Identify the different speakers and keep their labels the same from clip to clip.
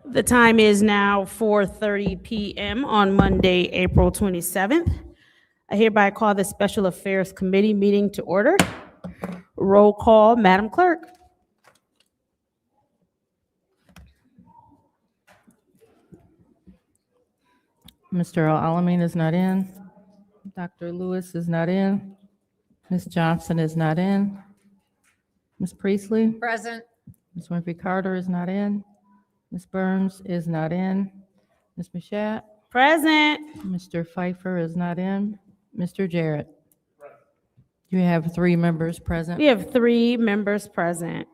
Speaker 1: The time is now 4:30 p.m. on Monday, April 27th. I hereby call the Special Affairs Committee meeting to order. Roll call, Madam Clerk.
Speaker 2: Mr. Alamin is not in. Dr. Lewis is not in. Ms. Johnson is not in. Ms. Priestley?
Speaker 3: Present.
Speaker 2: Ms. Winfrey Carter is not in. Ms. Burns is not in. Ms. Mashat?
Speaker 1: Present.
Speaker 2: Mr. Pfeiffer is not in. Mr. Jarrett? You have 3 members present.
Speaker 1: We have 3 members present.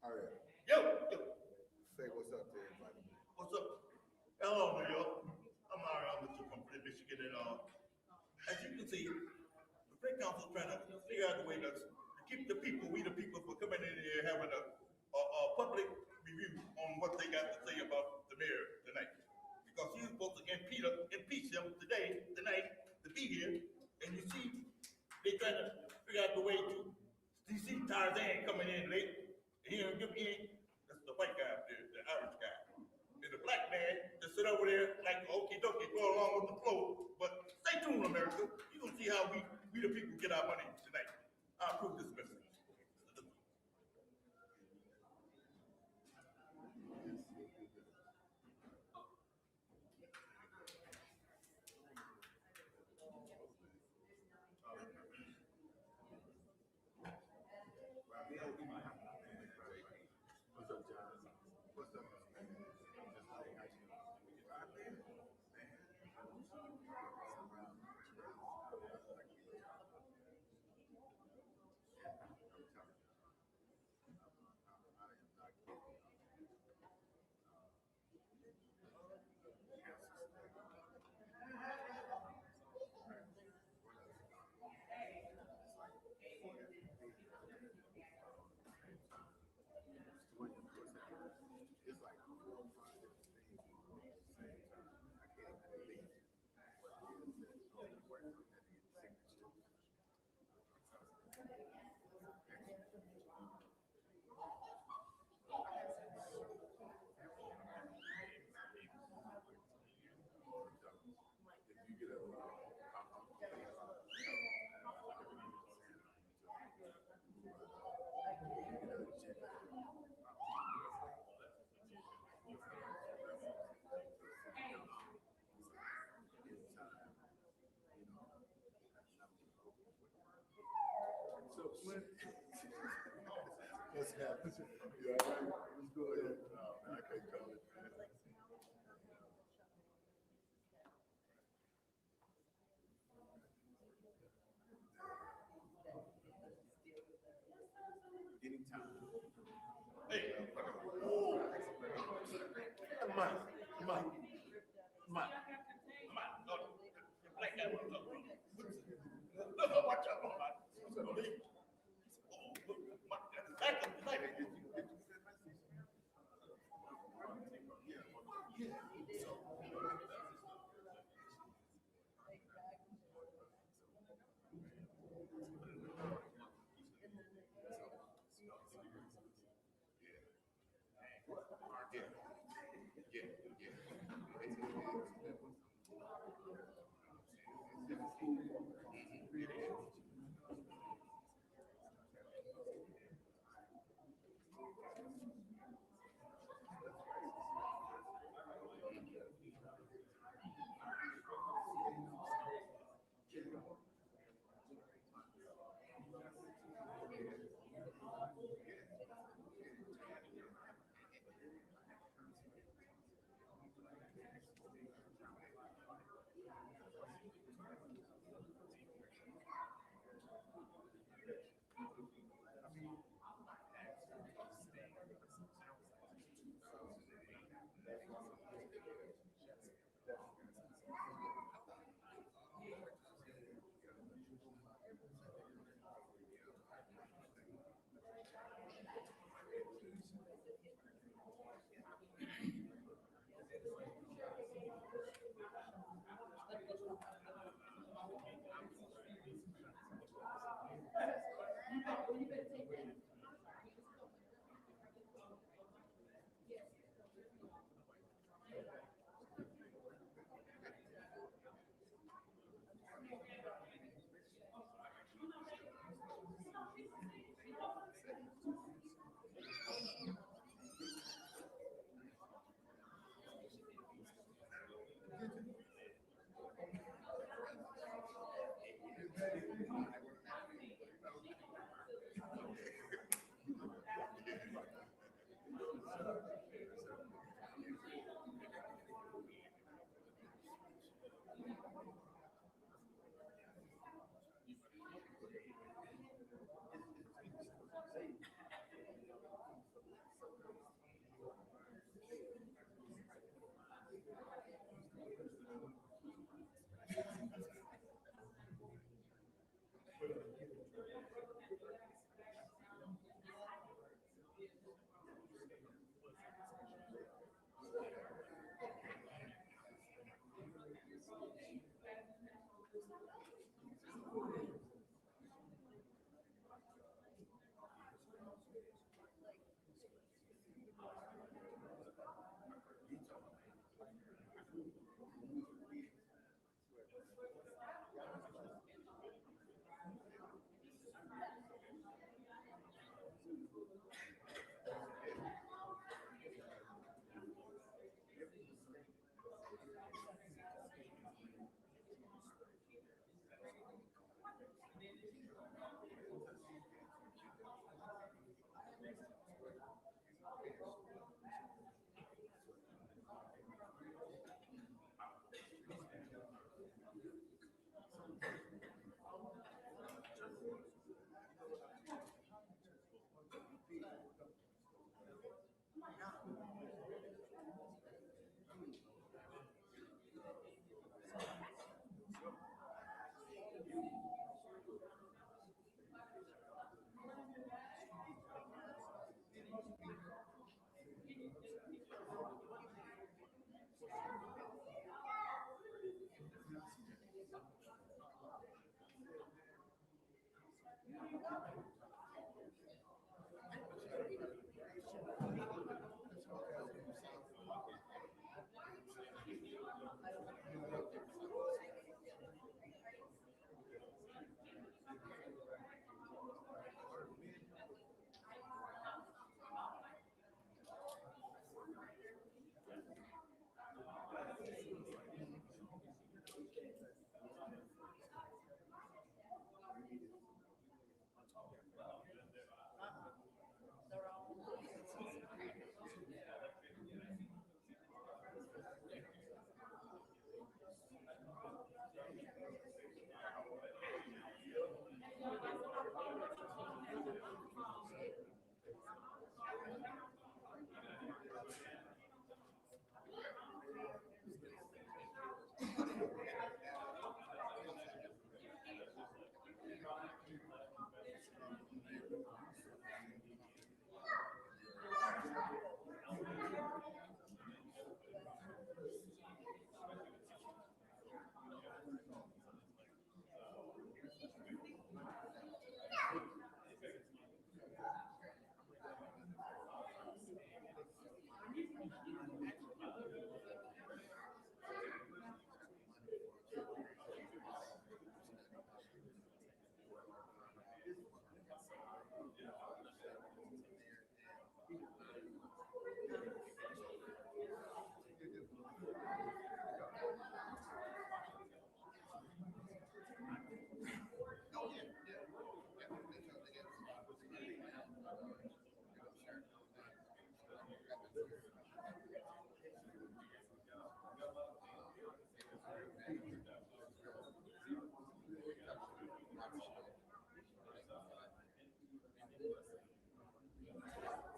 Speaker 4: All right. Yo. Say what's up to everybody. What's up? Hello, New York. I'm Mario from Flint, Michigan, and as you can see, the Flint Council is trying to figure out a way to keep the people, we the people, from coming in here having a public review on what they got to say about the mayor tonight. Because he's supposed to impeach him tonight, to be here, and you see, they trying to figure out the way to. You see Tarzan coming in late. He don't give me. That's the white guy up there, the Irish guy. And the black man just sit over there like okie dokie, go along with the flow. But stay tuned, America. You gonna see how we the people get our money tonight. I approve this message. Yeah, let's go ahead. I can't call it. Hey, come on, come on, come on. No, the black guy wants to look, watch out, man.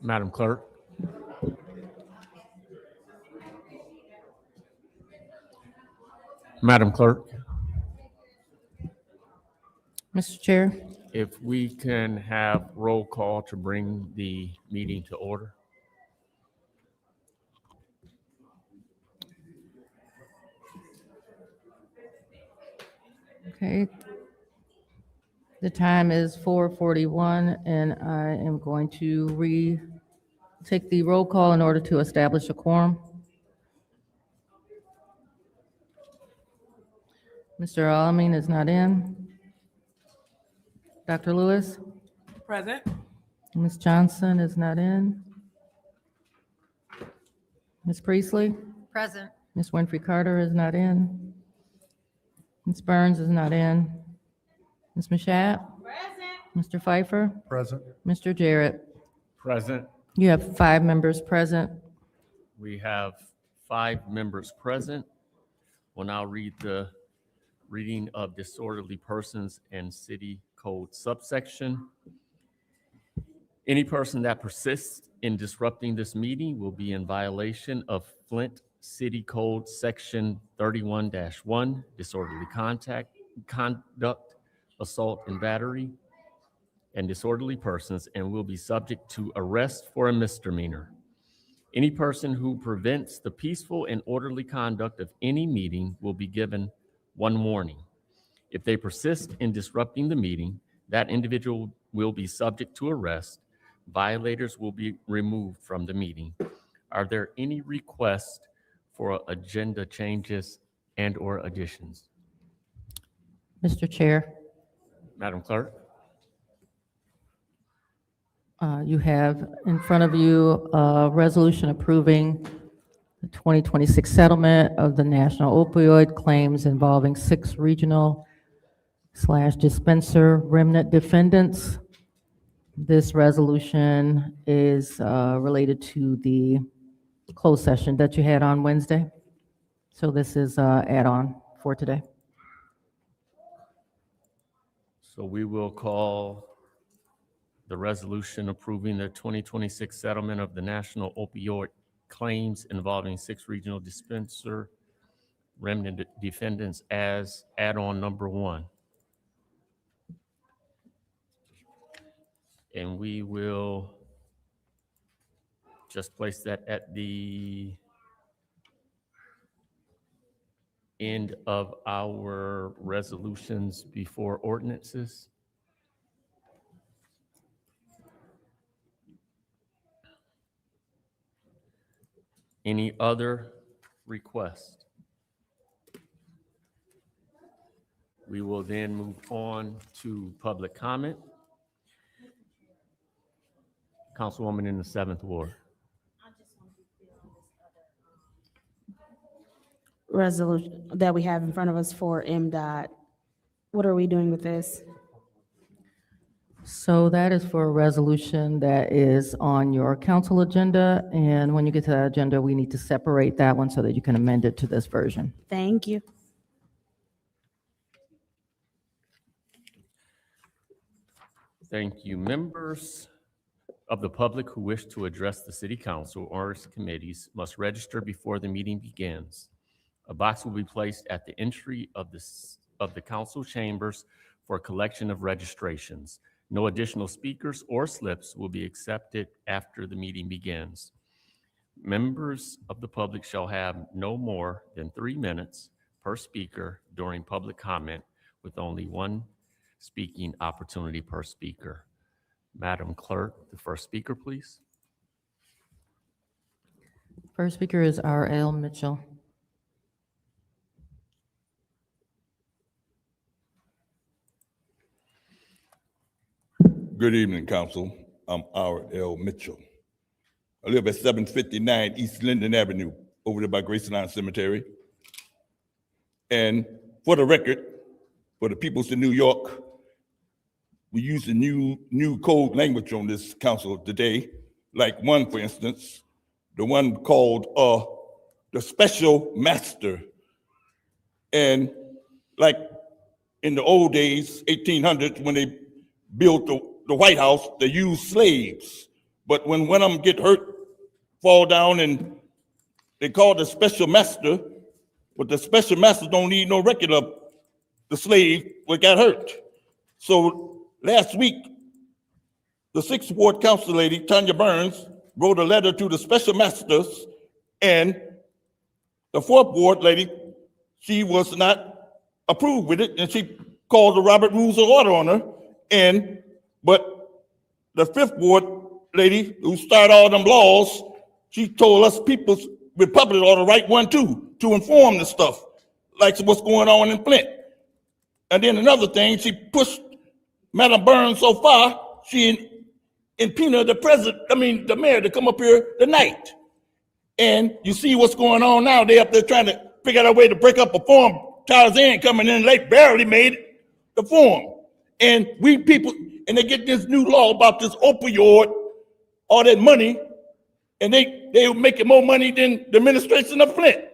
Speaker 3: Madam Clerk. Madam Clerk,
Speaker 2: Mr. Chair,
Speaker 3: if we can have roll call to bring the meeting to order.
Speaker 2: okay. The time is 4:41, and I am going to take the roll call in order to establish a quorum. Mr. Alamin is not in. Dr. Lewis?
Speaker 5: Present.
Speaker 2: Ms. Johnson is not in. Ms. Priestley?
Speaker 5: Present.
Speaker 2: Ms. Winfrey Carter is not in. Ms. Burns is not in. Ms. Mashat? Mr. Pfeiffer?
Speaker 6: Present.
Speaker 2: Mr. Jarrett?
Speaker 3: Present.
Speaker 2: You have 5 members present.
Speaker 3: We have 5 members present. We'll now read the reading of disorderly persons and city code subsection. Any person that persists in disrupting this meeting will be in violation of Flint City Code Section 31-1, disorderly conduct, assault and battery, and disorderly persons, and will be subject to arrest for a misdemeanor. Any person who prevents the peaceful and orderly conduct of any meeting will be given 1 warning. If they persist in disrupting the meeting, that individual will be subject to arrest. Violators will be removed from the meeting. Are there any requests for agenda changes and/or additions?
Speaker 2: Mr. Chair,
Speaker 3: Madam Clerk?
Speaker 2: you have in front of you a resolution approving the 2026 settlement of the national opioid claims involving 6 regional/dispenser remnant defendants. This resolution is related to the closed session that you had on Wednesday. So this is add-on for today.
Speaker 3: So we will call the resolution approving the 2026 settlement of the national opioid claims involving 6 regional dispenser remnant defendants as add-on number 1. And we will just place that at the end of our resolutions before ordinances. Any other requests? We will then move on to public comment. Councilwoman in the 7th Ward.
Speaker 1: Resolution that we have in front of us for MDOT. What are we doing with this?
Speaker 2: So that is for a resolution that is on your council agenda, and when you get to that agenda, we need to separate that one so that you can amend it to this version.
Speaker 1: Thank you.
Speaker 3: Thank you. Members of the public who wish to address the city council or its committees must register before the meeting begins. A box will be placed at the entry of the council chambers for collection of registrations. No additional speakers or slips will be accepted after the meeting begins. Members of the public shall have no more than 3 minutes per speaker during public comment, with only 1 speaking opportunity per speaker. Madam Clerk, the first speaker, please.
Speaker 2: First speaker is R.L. Mitchell.
Speaker 4: Good evening, Council. I'm R.L. Mitchell. I live at 759 East Linden Avenue, over there by Graceland Cemetery. And for the record, for the peoples in New York, we use the new code language on this council today. Like one, for instance, the one called the special master. And like in the old days, 1800s, when they built the White House, they used slaves. But when one of them get hurt, fall down, and they call the special master, but the special master don't need no record of the slave what got hurt. So last week, the 6th Ward Council lady, Tanya Burns, wrote a letter to the special masters, and the 4th Ward lady, she was not approved with it, and she called the Robert Rules of Order on her. But the 5th Ward lady who started all them laws, she told us people's Republic ought to write one too, to inform the stuff, like what's going on in Flint. And then another thing, she pushed Madam Burns so far, she impeded the mayor to come up here tonight. And you see what's going on now. They up there trying to figure out a way to break up a form. Tarzan coming in late, barely made it, the form. And we people, and they get this new law about this opioid, all that money, and they making more money than the administration of Flint.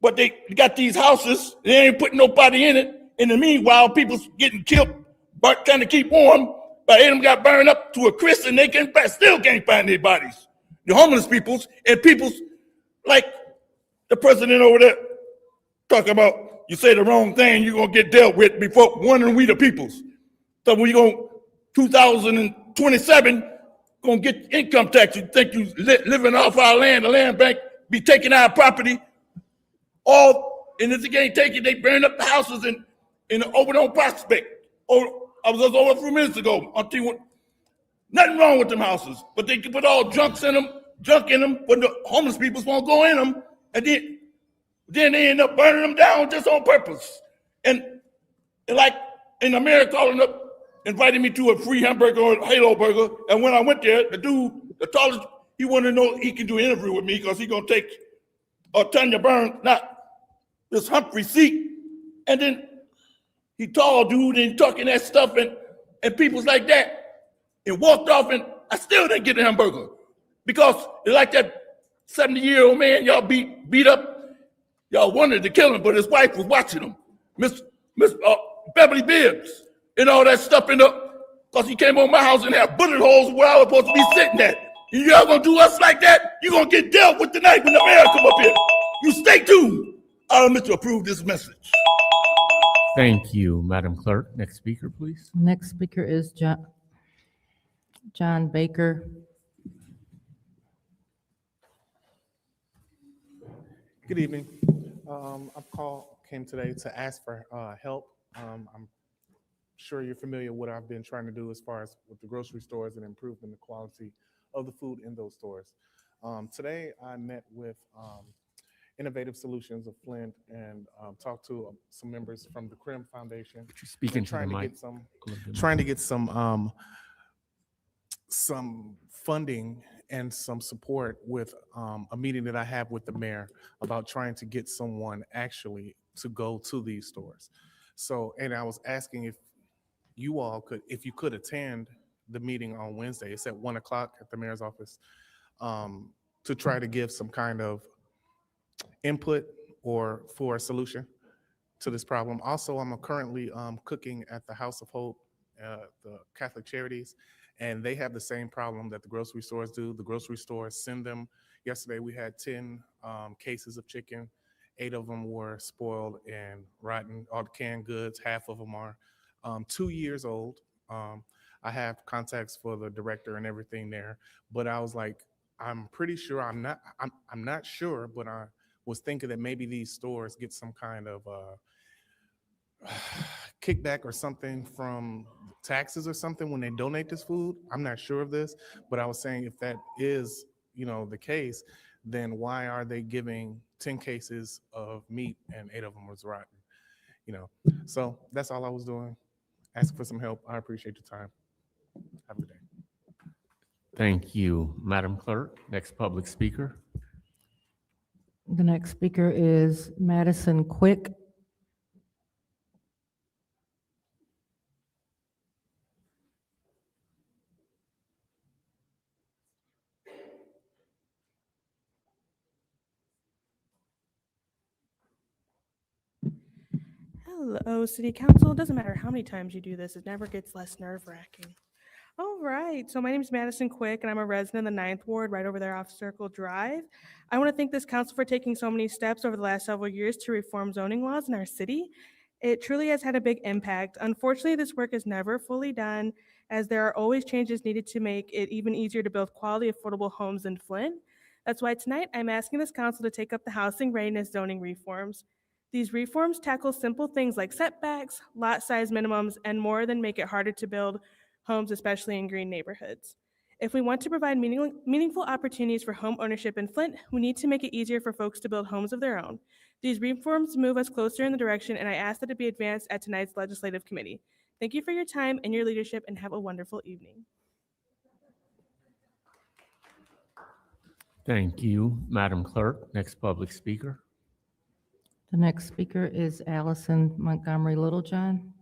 Speaker 4: But they got these houses, they ain't putting nobody in it. In the meanwhile, people's getting killed, but trying to keep warm, but they them got burned up to a crisp, and they still can't find their bodies. The homeless peoples, and people's like the president over there talking about, you say the wrong thing, you're gonna get dealt with before one and we the peoples. So we gonna 2027 gonna get income tax. You think you living off our land, the land bank be taking our property, all, and if they can't take it, they burn up the houses in over on Prospect. Oh, I was just over a few minutes ago. Nothing wrong with them houses, but they can put all junk in them, but the homeless people won't go in them, and then they end up burning them down just on purpose. And like in America, calling up, invited me to a free hamburger or Halo burger, and when I went there, the dude, the tallest, he wanted to know he can do an interview with me because he gonna take Tanya Burns, not this Humphrey seat, and then he tall dude and talking that stuff and people's like that, and walked off, and I still didn't get a hamburger because they like that 70-year-old man y'all beat up. Y'all wanted to kill him, but his wife was watching him, Miss Beverly Bibbs, and all that stuff because he came on my house and had bullet holes where I was supposed to be sitting at. And y'all gonna do us like that? You gonna get dealt with tonight when the mayor come up here. You stay tuned. I'll admit to approve this message.
Speaker 3: Thank you, Madam Clerk. Next speaker, please.
Speaker 2: Next speaker is John Baker.
Speaker 5: Good evening. Came today to ask for help. I'm sure you're familiar with what I've been trying to do as far as with the grocery stores and improving the quality of the food in those stores. Today, I met with Innovative Solutions of Flint and talked to some members from the CRIM Foundation.
Speaker 3: Could you speak into the mic?
Speaker 5: Trying to get some funding and some support with a meeting that I have with the mayor about trying to get someone actually to go to these stores. So, and I was asking if you all could attend the meeting on Wednesday. It's at 1:00 at the mayor's office to try to give some kind of input or for a solution to this problem. Also, I'm currently cooking at the House of Hope, the Catholic Charities, and they have the same problem that the grocery stores do. The grocery stores send them. Yesterday, we had 10 cases of chicken. 8 of them were spoiled and rotten. All the canned goods, half of them are 2 years old. I have contacts for the director and everything there, but I was like, I'm pretty sure I'm not sure, but I was thinking that maybe these stores get some kind of kickback or something from taxes or something when they donate this food. I'm not sure of this, but I was saying if that is, the case, then why are they giving 10 cases of meat and 8 of them was rotten? So that's all I was doing. Asking for some help. I appreciate your time. Have a good day.
Speaker 3: Thank you, Madam Clerk. Next public speaker.
Speaker 2: The next speaker is Madison Quick.
Speaker 6: Hello, City Council. It doesn't matter how many times you do this, it never gets less nerve-wracking. All right. So my name is Madison Quick, and I'm a resident of the 9th Ward right over there off Circle Drive. I want to thank this council for taking so many steps over the last several years to reform zoning laws in our city. It truly has had a big impact. Unfortunately, this work is never fully done, as there are always changes needed to make it even easier to build quality, affordable homes in Flint. That's why tonight I'm asking this council to take up the housing readiness zoning reforms. These reforms tackle simple things like setbacks, lot size minimums, and more than make it harder to build homes, especially in green neighborhoods. If we want to provide meaningful opportunities for home ownership in Flint, we need to make it easier for folks to build homes of their own. These reforms move us closer in the direction, and I ask that it be advanced at tonight's legislative committee. Thank you for your time and your leadership, and have a wonderful evening.
Speaker 3: Thank you, Madam Clerk. Next public speaker.
Speaker 2: The next speaker is Allison Montgomery Littlejohn.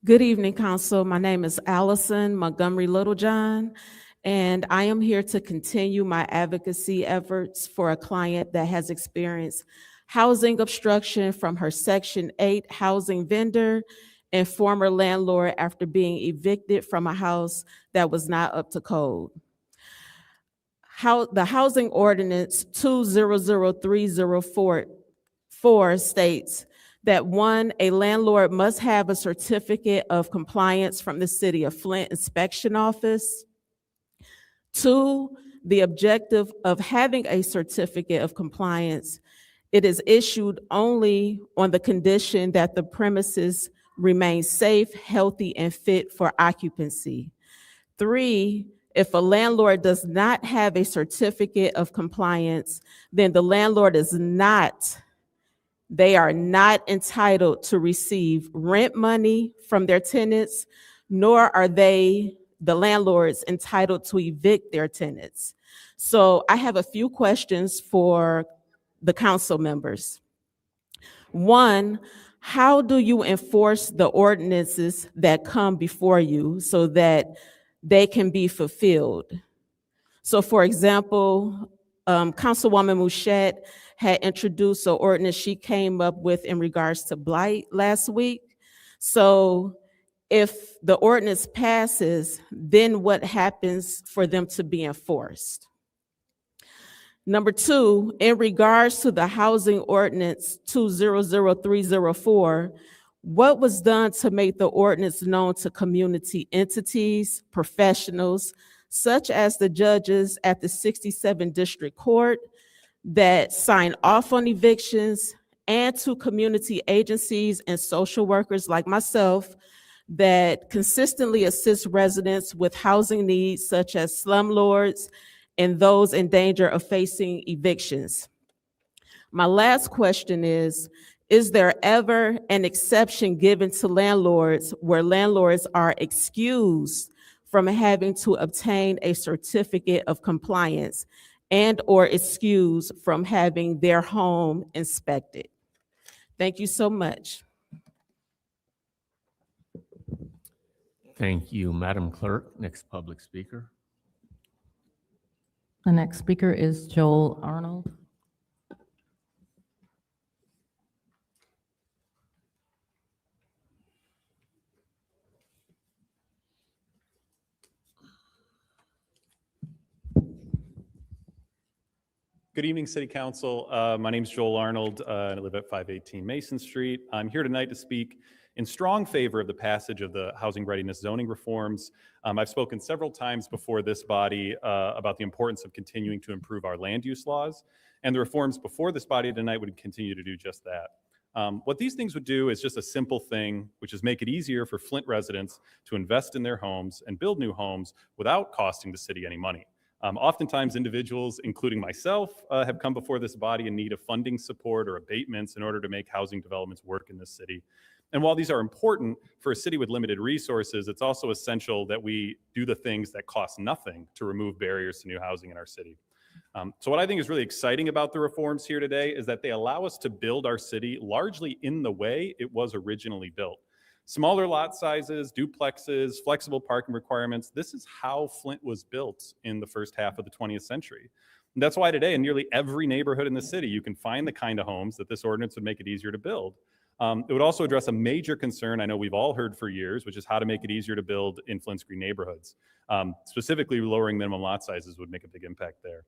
Speaker 7: Good evening, Council. My name is Allison Montgomery Littlejohn, and I am here to continue my advocacy efforts for a client that has experienced housing obstruction from her Section 8 housing vendor and former landlord after being evicted from a house that was not up to code. The Housing Ordinance 200304 states that 1, a landlord must have a certificate of compliance from the City of Flint Inspection Office. 2, the objective of having a certificate of compliance, it is issued only on the condition that the premises remain safe, healthy, and fit for occupancy. 3, if a landlord does not have a certificate of compliance, then the landlord they are not entitled to receive rent money from their tenants, nor are the landlords entitled to evict their tenants. So I have a few questions for the council members. 1, how do you enforce the ordinances that come before you so that they can be fulfilled? So for example, Councilwoman Mouchette had introduced an ordinance she came up with in regards to blight last week. So if the ordinance passes, then what happens for them to be enforced? Number 2, in regards to the Housing Ordinance 200304, what was done to make the ordinance known to community entities, professionals, such as the judges at the 67 District Court that sign off on evictions, and to community agencies and social workers like myself that consistently assist residents with housing needs such as slumlords and those in danger of facing evictions? My last question is there ever an exception given to landlords where landlords are excused from having to obtain a certificate of compliance and or excused from having their home inspected? Thank you so much.
Speaker 3: Thank you, Madam Clerk. Next public speaker.
Speaker 2: The next speaker is Joel Arnold.
Speaker 8: Good evening, City Council. My name is Joel Arnold, and I live at 518 Mason Street. I'm here tonight to speak in strong favor of the passage of the housing readiness zoning reforms. I've spoken several times before this body about the importance of continuing to improve our land use laws, and the reforms before this body tonight would continue to do just that. What these things would do is just a simple thing, which is make it easier for Flint residents to invest in their homes and build new homes without costing the city any money. Oftentimes individuals, including myself, have come before this body in need of funding support or abatements in order to make housing developments work in this city. And while these are important for a city with limited resources, it's also essential that we do the things that cost nothing to remove barriers to new housing in our city. So what I think is really exciting about the reforms here today is that they allow us to build our city largely in the way it was originally built. Smaller lot sizes, duplexes, flexible parking requirements. This is how Flint was built in the first half of the 20th century. And that's why today in nearly every neighborhood in the city, you can find the kind of homes that this ordinance would make it easier to build. It would also address a major concern I know we've all heard for years, which is how to make it easier to build in Flint's green neighborhoods. Specifically, lowering minimum lot sizes would make a big impact there.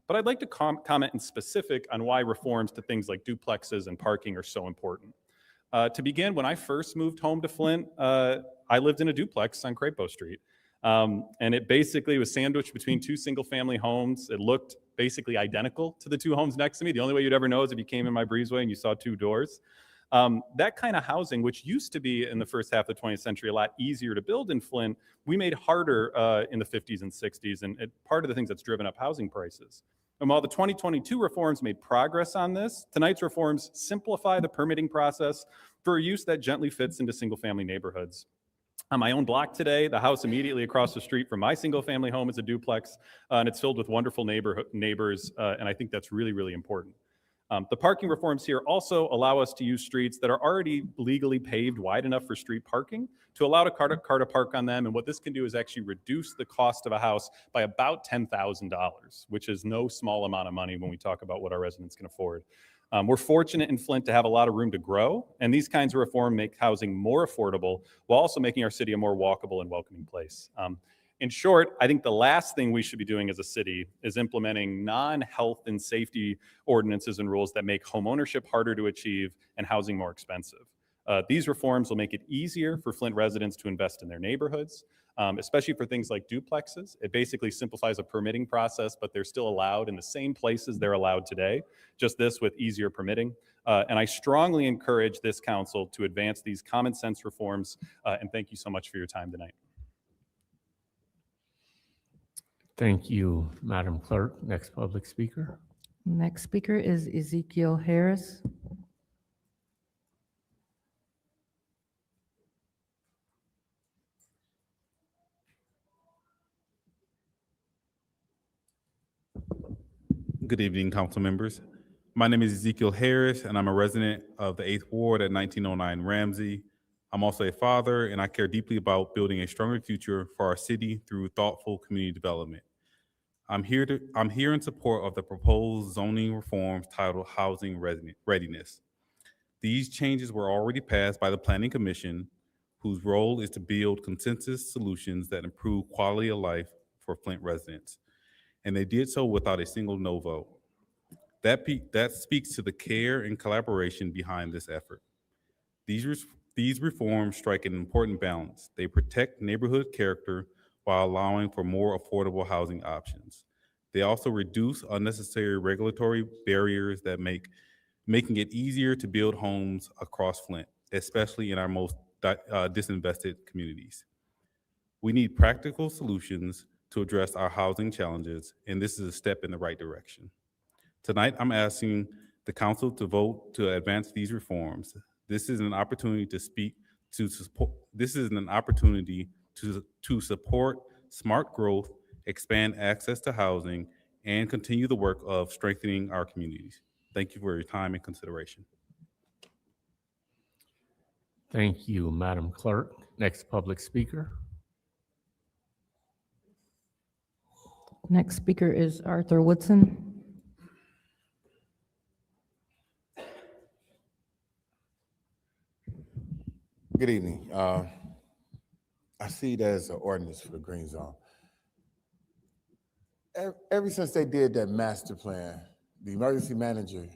Speaker 8: But I'd like to comment in specific on why reforms to things like duplexes and parking are so important. To begin, when I first moved home to Flint, I lived in a duplex on Crapo Street. And it basically was sandwiched between two single-family homes. It looked basically identical to the two homes next to me. The only way you'd ever know is if you came in my breezeway and you saw two doors. That kind of housing, which used to be in the first half of the 20th century a lot easier to build in Flint, we made harder in the 50s and 60s, and part of the things that's driven up housing prices. And while the 2022 reforms made progress on this, tonight's reforms simplify the permitting process for a use that gently fits into single-family neighborhoods. On my own block today, the house immediately across the street from my single-family home is a duplex, and it's filled with wonderful neighbors, and I think that's really, really important. The parking reforms here also allow us to use streets that are already legally paved wide enough for street parking to allow a car to park on them. And what this can do is actually reduce the cost of a house by about $10,000, which is no small amount of money when we talk about what our residents can afford. We're fortunate in Flint to have a lot of room to grow, and these kinds of reform make housing more affordable while also making our city a more walkable and welcoming place. In short, I think the last thing we should be doing as a city is implementing non-health and safety ordinances and rules that make homeownership harder to achieve and housing more expensive. These reforms will make it easier for Flint residents to invest in their neighborhoods, especially for things like duplexes. It basically simplifies a permitting process, but they're still allowed in the same places they're allowed today, just this with easier permitting. And I strongly encourage this council to advance these common sense reforms, and thank you so much for your time tonight.
Speaker 3: Thank you, Madam Clerk. Next public speaker.
Speaker 2: Next speaker is Ezekiel Harris.
Speaker 9: Good evening, council members. My name is Ezekiel Harris, and I'm a resident of the 8th Ward at 1909 Ramsey. I'm also a father, and I care deeply about building a stronger future for our city through thoughtful community development. I'm here in support of the proposed zoning reforms titled Housing Readiness. These changes were already passed by the Planning Commission, whose role is to build consensus solutions that improve quality of life for Flint residents. And they did so without a single no vote. That speaks to the care and collaboration behind this effort. These reforms strike an important balance. They protect neighborhood character while allowing for more affordable housing options. They also reduce unnecessary regulatory barriers that making it easier to build homes across Flint, especially in our most disinvested communities. We need practical solutions to address our housing challenges, and this is a step in the right direction. Tonight, I'm asking the council to vote to advance these reforms. This is an opportunity to support smart growth, expand access to housing, and continue the work of strengthening our communities. Thank you for your time and consideration.
Speaker 3: Thank you, Madam Clerk. Next public speaker.
Speaker 2: Next speaker is Arthur Woodson.
Speaker 10: Good evening. I see there's an ordinance for the green zone. Ever since they did that master plan, the emergency manager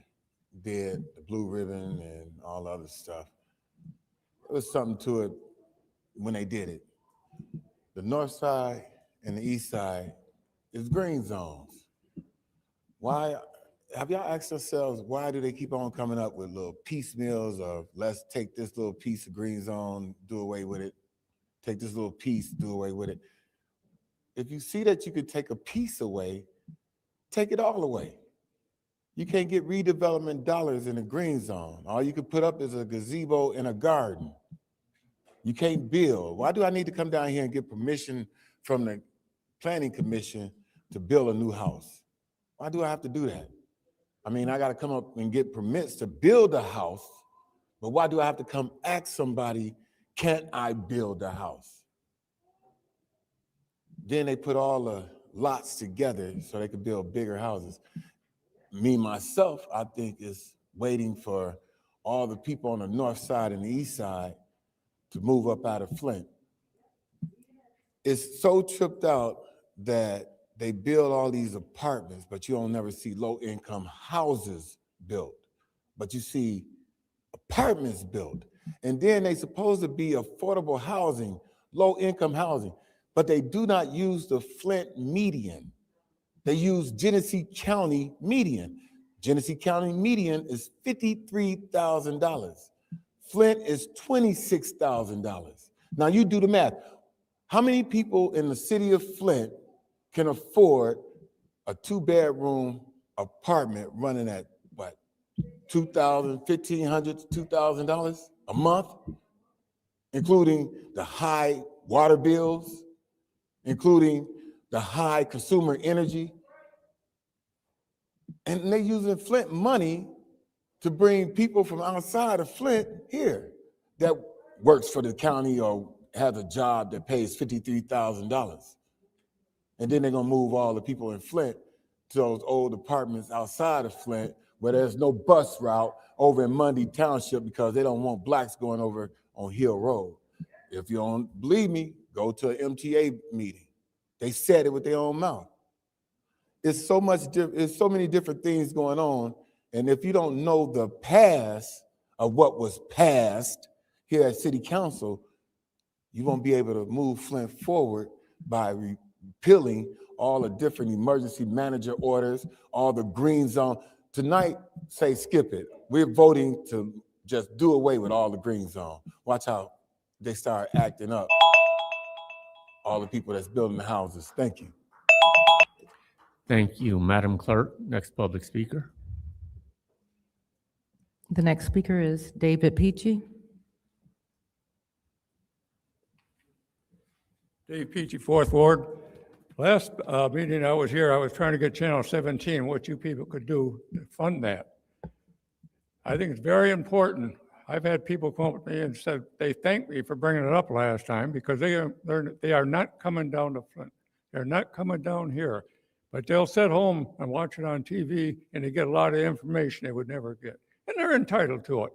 Speaker 10: did the blue ribbon and all the other stuff. There was something to it when they did it. The north side and the east side is green zones. Why, have y'all asked yourselves, why do they keep on coming up with little piecemeals of let's take this little piece of green zone, do away with it, take this little piece, do away with it. If you see that you could take a piece away, take it all away. You can't get redevelopment dollars in a green zone. All you can put up is a gazebo in a garden. You can't build. Why do I need to come down here and get permission from the Planning Commission to build a new house? Why do I have to do that? I mean, I got to come up and get permits to build a house, but why do I have to come ask somebody, can't I build a house? Then they put all the lots together so they could build bigger houses. Me, myself, I think is waiting for all the people on the north side and the east side to move up out of Flint. It's so tripped out that they build all these apartments, but you don't never see low-income houses built. But you see apartments built. And then they supposed to be affordable housing, low-income housing, but they do not use the Flint median. They use Genesee County median. Genesee County median is $53,000. Flint is $26,000. Now you do the math. How many people in the city of Flint can afford a 2-bedroom apartment running at what, $2,000, $1,500 to $2,000 a month, including the high water bills, including the high consumer energy? And they're using Flint money to bring people from outside of Flint here that works for the county or has a job that pays $53,000. And then they're gonna move all the people in Flint to those old apartments outside of Flint where there's no bus route over in Mundy Township because they don't want blacks going over on Hill Road. If you don't believe me, go to an MTA meeting. They said it with their own mouth. It's so many different things going on. And if you don't know the past of what was passed here at City Council, you won't be able to move Flint forward by repealing all the different emergency manager orders, all the green zone. Tonight, say skip it. We're voting to just do away with all the green zone. Watch how they start acting up, all the people that's building the houses. Thank you.
Speaker 3: Thank you, Madam Clerk. Next public speaker.
Speaker 2: The next speaker is David Peachy.
Speaker 11: Dave Peachy, Fourth Ward. Last meeting I was here, I was trying to get Channel 17, what you people could do to fund that. I think it's very important. I've had people come up to me and said they thanked me for bringing it up last time because they are not coming down to Flint. They're not coming down here, but they'll sit home and watch it on TV and they get a lot of information they would never get. And they're entitled to it.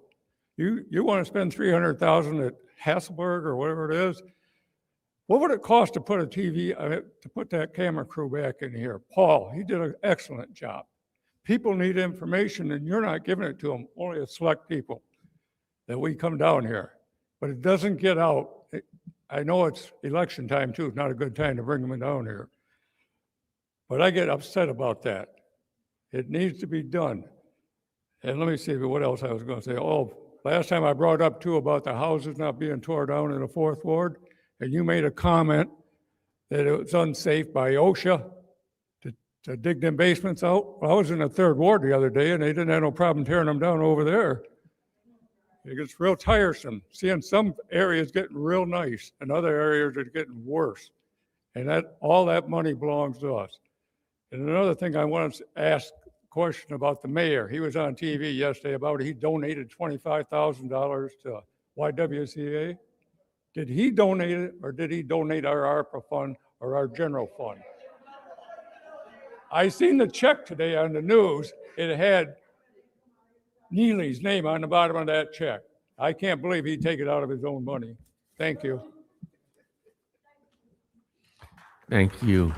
Speaker 11: You want to spend $300,000 at Hasselberg or whatever it is. What would it cost to put a TV, to put that camera crew back in here? Paul, he did an excellent job. People need information and you're not giving it to them, only a select people that we come down here. But it doesn't get out. I know it's election time too. It's not a good time to bring them down here. But I get upset about that. It needs to be done. And let me see what else I was going to say. Oh, last time I brought up too about the houses not being tore down in the Fourth Ward. And you made a comment that it was unsafe by OSHA to dig them basements out. Well, I was in the Third Ward the other day and they didn't have no problem tearing them down over there. It gets real tiresome seeing some areas getting real nice and other areas are getting worse. And all that money belongs to us. And another thing I wanted to ask a question about the mayor. He was on TV yesterday about he donated $25,000 to YWCA. Did he donate it or did he donate our ARPA fund or our general fund? I seen the check today on the news. It had Neely's name on the bottom of that check. I can't believe he'd take it out of his own money. Thank you.
Speaker 3: Thank you.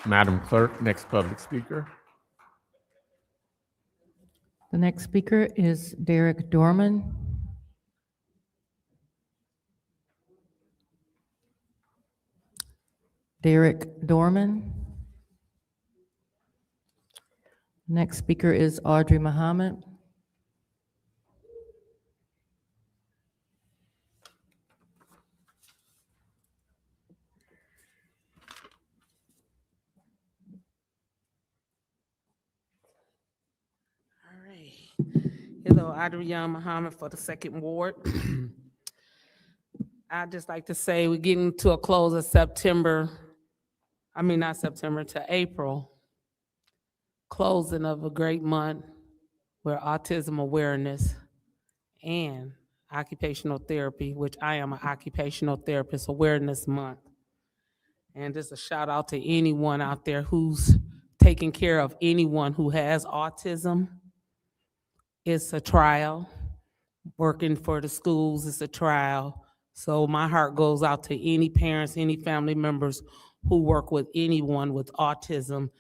Speaker 3: Madam Clerk, next public speaker.
Speaker 2: The next speaker is Derek Dorman. Derek Dorman. Next speaker is Audrey Muhammad.
Speaker 12: All right. Hello, Adrian Muhammad for the Second Ward. I'd just like to say we're getting to a close of September. I mean, not September, to April. closing of a great month where autism awareness and occupational therapy, which I am an occupational therapist, awareness month. And just a shout out to anyone out there who's taking care of anyone who has autism. It's a trial. Working for the schools is a trial. So my heart goes out to any parents, any family members who work with anyone with autism.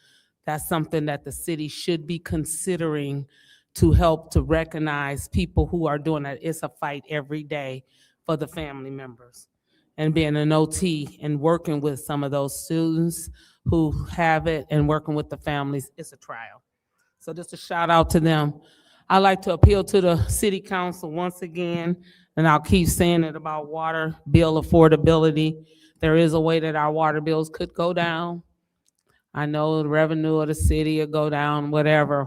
Speaker 12: That's something that the city should be considering to help to recognize people who are doing that. It's a fight every day for the family members. And being an OT and working with some of those students who have it and working with the families, it's a trial. So just a shout out to them. I'd like to appeal to the city council once again, and I'll keep saying it about water bill affordability. There is a way that our water bills could go down. I know the revenue of the city will go down, whatever,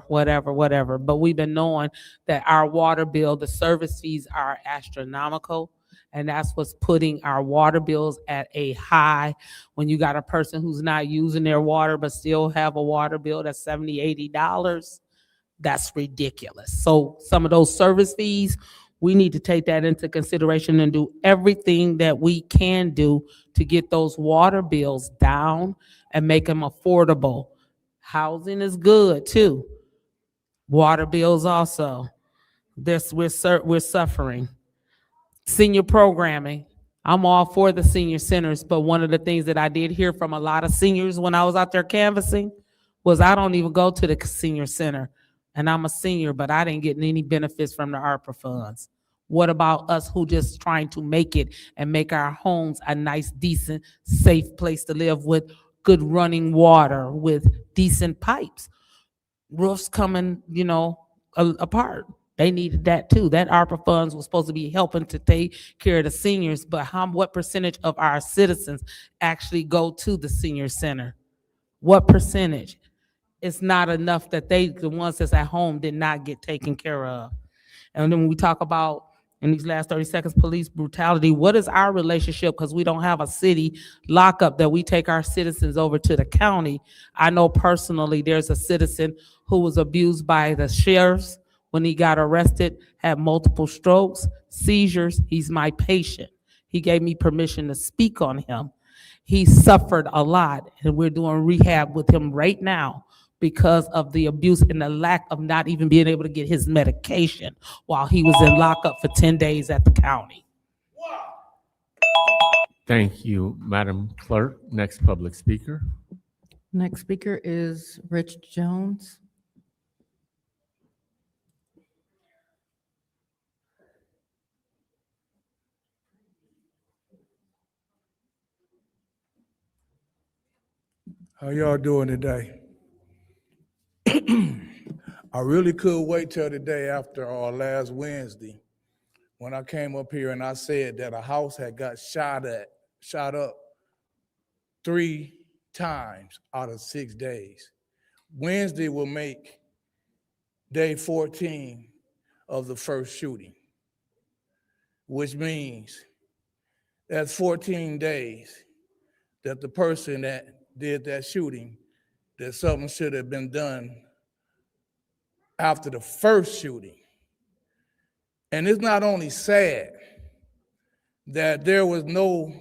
Speaker 12: but we've been knowing that our water bill, the service fees are astronomical, and that's what's putting our water bills at a high. When you got a person who's not using their water but still have a water bill that's $70, $80, that's ridiculous. So some of those service fees, we need to take that into consideration and do everything that we can do to get those water bills down and make them affordable. Housing is good too. Water bills also. We're suffering. Senior programming. I'm all for the senior centers, but one of the things that I did hear from a lot of seniors when I was out there canvassing was I don't even go to the senior center. And I'm a senior, but I didn't get any benefits from the ARPA funds. What about us who just trying to make it and make our homes a nice, decent, safe place to live with good running water, with decent pipes? Roofs coming, apart. They needed that too. That ARPA funds was supposed to be helping to take care of the seniors, but what percentage of our citizens actually go to the senior center? What percentage? It's not enough that the ones that's at home did not get taken care of. And then when we talk about, in these last 30 seconds, police brutality, what is our relationship? Because we don't have a city lockup that we take our citizens over to the county. I know personally there's a citizen who was abused by the sheriffs when he got arrested, had multiple strokes, seizures. He's my patient. He gave me permission to speak on him. He suffered a lot, and we're doing rehab with him right now because of the abuse and the lack of not even being able to get his medication while he was in lockup for 10 days at the county.
Speaker 3: Thank you, Madam Clerk. Next public speaker.
Speaker 2: Next speaker is Rich Jones.
Speaker 13: How y'all doing today? I really could wait till the day after last Wednesday when I came up here and I said that a house had got shot up 3 times out of 6 days. Wednesday will make day 14 of the first shooting, which means that's 14 days that the person that did that shooting, that something should have been done after the first shooting. And it's not only sad that there was no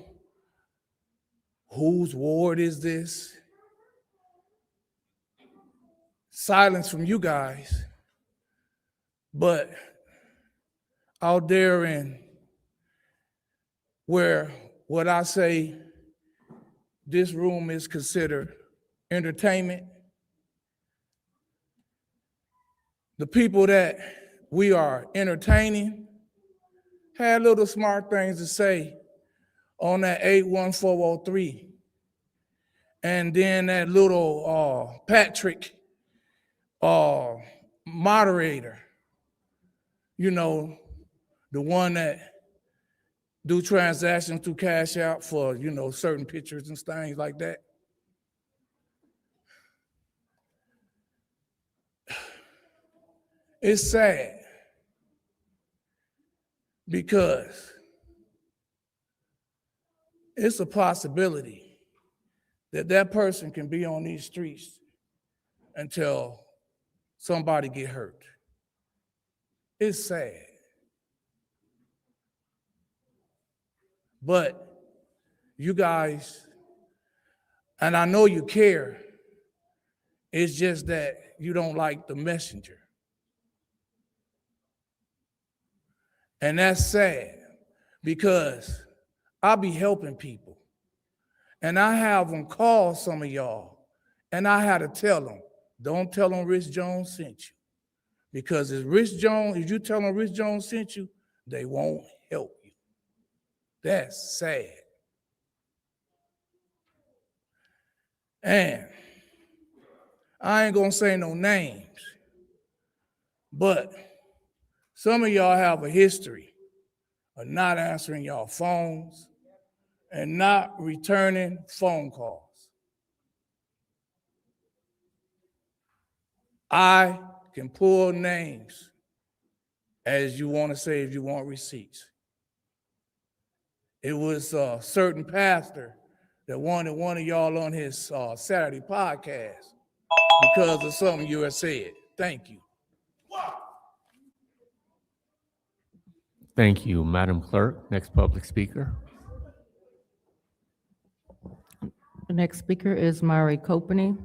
Speaker 13: whose ward is this? Silence from you guys, but out there in where what I say this room is considered entertainment, the people that we are entertaining had little smart things to say on that 81403. And then that little Patrick moderator, the one that do transactions through Cash App for, certain pictures and things like that. It's sad because it's a possibility that that person can be on these streets until somebody get hurt. It's sad. But you guys, and I know you care, it's just that you don't like the messenger. And that's sad because I be helping people. And I have them call some of y'all, and I had to tell them, don't tell them Rich Jones sent you. Because if you tell them Rich Jones sent you, they won't help you. That's sad. And I ain't gonna say no names, but some of y'all have a history of not answering y'all phones and not returning phone calls. I can pull names as you want to say if you want receipts. It was a certain pastor that wanted one of y'all on his Saturday podcast because of something you had said. Thank you.
Speaker 3: Thank you, Madam Clerk. Next public speaker.
Speaker 2: The next speaker is Mari Copany.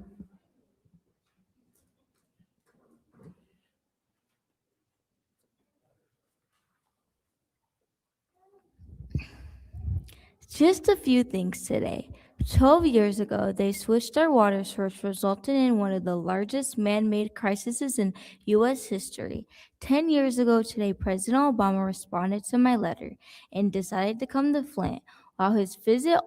Speaker 14: Just a few things today. 12 years ago, they switched our water source, resulting in one of the largest man-made crises in U.S. history. 10 years ago today, President Obama responded to my letter and decided to come to Flint. While his visit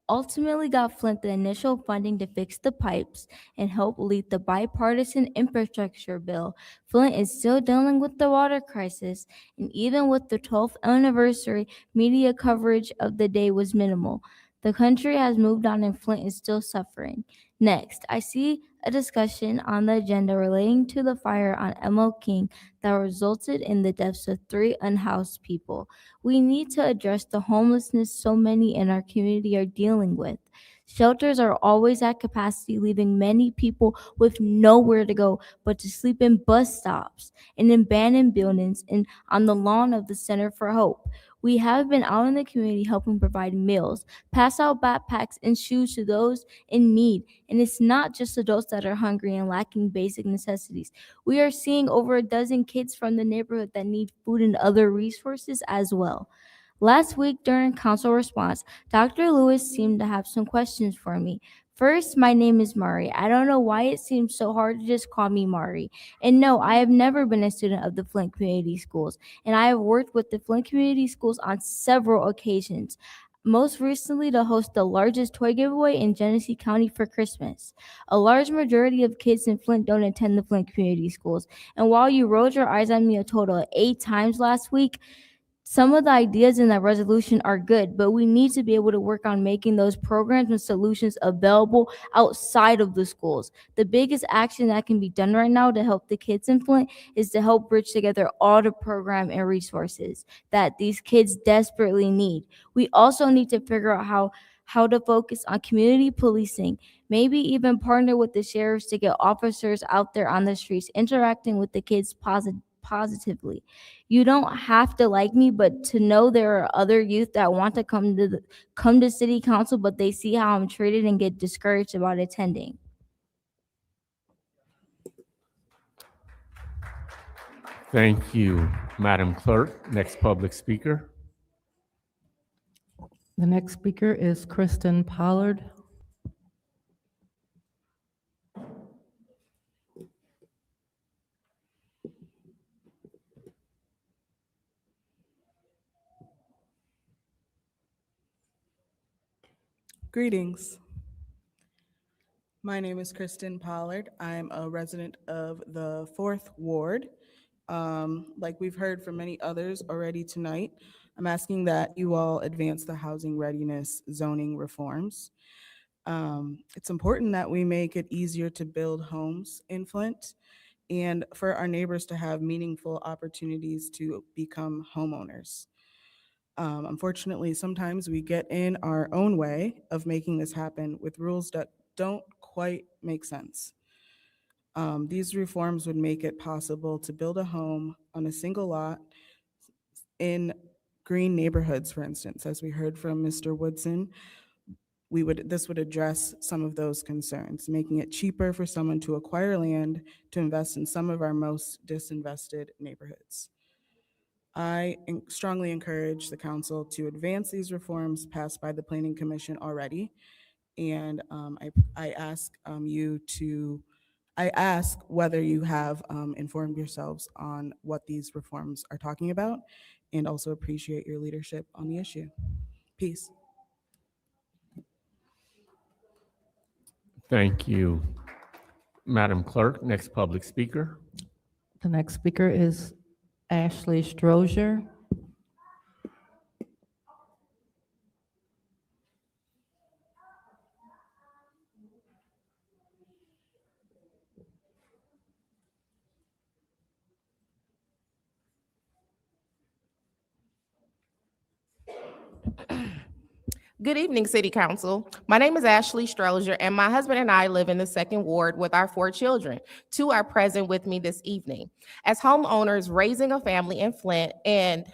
Speaker 14: ultimately got Flint the initial funding to fix the pipes and help lead the bipartisan infrastructure bill, Flint is still dealing with the water crisis, and even with the 12th anniversary, media coverage of the day was minimal. The country has moved on and Flint is still suffering. Next, I see a discussion on the agenda relating to the fire on M.L. King that resulted in the deaths of 3 unhoused people. We need to address the homelessness so many in our community are dealing with. Shelters are always at capacity, leaving many people with nowhere to go but to sleep in bus stops, in abandoned buildings, and on the lawn of the Center for Hope. We have been out in the community helping provide meals, pass out backpacks and shoes to those in need. And it's not just adults that are hungry and lacking basic necessities. We are seeing over a dozen kids from the neighborhood that need food and other resources as well. Last week during council response, Dr. Lewis seemed to have some questions for me. First, my name is Mari. I don't know why it seems so hard to just call me Mari. And no, I have never been a student of the Flint Community Schools, and I have worked with the Flint Community Schools on several occasions. Most recently to host the largest toy giveaway in Genesee County for Christmas. A large majority of kids in Flint don't attend the Flint Community Schools. And while you rolled your eyes at me a total of 8 times last week, some of the ideas in that resolution are good, but we need to be able to work on making those programs and solutions available outside of the schools. The biggest action that can be done right now to help the kids in Flint is to help bridge together all the program and resources that these kids desperately need. We also need to figure out how to focus on community policing, maybe even partner with the sheriffs to get officers out there on the streets interacting with the kids positively. You don't have to like me, but to know there are other youth that want to come to city council, but they see how I'm treated and get discouraged about attending.
Speaker 3: Thank you, Madam Clerk. Next public speaker.
Speaker 2: The next speaker is Kristen Pollard.
Speaker 15: Greetings. My name is Kristen Pollard. I'm a resident of the 4th Ward. Like we've heard from many others already tonight, I'm asking that you all advance the housing readiness zoning reforms. It's important that we make it easier to build homes in Flint and for our neighbors to have meaningful opportunities to become homeowners. Unfortunately, sometimes we get in our own way of making this happen with rules that don't quite make sense. These reforms would make it possible to build a home on a single lot in green neighborhoods, for instance. As we heard from Mr. Woodson, this would address some of those concerns, making it cheaper for someone to acquire land to invest in some of our most disinvested neighborhoods. I strongly encourage the council to advance these reforms passed by the Planning Commission already. And I ask I ask whether you have informed yourselves on what these reforms are talking about, and also appreciate your leadership on the issue. Peace.
Speaker 3: Thank you. Madam Clerk, next public speaker.
Speaker 2: The next speaker is Ashley Strozier.
Speaker 16: Good evening, City Council. My name is Ashley Strozier, and my husband and I live in the 2nd Ward with our 4 children. 2 are present with me this evening. As homeowners raising a family in Flint, and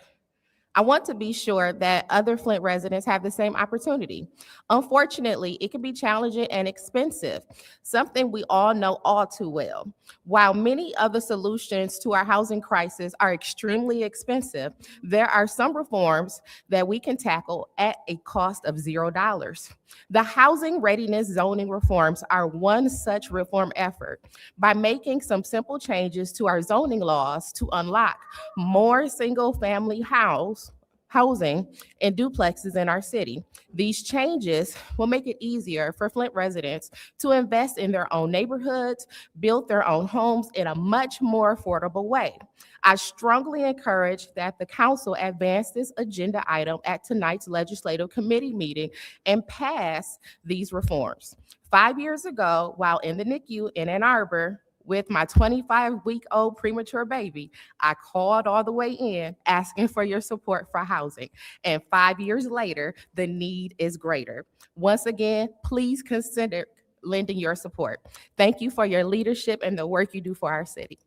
Speaker 16: I want to be sure that other Flint residents have the same opportunity. Unfortunately, it can be challenging and expensive, something we all know all too well. While many of the solutions to our housing crisis are extremely expensive, there are some reforms that we can tackle at a cost of $0. The housing readiness zoning reforms are one such reform effort. By making some simple changes to our zoning laws to unlock more single-family housing and duplexes in our city. These changes will make it easier for Flint residents to invest in their own neighborhoods, build their own homes in a much more affordable way. I strongly encourage that the council advance this agenda item at tonight's legislative committee meeting and pass these reforms. 5 years ago, while in the NICU in Ann Arbor, with my 25-week-old premature baby, I called all the way in asking for your support for housing. And 5 years later, the need is greater. Once again, please consider lending your support. Thank you for your leadership and the work you do for our city.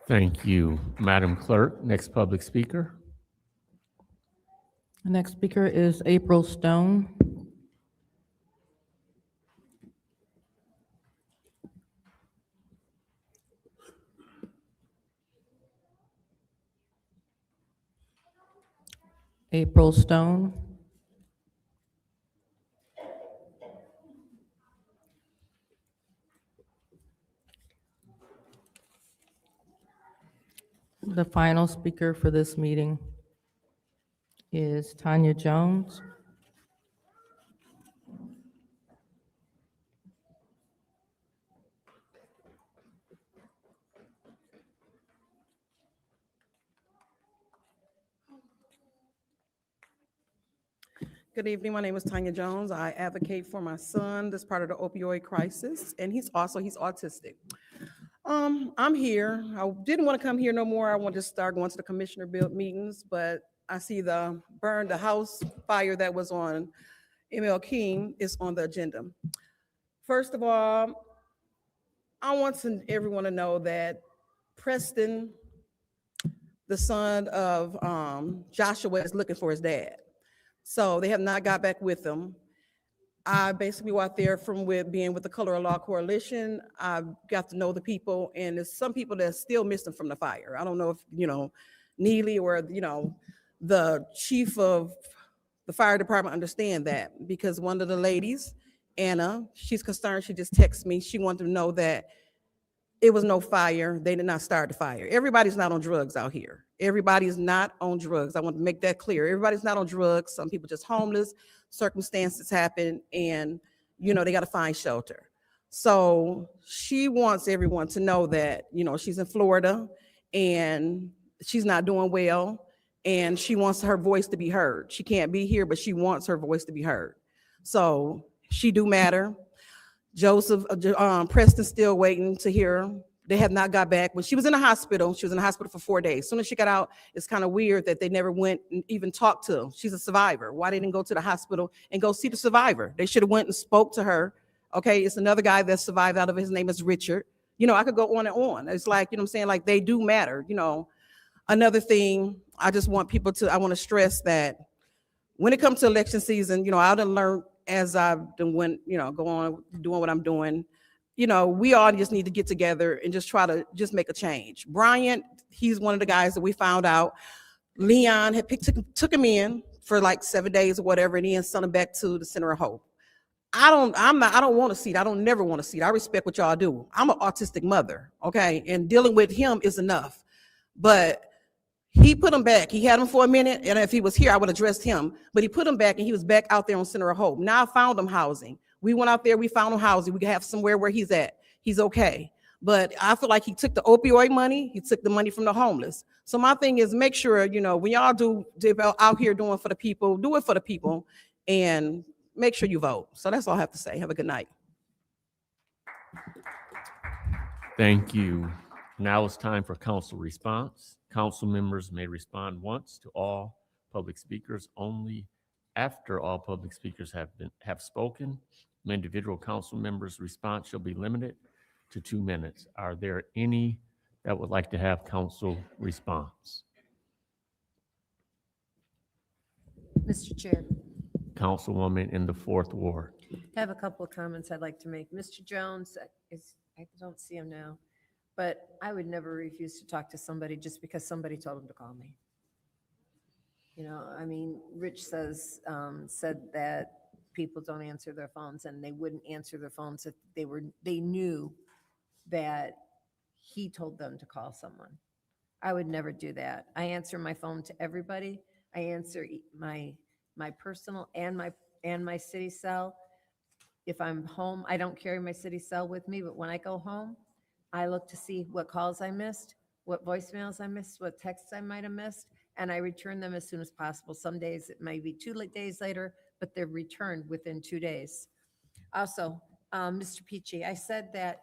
Speaker 3: Thank you, Madam Clerk. Next public speaker.
Speaker 2: The next speaker is April Stone. April Stone. The final speaker for this meeting is Tanya Jones.
Speaker 17: Good evening. My name is Tanya Jones. I advocate for my son, this part of the opioid crisis, and he's autistic. I'm here. I didn't want to come here no more. I wanted to start going to the commissioner build meetings, but I see the house fire that was on ML King is on the agenda. First of all, I want everyone to know that Preston, the son of Joshua, is looking for his dad. So they have not got back with them. I basically walked there from being with the Color of Law Coalition. I got to know the people, and there's some people that are still missing from the fire. I don't know if, Neely or, the chief of the fire department understand that, because one of the ladies, Anna, she's concerned. She just texted me. She wanted to know that it was no fire. They did not start the fire. Everybody's not on drugs out here. Everybody's not on drugs. I want to make that clear. Everybody's not on drugs. Some people just homeless. Circumstances happen, and they got to find shelter. So she wants everyone to know that she's in Florida and she's not doing well, and she wants her voice to be heard. She can't be here, but she wants her voice to be heard. So she do matter. Joseph, Preston's still waiting to hear. They have not got back. When she was in the hospital, she was in the hospital for 4 days. As soon as she got out, it's kind of weird that they never went and even talked to her. She's a survivor. Why they didn't go to the hospital and go see the survivor? They should have went and spoke to her Okay, it's another guy that survived out of it. His name is Richard. You know, I could go on and on. It's like, you know what I'm saying? Like, they do matter, you know. Another thing, I just want people to, I want to stress that when it comes to election season, you know, I done learned as I've done went, you know, go on doing what I'm doing. You know, we all just need to get together and just try to just make a change. Bryant, he's one of the guys that we found out. Leon had took him in for like 7 days or whatever, and then sent him back to the Center of Hope. I don't want a seat. I don't never want a seat. I respect what y'all do. I'm an autistic mother, okay? And dealing with him is enough. But he put him back. He had him for a minute, and if he was here, I would have addressed him. But he put him back, and he was back out there on Center of Hope. Now I found him housing. We went out there, we found him housing. We can have somewhere where he's at. He's okay. But I feel like he took the opioid money, he took the money from the homeless. So my thing is, make sure, you know, when y'all do out here doing for the people, do it for the people, and make sure you vote. So that's all I have to say. Have a good night.
Speaker 3: Thank you. Now it's time for council response. Council members may respond once to all public speakers only after all public speakers have spoken. Individual council members' response shall be limited to 2 minutes. Are there any that would like to have council response?
Speaker 18: Mr. Chair,
Speaker 3: Councilwoman in the 4th Ward.
Speaker 18: I have a couple of comments I'd like to make. Mr. Jones, I don't see him now, but I would never refuse to talk to somebody just because somebody told him to call me. You know, I mean, Rich said that people don't answer their phones, and they wouldn't answer their phones if they knew that he told them to call someone. I would never do that. I answer my phone to everybody. I answer my personal and my city cell. If I'm home, I don't carry my city cell with me, but when I go home, I look to see what calls I missed, what voicemails I missed, what texts I might have missed, and I return them as soon as possible. Some days it may be 2 days later, but they're returned within 2 days. Also, Mr. Peachy, I said that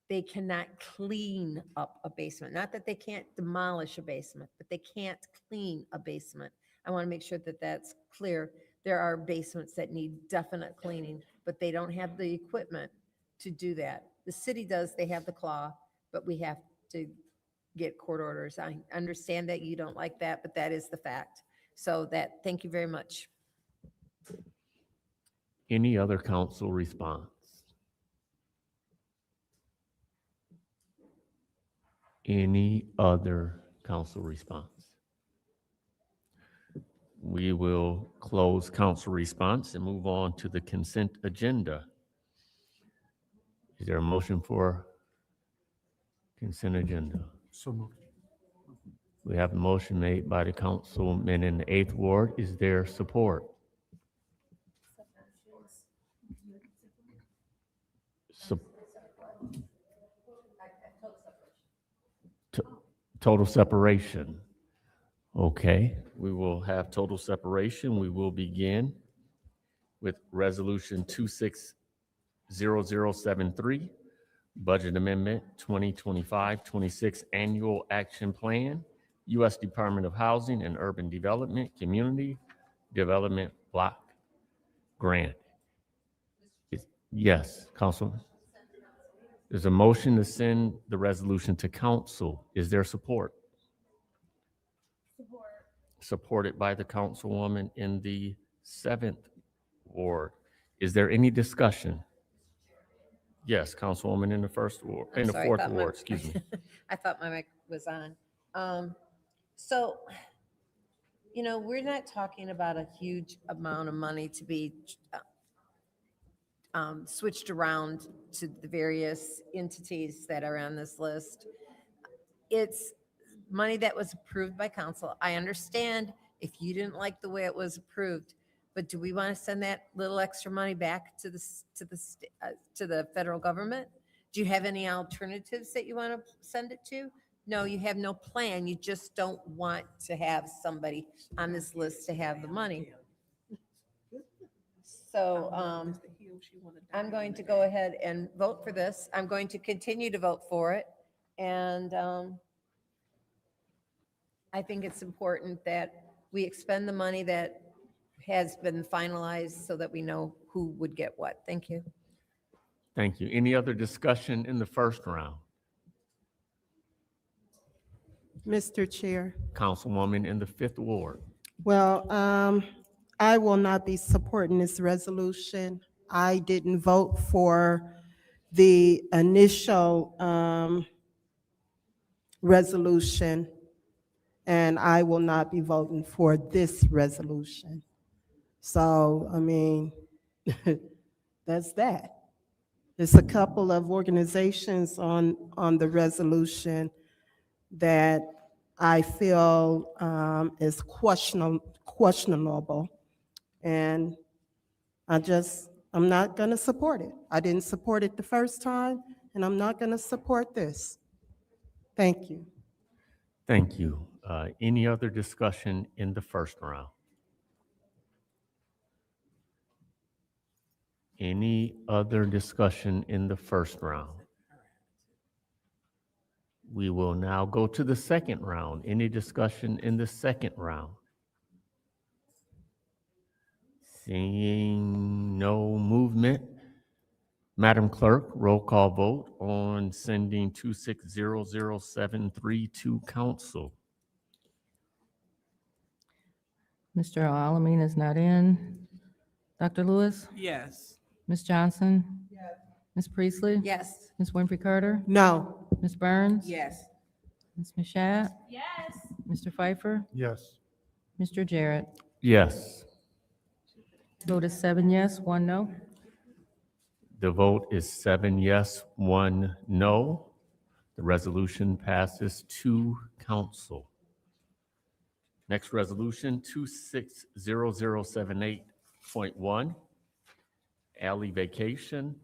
Speaker 18: they cannot clean up a basement. Not that they can't demolish a basement, but they can't clean a basement. I want to make sure that that's clear. There are basements that need definite cleaning, but they don't have the equipment to do that. The city does, they have the claw, but we have to get court orders. I understand that you don't like that, but that is the fact. So thank you very much.
Speaker 3: Any other council response? Any other council response? We will close council response and move on to the consent agenda. Is there a motion for consent agenda?
Speaker 5: So moved.
Speaker 3: We have a motion made by the councilman in the 8th Ward. Is there support? Total separation. Okay, we will have total separation. We will begin with Resolution 260073, Budget Amendment 2025-26 Annual Action Plan, U.S. Department of Housing and Urban Development, Community Development Block Grant. Yes, Councilman. There's a motion to send the resolution to council. Is there support? Supported by the councilwoman in the 7th Ward. Is there any discussion? Yes, councilwoman in the 1st Ward, in the 4th Ward, excuse me.
Speaker 18: I thought my mic was on. So, you know, we're not talking about a huge amount of money to be switched around to the various entities that are on this list. It's money that was approved by council. I understand if you didn't like the way it was approved, but do we want to send that little extra money back to the federal government? Do you have any alternatives that you want to send it to? No, you have no plan. You just don't want to have somebody on this list to have the money. So I'm going to go ahead and vote for this. I'm going to continue to vote for it. And I think it's important that we expend the money that has been finalized so that we know who would get what. Thank you.
Speaker 3: Thank you. Any other discussion in the first round?
Speaker 19: Mr. Chair.
Speaker 3: Councilwoman in the Fifth Ward.
Speaker 19: Well, I will not be supporting this resolution. I didn't vote for the initial resolution, and I will not be voting for this resolution. So, I mean, that's that. There's a couple of organizations on the resolution that I feel is questionable, and I'm not going to support it. I didn't support it the first time, and I'm not going to support this. Thank you.
Speaker 3: Thank you. Any other discussion in the first round? Any other discussion in the first round? We will now go to the second round. Any discussion in the second round? Seeing no movement, Madam Clerk, roll call vote on sending 260073 to council.
Speaker 2: Mr. Alamin is not in. Dr. Lewis?
Speaker 12: Yes.
Speaker 2: Ms. Johnson? Yes. Ms. Priestley?
Speaker 18: Yes.
Speaker 2: Ms. Winfrey Carter?
Speaker 19: No.
Speaker 2: Ms. Burns?
Speaker 12: Yes.
Speaker 2: Ms. Mashat?
Speaker 1: Yes.
Speaker 2: Mr. Pfeiffer?
Speaker 5: Yes.
Speaker 2: Mr. Jarrett?
Speaker 3: Yes.
Speaker 2: Vote is 7 yes, 1 no.
Speaker 3: The vote is 7 yes, 1 no. The resolution passes to council. Next resolution, 260078.1, alley vacation,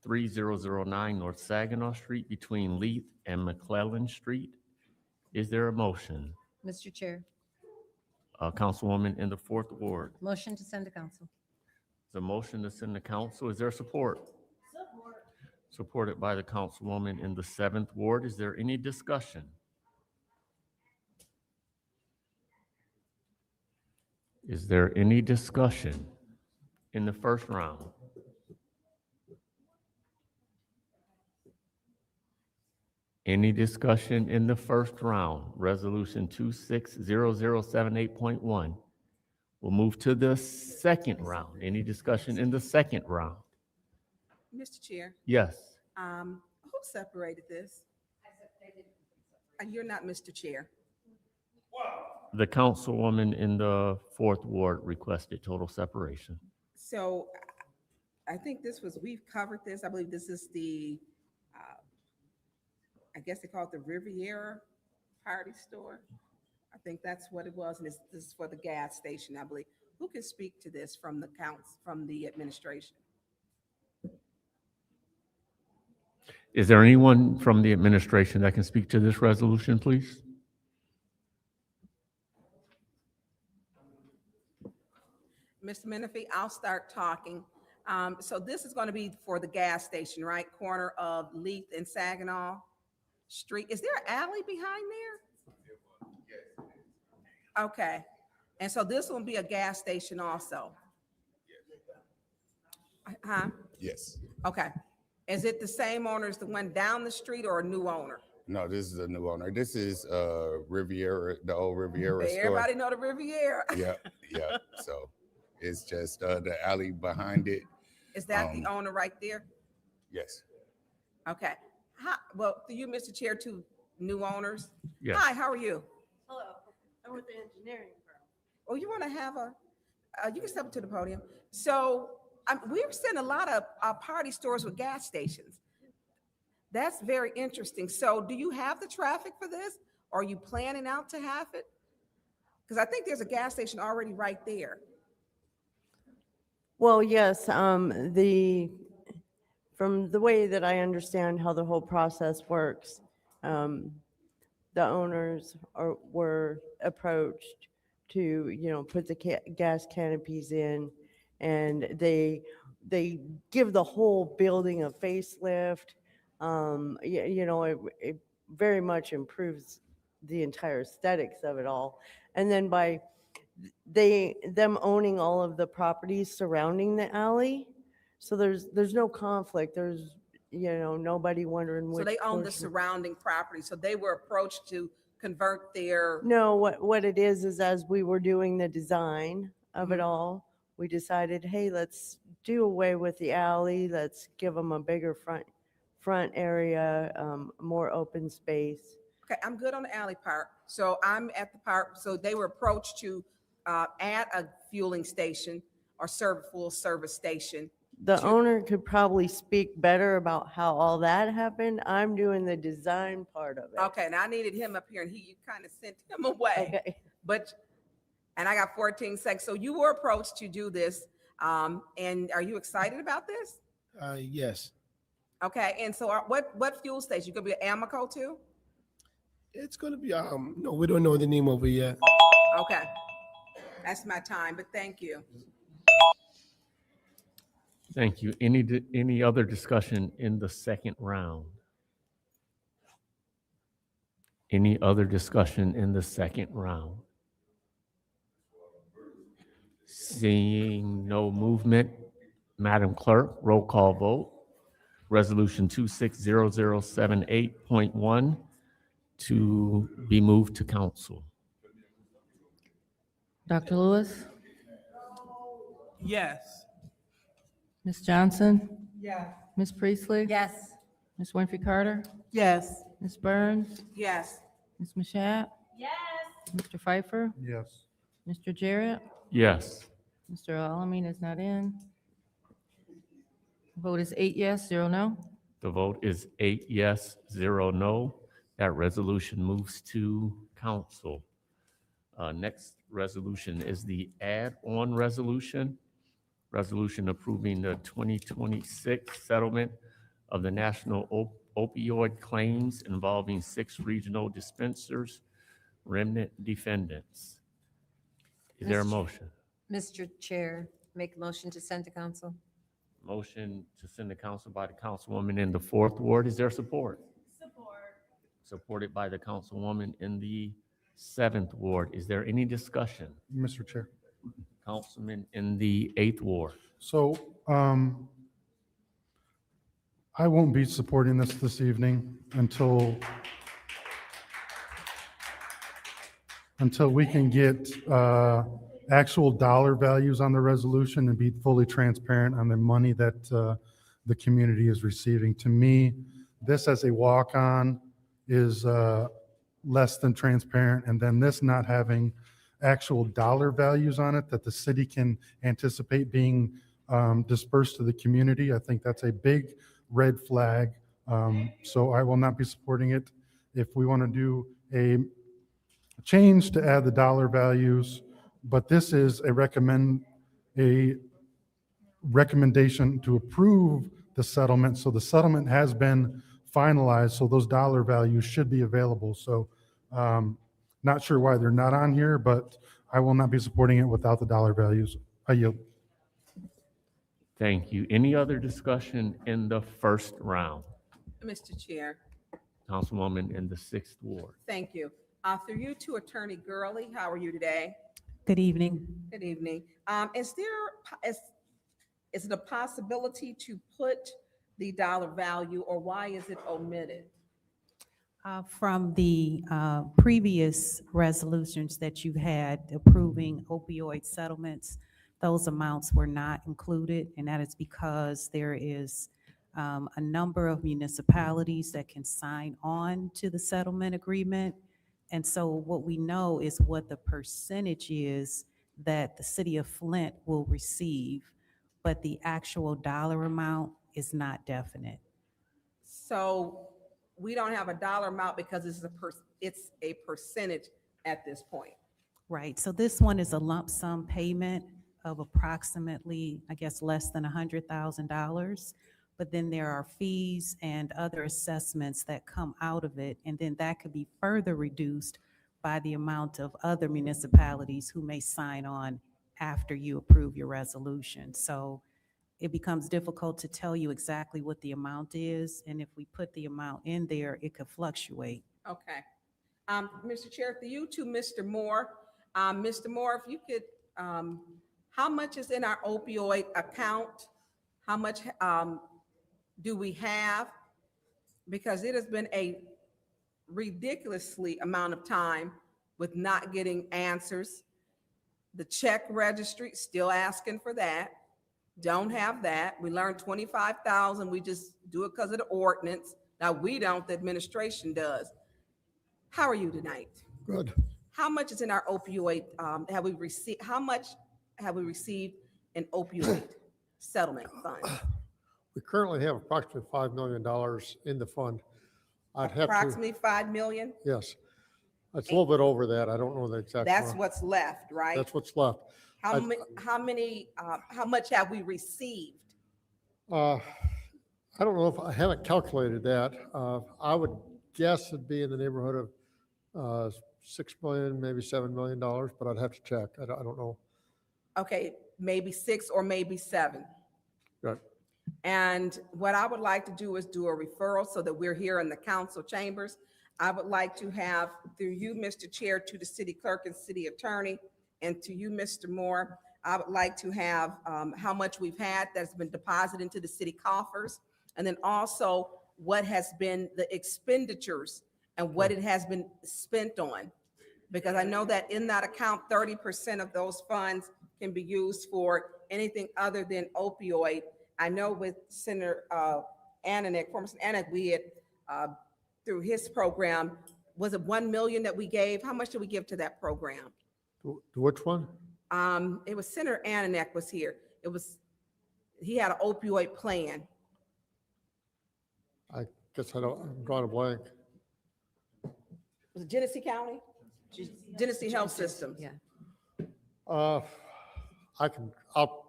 Speaker 3: 3009 North Saginaw Street between Leith and McClellan Street. Is there a motion?
Speaker 18: Mr. Chair,
Speaker 3: Councilwoman in the Fourth Ward.
Speaker 18: motion to send to council.
Speaker 3: The motion to send to council. Is there support? Supported by the councilwoman in the Seventh Ward. Is there any discussion? Is there any discussion in the first round? Any discussion in the first round? Resolution 260078.1. We'll move to the second round. Any discussion in the second round?
Speaker 17: Mr. Chair,
Speaker 3: Yes.
Speaker 17: who separated this? And you're not Mr. Chair.
Speaker 3: The councilwoman in the Fourth Ward requested total separation.
Speaker 17: So I think we've covered this. I believe this is the, I guess they call it the Riviera Party Store. I think that's what it was, and this is for the gas station, I believe. Who can speak to this from the from the administration?
Speaker 3: Is there anyone from the administration that can speak to this resolution, please?
Speaker 17: Mr. Menifee, I'll start talking. So this is going to be for the gas station, right? Corner of Leith and Saginaw Street. Is there an alley behind there? Okay. And so this will be a gas station also? Huh?
Speaker 20: Yes.
Speaker 17: Okay. Is it the same owner as the one down the street or a new owner?
Speaker 20: No, this is a new owner. This is Riviera, the old Riviera store.
Speaker 17: Everybody know the Riviera.
Speaker 20: Yeah, yeah. So it's just the alley behind it.
Speaker 17: Is that the owner right there?
Speaker 20: Yes.
Speaker 17: Okay. Well, to you, Mr. Chair, two new owners.
Speaker 3: Yes.
Speaker 17: Hi, how are you?
Speaker 19: Hello, I'm with the engineering firm.
Speaker 17: Oh, you want to have you can step up to the podium. So we're seeing a lot of party stores with gas stations. That's very interesting. So do you have the traffic for this? Or are you planning out to have it? Because I think there's a gas station already right there.
Speaker 21: Well, yes, from the way that I understand how the whole process works, the owners were approached to, put the gas canopies in, and they give the whole building a facelift. It very much improves the entire aesthetics of it all. And then by them owning all of the properties surrounding the alley, So there's no conflict. There's, nobody wondering
Speaker 4: So
Speaker 21: which
Speaker 4: they own the
Speaker 21: portion.
Speaker 4: surrounding property, so they were approached to convert their,
Speaker 21: No, what it is as we were doing the design of it
Speaker 4: Mhm.
Speaker 21: all, we decided, hey, let's do away with the alley. Let's give them a bigger front area, more open space.
Speaker 4: okay, I'm good on the alley part. So I'm at the part, so they were approached to add a fueling station or full service station.
Speaker 21: The owner could probably speak better about how all that happened. I'm doing the design part of it.
Speaker 4: Okay, and I needed him up here and you kind of sent him away.
Speaker 21: Okay.
Speaker 4: But, and I got 14 seconds. So you were approached to do this. And are you excited about this?
Speaker 22: Yes,
Speaker 4: Okay, and so what fuel station? You gonna be an Amoco too?
Speaker 22: it's gonna be, no, we don't know the name of it yet.
Speaker 4: Okay, that's my time, but thank you.
Speaker 3: Thank you. Any other discussion in the second round? Any other discussion in the second round? Seeing no movement, Madam Clerk, roll call vote. Resolution 260078.1 to be moved to council.
Speaker 2: Dr. Lewis?
Speaker 17: Yes.
Speaker 2: Ms. Johnson?
Speaker 17: Yes.
Speaker 2: Ms. Priestley?
Speaker 18: Yes.
Speaker 2: Ms. Winfrey Carter?
Speaker 17: Yes.
Speaker 2: Ms. Burns?
Speaker 4: Yes.
Speaker 2: Ms. Mashat?
Speaker 1: Yes.
Speaker 2: Mr. Pfeiffer?
Speaker 5: Yes.
Speaker 2: Mr. Jarrett?
Speaker 3: Yes.
Speaker 2: Mr. Alamin is not in. Vote is 8 yes, 0 no.
Speaker 3: The vote is 8 yes, 0 no. That resolution moves to council. Next resolution is the add-on resolution. Resolution approving the 2026 settlement of the national opioid claims involving 6 regional dispensers, remnant defendants. Is there a motion?
Speaker 18: Mr. Chair, make a motion to send to council.
Speaker 3: Motion to send to council by the councilwoman in the 4th ward. Is there support?
Speaker 1: Support.
Speaker 3: Supported by the councilwoman in the 7th ward. Is there any discussion?
Speaker 5: Mr. Chair.
Speaker 3: Councilman in the 8th ward.
Speaker 23: So I won't be supporting this evening until we can get actual dollar values on the resolution and be fully transparent on the money that the community is receiving. To me, this as a walk-on is less than transparent, and then this not having actual dollar values on it that the city can anticipate being dispersed to the community, I think that's a big red flag. So I will not be supporting it. If we want to do a change to add the dollar values, but this is a recommendation to approve the settlement. So the settlement has been finalized, so those dollar values should be available. So not sure why they're not on here, but I will not be supporting it without the dollar values. I yield.
Speaker 3: Thank you. Any other discussion in the first round?
Speaker 4: Mr. Chair,
Speaker 3: Councilwoman in the 6th ward.
Speaker 4: thank you. Through you to Attorney Gurley, how are you today?
Speaker 24: Good evening.
Speaker 4: Good evening. Is it a possibility to put the dollar value, or why is it omitted?
Speaker 24: From the previous resolutions that you had approving opioid settlements, those amounts were not included, and that is because there is a number of municipalities that can sign on to the settlement agreement. And so what we know is what the percentage is that the city of Flint will receive, but the actual dollar amount is not definite.
Speaker 4: So we don't have a dollar amount because it's a percentage at this point.
Speaker 24: Right, so this one is a lump sum payment of approximately, I guess, less than $100,000. But then there are fees and other assessments that come out of it. And then that could be further reduced by the amount of other municipalities who may sign on after you approve your resolution. So it becomes difficult to tell you exactly what the amount is. And if we put the amount in there, it could fluctuate.
Speaker 4: Okay. Mr. Chair, for you to Mr. Moore. Mr. Moore, if you could, how much is in our opioid account? How much do we have? Because it has been a ridiculously amount of time with not getting answers. The check registry, still asking for that. Don't have that. We learned 25,000. We just do it because of the ordinance. Now, we don't, the administration does. How are you tonight?
Speaker 6: Good.
Speaker 4: How much is in our opioid, have we received, how much have we received in opioid settlement fund?
Speaker 6: We currently have approximately $5 million in the fund. I'd have to,
Speaker 4: Approximately 5 million?
Speaker 6: yes. It's a little bit over that. I don't know the exact
Speaker 4: That's
Speaker 6: amount.
Speaker 4: what's left, right?
Speaker 6: That's what's left.
Speaker 4: How much have we received?
Speaker 6: I don't know if I haven't calculated that. I would guess it'd be in the neighborhood of 6 million, maybe $7 million, but I'd have to check. I don't know.
Speaker 4: Okay, maybe 6 or maybe 7.
Speaker 6: Right.
Speaker 4: And what I would like to do is do a referral so that we're here in the council chambers. I would like to have, through you, Mr. Chair, to the city clerk and city attorney, and to you, Mr. Moore, I would like to have how much we've had that's been deposited into the city coffers, and then also what has been the expenditures and what it has been spent on. Because I know that in that account, 30% of those funds can be used for anything other than opioid. I know with Senator Ananek, former Senator Ananek, we had, through his program, was it 1 million that we gave? How much did we give to that program?
Speaker 6: To which one?
Speaker 4: It was Senator Ananek was here. He had an opioid plan.
Speaker 6: I guess I'm drawing a blank.
Speaker 4: Was it Genesee County? Genesee Health Systems.
Speaker 18: Yeah.
Speaker 6: I'll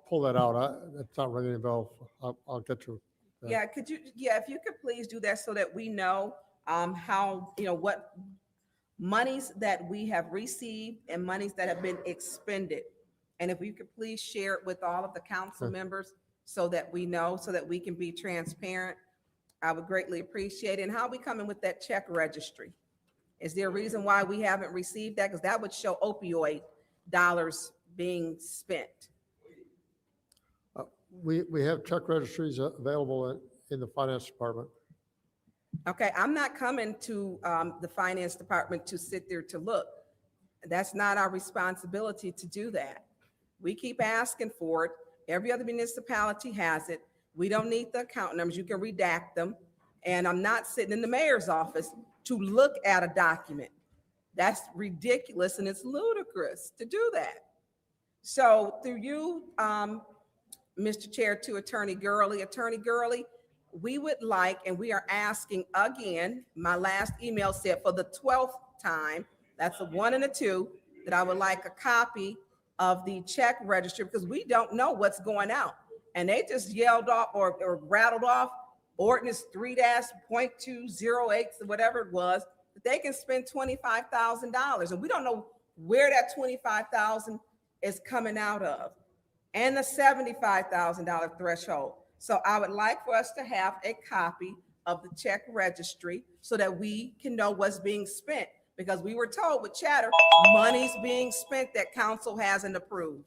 Speaker 6: pull that out. It's not ringing a bell. I'll get you. that.
Speaker 4: Yeah, could you, if you could please do that so that we know how, what monies that we have received and monies that have been expended. And if you could please share it with all of the council
Speaker 6: Sure.
Speaker 4: members so that we know, so that we can be transparent, I would greatly appreciate it. And how are we coming with that check registry? Is there a reason why we haven't received that? Because that would show opioid dollars being spent.
Speaker 6: We have check registries available in the finance department.
Speaker 4: Okay, I'm not coming to the finance department to sit there to look. That's not our responsibility to do that. We keep asking for it. Every other municipality has it. We don't need the account numbers. You can redact them. And I'm not sitting in the mayor's office to look at a document. That's ridiculous and it's ludicrous to do that. So through you, Mr. Chair, to Attorney Gurley, we would like, and we are asking again, my last email said for the 12th time, that's a 1 and a 2, that I would like a copy of the check register because we don't know what's going out. And they just yelled off or rattled off Ordinance 3-.208, whatever it was, that they can spend $25,000. And we don't know where that $25,000 is coming out of, and the $75,000 threshold. So I would like for us to have a copy of the check registry so that we can know what's being spent, because we were told with chatter, money's being spent that council hasn't approved.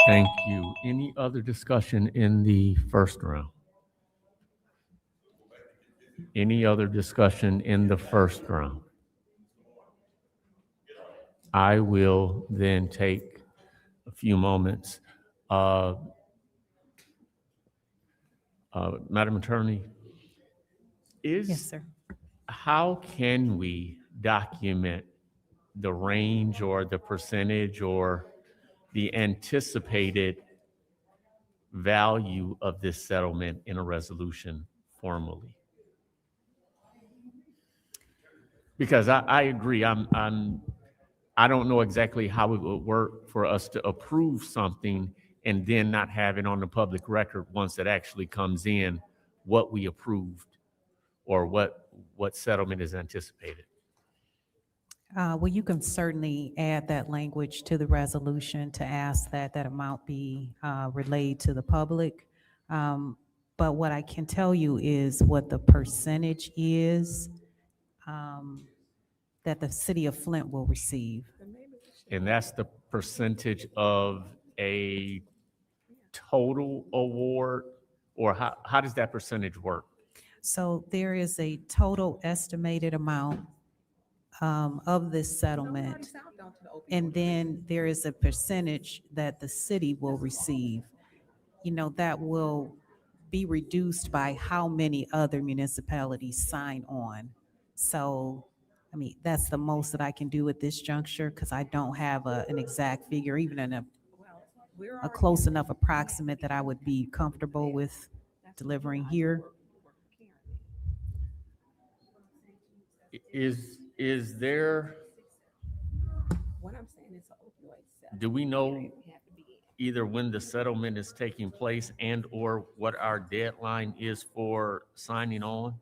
Speaker 3: Thank you. Any other discussion in the first round? Any other discussion in the first round? I will then take a few moments. Madam Attorney,
Speaker 24: Yes, sir.
Speaker 3: how can we document the range or the percentage or the anticipated value of this settlement in a resolution formally? Because I agree, I don't know exactly how it would work for us to approve something and then not have it on the public record once it actually comes in, what we approved or what settlement is anticipated.
Speaker 24: Well, you can certainly add that language to the resolution to ask that that amount be relayed to the public. But what I can tell you is what the percentage is that the city of Flint will receive.
Speaker 3: And that's the percentage of a total award, or how does that percentage work?
Speaker 24: So there is a total estimated amount of this settlement. And then there is a percentage that the city will receive. You know, that will be reduced by how many other municipalities sign on. So, I mean, that's the most that I can do at this juncture because I don't have an exact figure, even in a close enough approximate that I would be comfortable with delivering here.
Speaker 3: Is there,
Speaker 4: What I'm saying is an opioid settlement.
Speaker 3: do we know either when the settlement is taking place and or what our deadline is for signing on?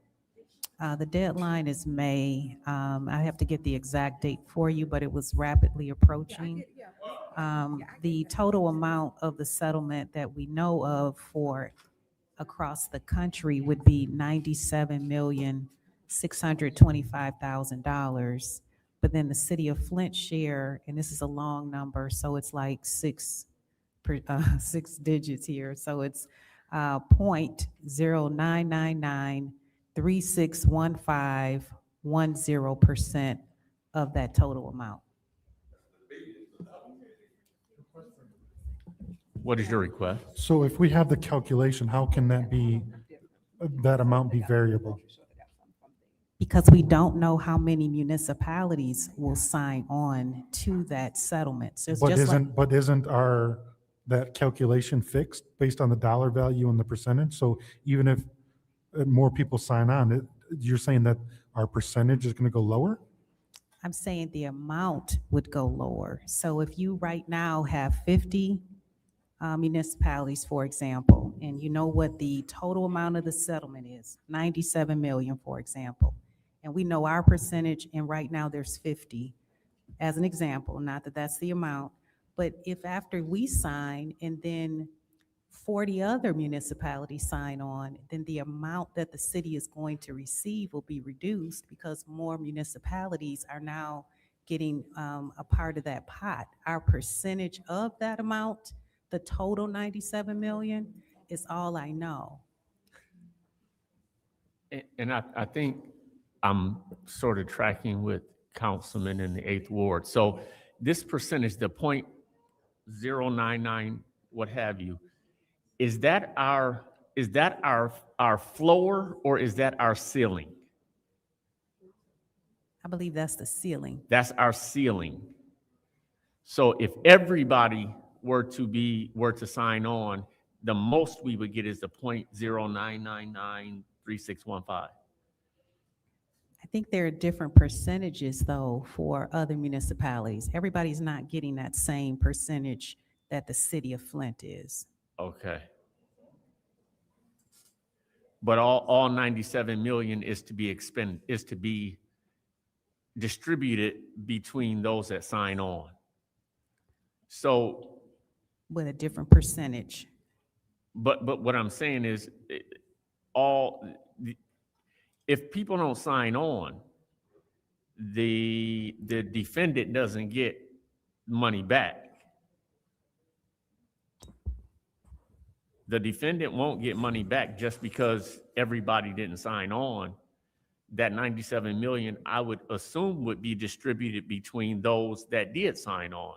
Speaker 24: The deadline is May. I have to get the exact date for you, but it was rapidly approaching. The total amount of the settlement that we know of for across the country would be $97,625,000. But then the city of Flint share, and this is a long number, so it's like six digits here. So it's 0.0999361510% of that total amount.
Speaker 3: What is your request?
Speaker 23: So if we have the calculation, how can that amount be variable?
Speaker 24: Because we don't know how many municipalities will sign on to that settlement. So it's just like,
Speaker 23: But isn't that calculation fixed based on the dollar value and the percentage? So even if more people sign on, you're saying that our percentage is going to go lower?
Speaker 24: I'm saying the amount would go lower. So if you right now have 50 municipalities, for example, and you know what the total amount of the settlement is, 97 million, for example, and we know our percentage, and right now there's 50, as an example, not that that's the amount, but if after we sign and then 40 other municipalities sign on, then the amount that the city is going to receive will be reduced because more municipalities are now getting a part of that pot. Our percentage of that amount, the total 97 million, is all I know.
Speaker 3: And I think I'm sort of tracking with Councilman in the 8th Ward. So this percentage, the 0.099, what have you, is that our floor or is that our ceiling?
Speaker 24: I believe that's the ceiling.
Speaker 3: That's our ceiling. So if everybody were to sign on, the most we would get is the 0.09993615.
Speaker 24: I think there are different percentages, though, for other municipalities. Everybody's not getting that same percentage that the city of Flint is.
Speaker 3: Okay. But all 97 million is to be distributed between those that sign on. So,
Speaker 24: With a different percentage.
Speaker 3: but what I'm saying is, if people don't sign on, the defendant doesn't get money back. The defendant won't get money back just because everybody didn't sign on. That 97 million, I would assume, would be distributed between those that did sign on.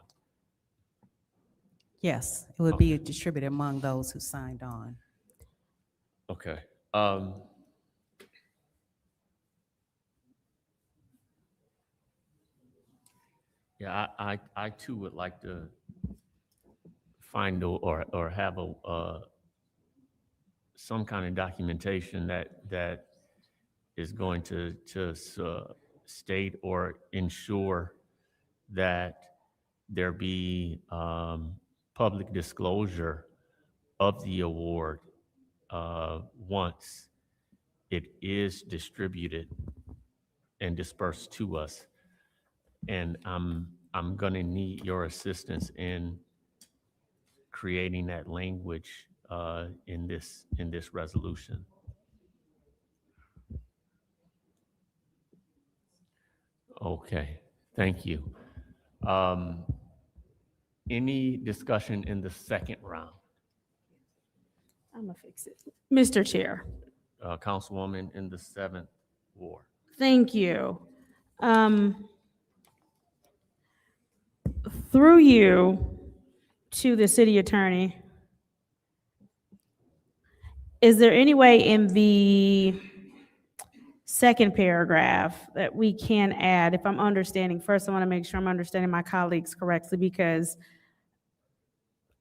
Speaker 24: Yes, it would be distributed among those who signed on.
Speaker 3: Okay. Yeah, I too would like to find or have some kind of documentation that is going to state or ensure that there be public disclosure of the award once it is distributed and dispersed to us. And I'm gonna need your assistance in creating that language in this resolution. Okay, thank you. Any discussion in the second round?
Speaker 1: I'm gonna fix it. Mr. Chair,
Speaker 3: Councilwoman in the 7th Ward.
Speaker 1: thank you. Through you to the city attorney, is there any way in the second paragraph that we can add, if I'm understanding, first I want to make sure I'm understanding my colleagues correctly, because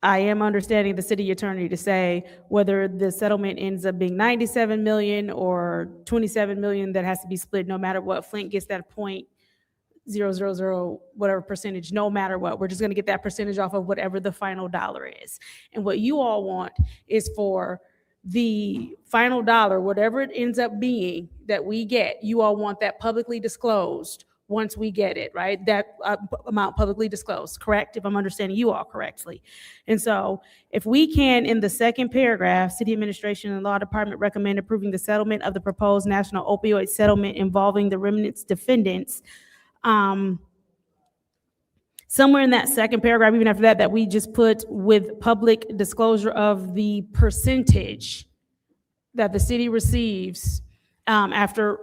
Speaker 1: I am understanding the city attorney to say whether the settlement ends up being 97 million or 27 million, that has to be split no matter what. Flint gets that 0.000 whatever percentage, no matter what. We're just going to get that percentage off of whatever the final dollar is. And what you all want is for the final dollar, whatever it ends up being that we get, you all want that publicly disclosed once we get it, right? That amount publicly disclosed, correct? If I'm understanding you all correctly. And so if we can, in the second paragraph, city administration and law department recommend approving the settlement of the proposed national opioid settlement involving the remnants defendants, somewhere in that second paragraph, even after that, that we just put with public disclosure of the percentage that the city receives after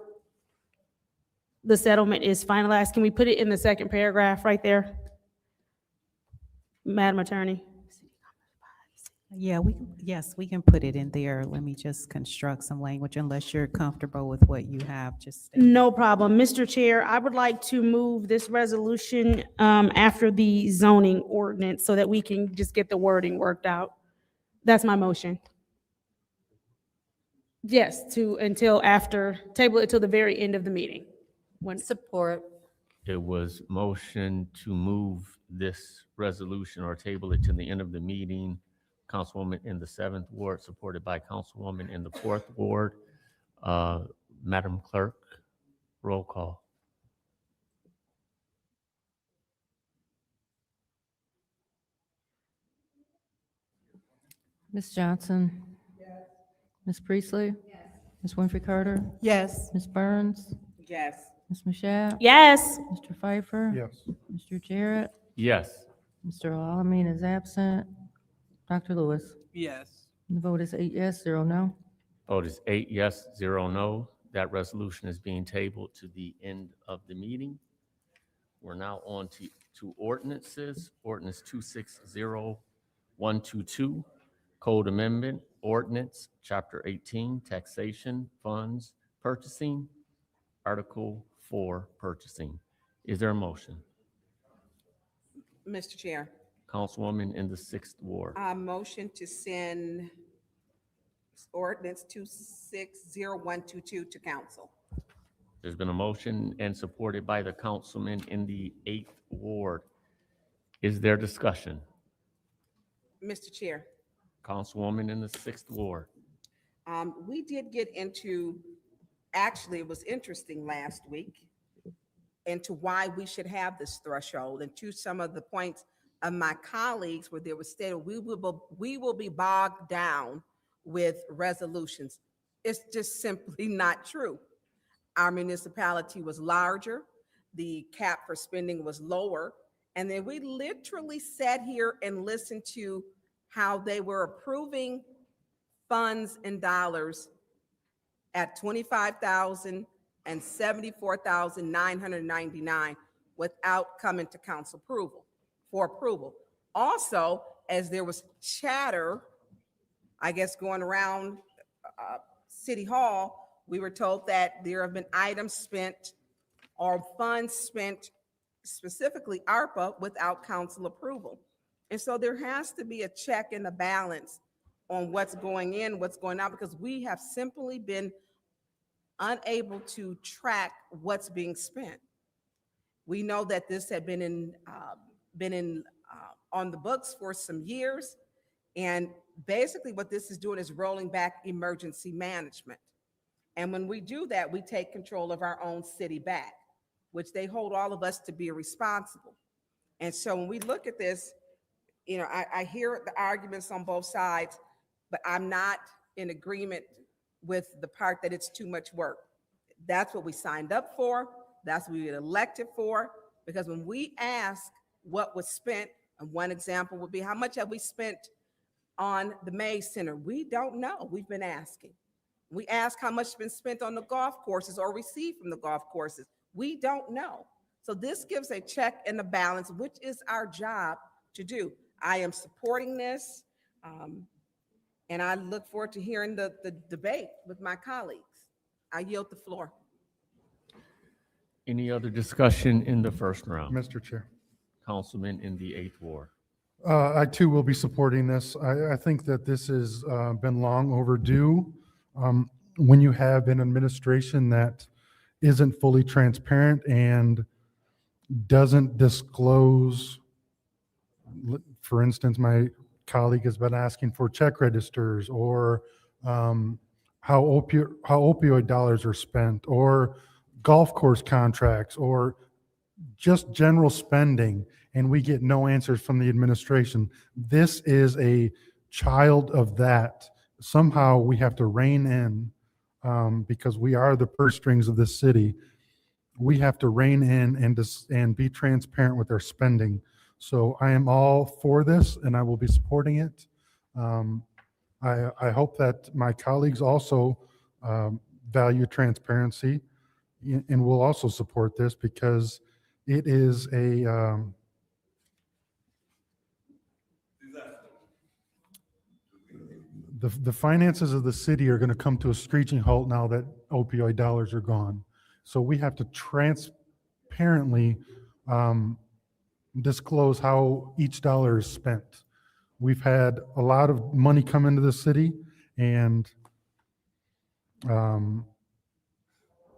Speaker 1: the settlement is finalized. Can we put it in the second paragraph right there? Madam Attorney?
Speaker 24: Yeah, yes, we can put it in there. Let me just construct some language unless you're comfortable with what you have just stated.
Speaker 1: No problem. Mr. Chair, I would like to move this resolution after the zoning ordinance so that we can just get the wording worked out. That's my motion. Yes, table it till the very end of the meeting.
Speaker 18: Support.
Speaker 3: It was motion to move this resolution or table it to the end of the meeting. Councilwoman in the 7th Ward, supported by Councilwoman in the 4th Ward. Madam Clerk, roll call.
Speaker 2: Ms. Johnson? Yes. Ms. Priestley? Yes. Ms. Winfrey Carter?
Speaker 19: Yes.
Speaker 2: Ms. Burns?
Speaker 4: Yes.
Speaker 2: Ms. Mashat?
Speaker 1: Yes.
Speaker 2: Mr. Pfeiffer?
Speaker 23: Yes.
Speaker 2: Mr. Jarrett?
Speaker 3: Yes.
Speaker 2: Mr. Alamin is absent. Dr. Lewis?
Speaker 17: Yes.
Speaker 2: The vote is 8 yes, 0 no.
Speaker 3: Vote is 8 yes, 0 no. That resolution is being tabled to the end of the meeting. We're now on to ordinances. Ordinance 260122, Code Amendment, Ordinance, Chapter 18, Taxation, Funds, Purchasing, Article 4, Purchasing. Is there a motion?
Speaker 4: Mr. Chair,
Speaker 3: Councilwoman in the 6th Ward.
Speaker 4: I motion to send ordinance 260122 to council.
Speaker 3: There's been a motion and supported by the councilman in the 8th Ward. Is there discussion?
Speaker 4: Mr. Chair,
Speaker 3: Councilwoman in the 6th Ward.
Speaker 4: we did get into, actually, it was interesting last week, into why we should have this threshold, and to some of the points of my colleagues where there was stated we will be bogged down with resolutions. It's just simply not true. Our municipality was larger, the cap for spending was lower, and then we literally sat here and listened to how they were approving funds and dollars at $25,000 and $74,999 without coming to council for approval. Also, as there was chatter, I guess, going around City Hall, we were told that there have been items spent or funds spent, specifically ARPA, without council approval. And so there has to be a check and a balance on what's going in, what's going out, because we have simply been unable to track what's being spent. We know that this had been on the books for some years, and basically what this is doing is rolling back emergency management. And when we do that, we take control of our own city back, which they hold all of us to be responsible. And so when we look at this, you know, I hear the arguments on both sides, but I'm not in agreement with the part that it's too much work. That's what we signed up for. That's what we were elected for. Because when we ask what was spent, and one example would be, how much have we spent on the Mays Center? We don't know. We've been asking. We ask how much has been spent on the golf courses or received from the golf courses. We don't know. So this gives a check and a balance, which is our job to do. I am supporting this, and I look forward to hearing the debate with my colleagues. I yield the floor.
Speaker 3: Any other discussion in the first round?
Speaker 23: Mr. Chair.
Speaker 3: Councilman in the 8th Ward.
Speaker 23: I too will be supporting this. I think that this has been long overdue. When you have an administration that isn't fully transparent and doesn't disclose, for instance, my colleague has been asking for check registers or how opioid dollars are spent, or golf course contracts, or just general spending, and we get no answers from the administration. This is a child of that. Somehow we have to rein in, because we are the purse strings of this city. We have to rein in and be transparent with our spending. So I am all for this, and I will be supporting it. I hope that my colleagues also value transparency and will also support this, because it is the finances of the city are going to come to a screeching halt now that opioid dollars are gone. So we have to transparently disclose how each dollar is spent. We've had a lot of money come into the city, and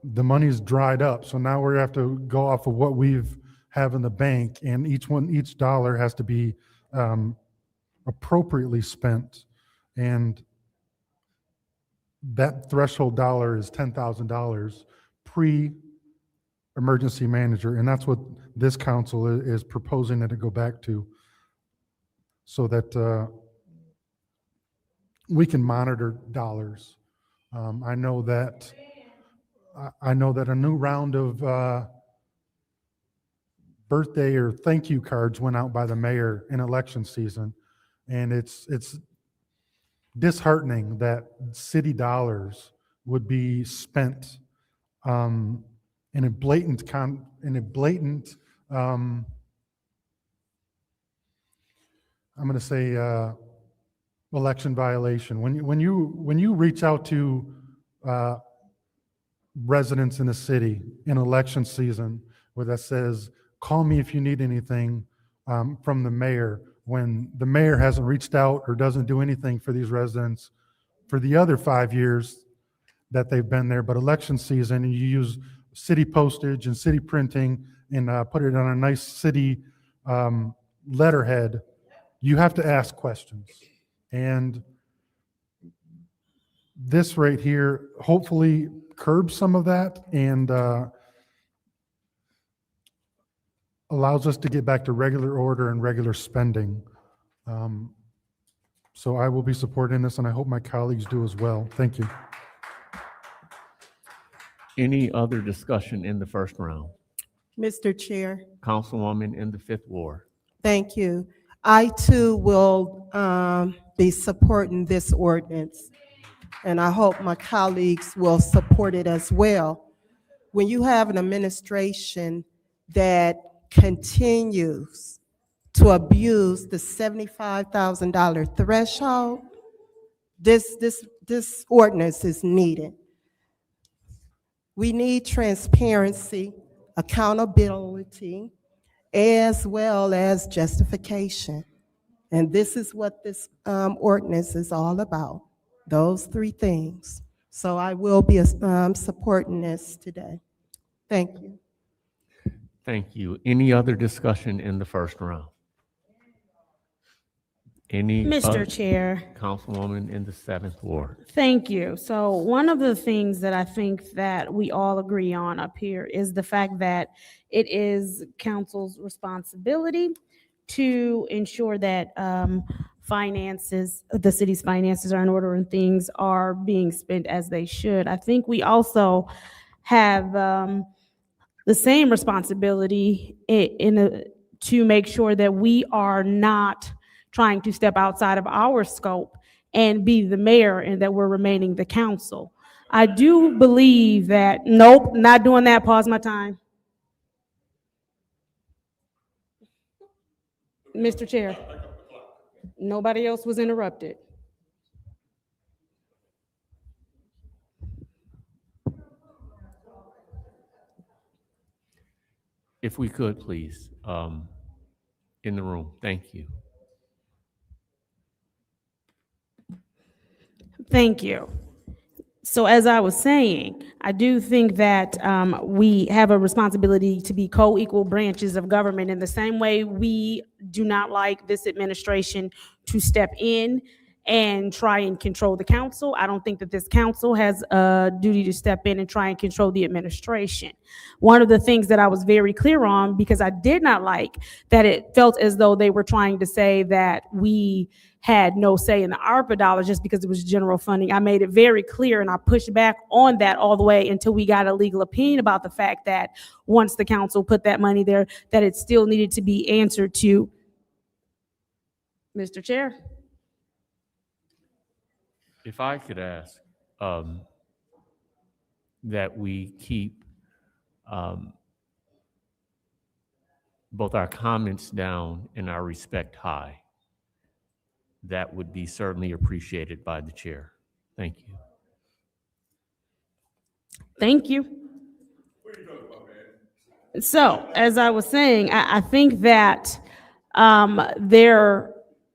Speaker 23: the money's dried up. So now we have to go off of what we've have in the bank, and each dollar has to be appropriately spent. And that threshold dollar is $10,000 pre-emergency manager, and that's what this council is proposing that it go back to, so that we can monitor dollars. I know that a new round of birthday or thank you cards went out by the mayor in election season, and it's disheartening that city dollars would be spent in a blatant I'm going to say election violation. When you reach out to residents in the city in election season, where that says, call me if you need anything from the mayor, when the mayor hasn't reached out or doesn't do anything for these residents for the other 5 years that they've been there, but election season, and you use city postage and city printing and put it on a nice city letterhead, you have to ask questions. And this right here hopefully curbs some of that and allows us to get back to regular order and regular spending. So I will be supporting this, and I hope my colleagues do as well. Thank you.
Speaker 3: Any other discussion in the first round?
Speaker 19: Mr. Chair,
Speaker 3: Councilwoman in the 5th Ward.
Speaker 19: thank you. I too will be supporting this ordinance, and I hope my colleagues will support it as well. When you have an administration that continues to abuse the $75,000 threshold, this ordinance is needed. We need transparency, accountability, as well as justification. And this is what this ordinance is all about, those three things. So I will be supporting this today. Thank you.
Speaker 3: Thank you. Any other discussion in the first round?
Speaker 1: Mr. Chair.
Speaker 3: Councilwoman in the 7th Ward.
Speaker 1: Thank you. So one of the things that I think that we all agree on up here is the fact that it is council's responsibility to ensure that the city's finances are in order and things are being spent as they should. I think we also have the same responsibility to make sure that we are not trying to step outside of our scope and be the mayor and that we're remaining the council. I do believe that, nope, not doing that, pause my time. Mr. Chair, nobody else was interrupted.
Speaker 3: If we could, please, in the room. Thank you.
Speaker 1: Thank you. So as I was saying, I do think that we have a responsibility to be co-equal branches of government in the same way we do not like this administration to step in and try and control the council. I don't think that this council has a duty to step in and try and control the administration. One of the things that I was very clear on, because I did not like that it felt as though they were trying to say that we had no say in the ARPA dollars just because it was general funding. I made it very clear and I pushed back on that all the way until we got a legal opinion about the fact that once the council put that money there, that it still needed to be answered to. Mr. Chair.
Speaker 3: If I could ask that we keep both our comments down and our respect high, that would be certainly appreciated by the chair. Thank you.
Speaker 1: Thank you. So, as I was saying, I think that there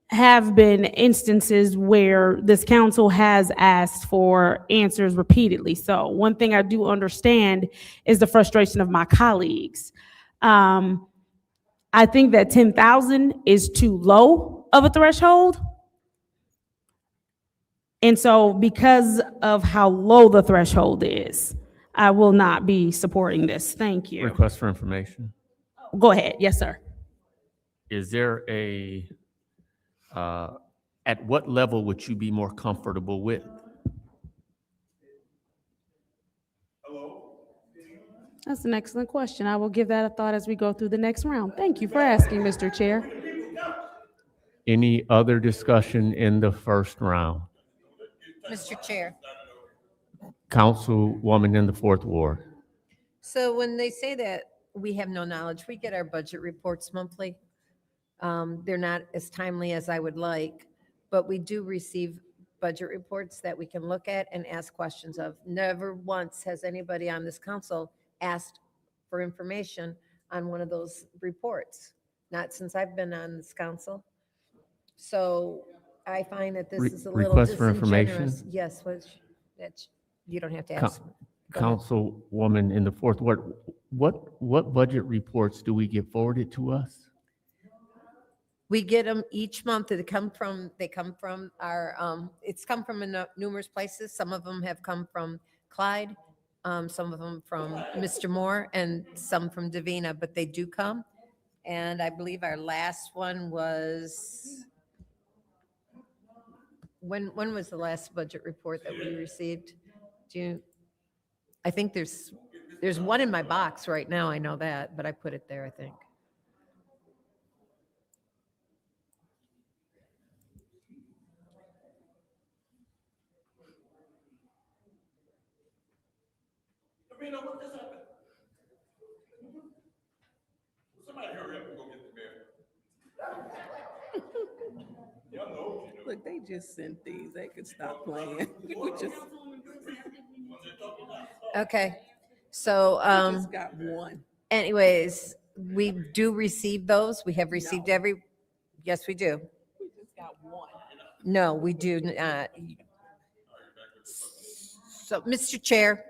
Speaker 1: have been instances where this council has asked for answers repeatedly. So one thing I do understand is the frustration of my colleagues. I think that 10,000 is too low of a threshold. And so because of how low the threshold is, I will not be supporting this. Thank you.
Speaker 3: Request for information.
Speaker 1: Go ahead. Yes, sir.
Speaker 3: Is there a, at what level would you be more comfortable with?
Speaker 1: That's an excellent question. I will give that a thought as we go through the next round. Thank you for asking, Mr. Chair.
Speaker 3: Any other discussion in the first round?
Speaker 18: Mr. Chair.
Speaker 3: Councilwoman in the fourth ward.
Speaker 18: So when they say that we have no knowledge, we get our budget reports monthly. They're not as timely as I would like, but we do receive budget reports that we can look at and ask questions of. Never once has anybody on this council asked for information on one of those reports, not since I've been on this council. So I find that this is a little
Speaker 3: Request for information?
Speaker 18: disingenuous. Yes, which you don't have to ask.
Speaker 3: Councilwoman in the fourth ward, what budget reports do we get forwarded to us?
Speaker 18: We get them each month. They come from our, it's come from numerous places. Some of them have come from Clyde, some of them from Mr. Moore, and some from Davina, but they do come. And I believe our last one was, when was the last budget report that we received? I think there's one in my box right now. I know that, but I put it there, I think.
Speaker 15: Look, they just sent these. They could stop playing. We just
Speaker 18: Okay, so,
Speaker 15: just got one.
Speaker 18: anyways, we do receive those. We have received yes, we do.
Speaker 15: We just got one.
Speaker 18: No, we do not. So, Mr. Chair,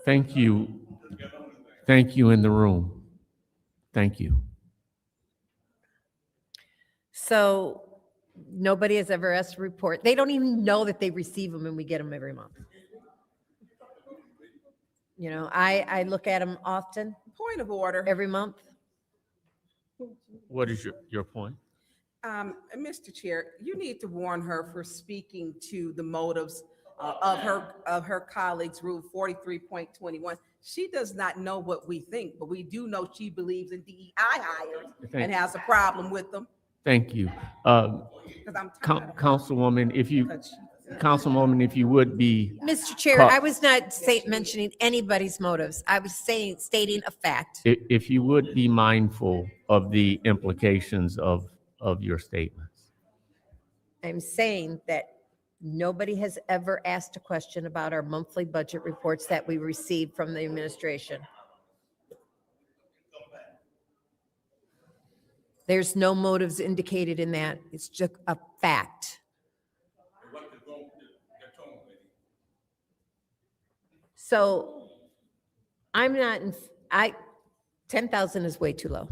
Speaker 3: Thank you. Thank you in the room. Thank you.
Speaker 18: so nobody has ever asked to report. They don't even know that they receive them and we get them every month. You know, I look at them often,
Speaker 4: Point of order.
Speaker 18: every month.
Speaker 3: What is your point?
Speaker 4: Mr. Chair, you need to warn her for speaking to the motives of her colleagues, Rule 43.21. She does not know what we think, but we do know she believes in DEI hires
Speaker 3: Thank-
Speaker 4: and has a problem with them.
Speaker 3: Thank you.
Speaker 4: 'Cause I'm tired of her.
Speaker 3: Councilwoman, if you would be.
Speaker 18: Mr. Chair,
Speaker 3: Ca-
Speaker 18: I was not mentioning anybody's motives. I was stating a fact.
Speaker 3: If you would be mindful of the implications of your statements.
Speaker 18: I'm saying that nobody has ever asked a question about our monthly budget reports that we receive from the administration. There's no motives indicated in that. It's just a fact. So I'm not, 10,000 is way too low.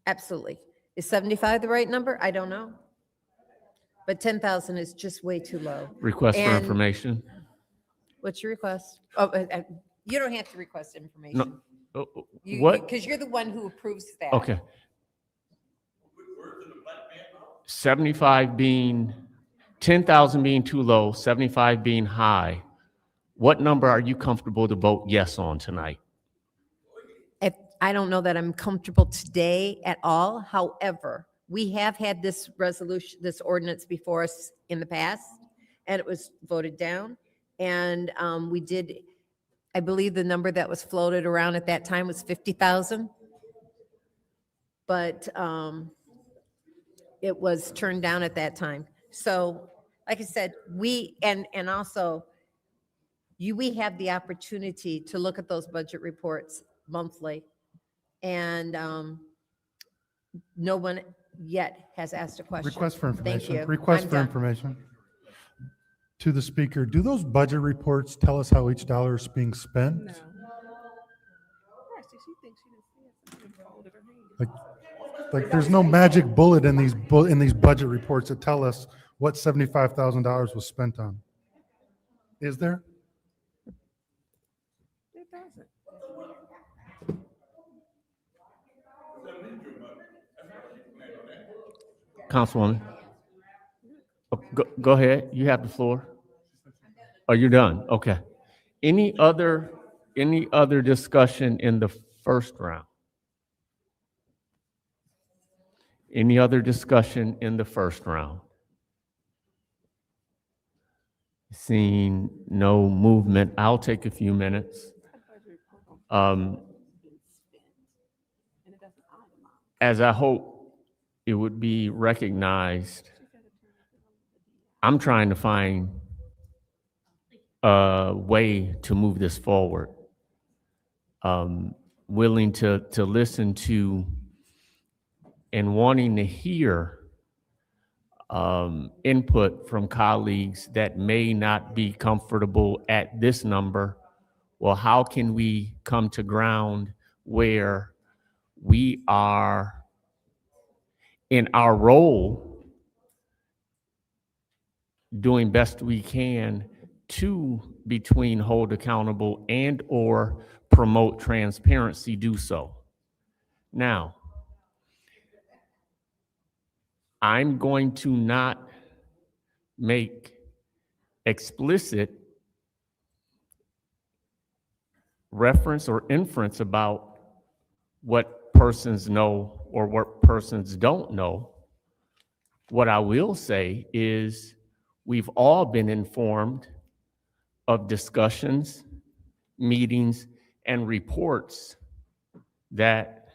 Speaker 18: Absolutely. Is 75 the right number? I don't know. But 10,000 is just way too low.
Speaker 3: Request for
Speaker 18: And
Speaker 3: information?
Speaker 18: What's your request? Oh, you don't have to request information.
Speaker 3: No. What?
Speaker 18: Because you're the one who approves that.
Speaker 3: Okay. 75 being, 10,000 being too low, 75 being high. What number are you comfortable to vote yes on tonight?
Speaker 18: I don't know that I'm comfortable today at all. However, we have had this resolution, this ordinance before us in the past, and it was voted down. And we did, I believe the number that was floated around at that time was 50,000. But it was turned down at that time. So, like I said, we also, we have the opportunity to look at those budget reports monthly. And no one yet has asked a question.
Speaker 23: Request for information.
Speaker 18: Thank you.
Speaker 23: Request
Speaker 18: I'm
Speaker 23: for
Speaker 18: done.
Speaker 23: information. To the speaker, do those budget reports tell us how each dollar is being spent? Like there's no magic bullet in these budget reports that tell us what $75,000 was spent on. Is there?
Speaker 4: It doesn't.
Speaker 3: Councilwoman? Oh, go ahead. You have the floor. Are you done? Okay. Any other discussion in the first round? Any other discussion in the first round? Seeing no movement, I'll take a few minutes. As I hope it would be recognized, I'm trying to find a way to move this forward. Willing to listen to and wanting to hear input from colleagues that may not be comfortable at this number. Well, how can we come to ground where we are in our role doing best we can to between hold accountable and or promote transparency, do so. Now, I'm going to not make explicit reference or inference about what persons know or what persons don't know. What I will say is we've all been informed of discussions, meetings, and reports that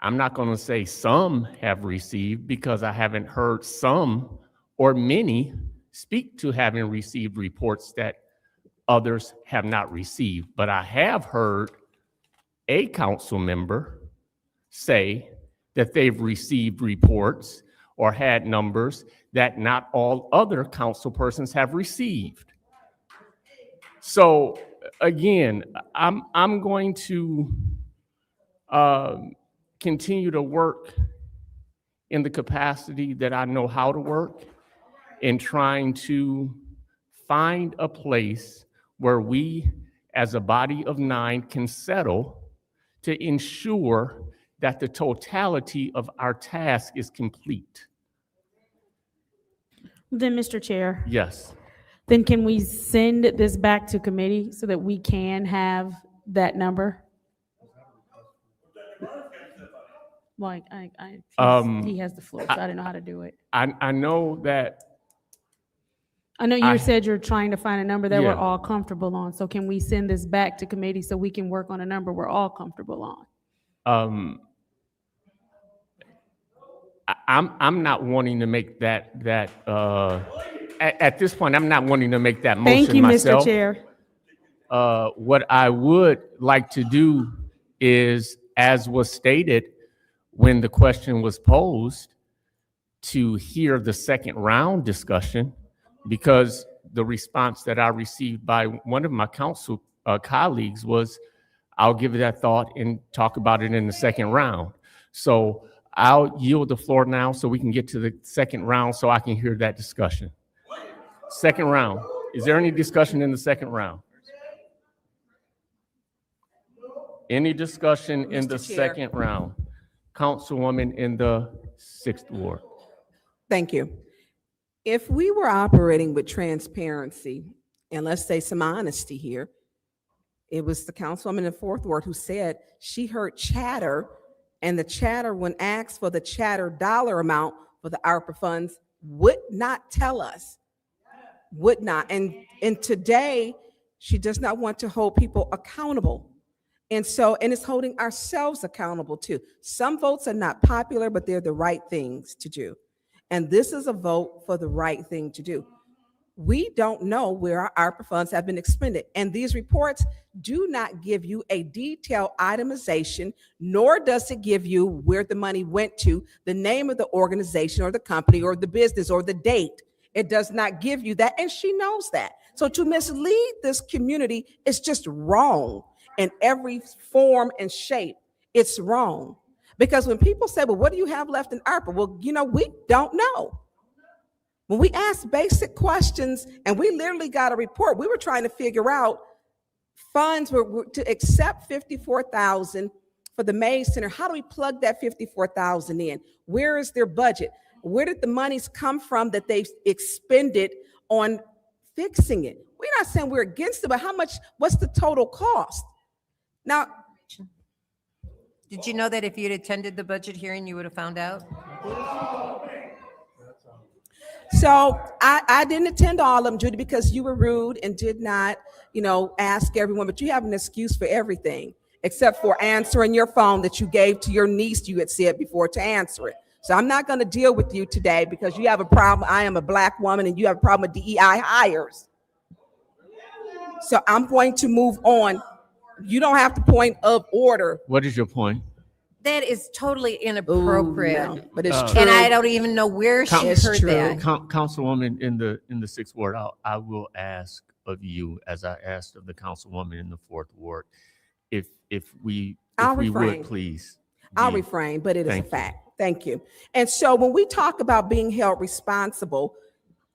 Speaker 3: I'm not going to say some have received because I haven't heard some or many speak to having received reports that others have not received. But I have heard a council member say that they've received reports or had numbers that not all other council persons have received. So again, I'm going to continue to work in the capacity that I know how to work in trying to find a place where we as a body of 9 can settle to ensure that the totality of our task is complete.
Speaker 1: Then, Mr. Chair.
Speaker 3: Yes.
Speaker 1: Then can we send this back to committee so that we can have that number? Like, he has the floor, so I didn't know how to do it.
Speaker 3: I know that,
Speaker 1: I know
Speaker 3: I-
Speaker 1: you said you're trying to find a number that we're
Speaker 3: Yeah.
Speaker 1: all comfortable on, so can we send this back to committee so we can work on a number we're all comfortable on?
Speaker 3: I'm not wanting to make that, at this point, I'm not wanting to make that
Speaker 1: Thank
Speaker 3: motion
Speaker 1: you,
Speaker 3: myself.
Speaker 1: Mr. Chair.
Speaker 3: What I would like to do is, as was stated when the question was posed, to hear the second round discussion, because the response that I received by one of my council colleagues was, I'll give it that thought and talk about it in the second round. So I'll yield the floor now so we can get to the second round so I can hear that discussion. Second round. Is there any discussion in the second round? Any discussion in the
Speaker 4: Mr. Chair.
Speaker 3: second round? Councilwoman in the 6th Ward.
Speaker 4: Thank you. If we were operating with transparency, and let's say some honesty here, it was the councilwoman in the 4th Ward who said she heard chatter, and the chatter, when asked for the chatter dollar amount for the ARPA funds, would not tell us, would not. And today, she does not want to hold people accountable. And it's holding ourselves accountable too. Some votes are not popular, but they're the right things to do. And this is a vote for the right thing to do. We don't know where our ARPA funds have been expended. And these reports do not give you a detailed itemization, nor does it give you where the money went to, the name of the organization or the company or the business or the date. It does not give you that, and she knows that. So to mislead this community is just wrong in every form and shape. It's wrong. Because when people say, well, what do you have left in ARPA? Well, we don't know. When we asked basic questions and we literally got a report, we were trying to figure out funds were to accept $54,000 for the Mays Center. How do we plug that $54,000 in? Where is their budget? Where did the monies come from that they've expended on fixing it? We're not saying we're against it, but what's the total cost? Now,
Speaker 18: Did you know that if you'd attended the budget hearing, you would have found out?
Speaker 4: so I didn't attend all of them, Judy, because you were rude and did not, ask everyone, but you have an excuse for everything except for answering your phone that you gave to your niece you had said before to answer it. So I'm not going to deal with you today because you have a problem. I am a Black woman and you have a problem with DEI hires. So I'm going to move on. You don't have the point of order.
Speaker 3: What is your point?
Speaker 18: That is totally inappropriate.
Speaker 4: Ooh, no, but it's true.
Speaker 18: And I don't even know where she
Speaker 4: It's
Speaker 18: heard
Speaker 4: true.
Speaker 18: that.
Speaker 3: Councilwoman in the 6th Ward, I will ask of you, as I asked of the councilwoman in the 4th Ward, if we would please.
Speaker 4: I'll refrain, but it is a
Speaker 3: Thank you.
Speaker 4: fact. Thank you. And so when we talk about being held responsible,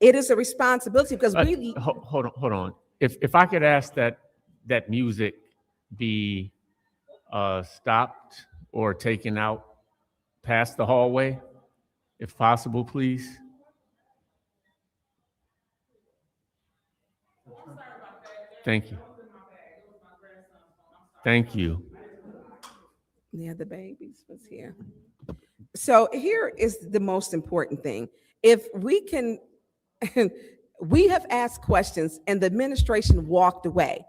Speaker 4: it is a responsibility because we.
Speaker 3: Hold on. If I could ask that music be stopped or taken out past the hallway, if possible, please. Thank you. Thank you.
Speaker 4: Yeah, the babies was here. So here is the most important thing. If we can, we have asked questions and the administration walked away.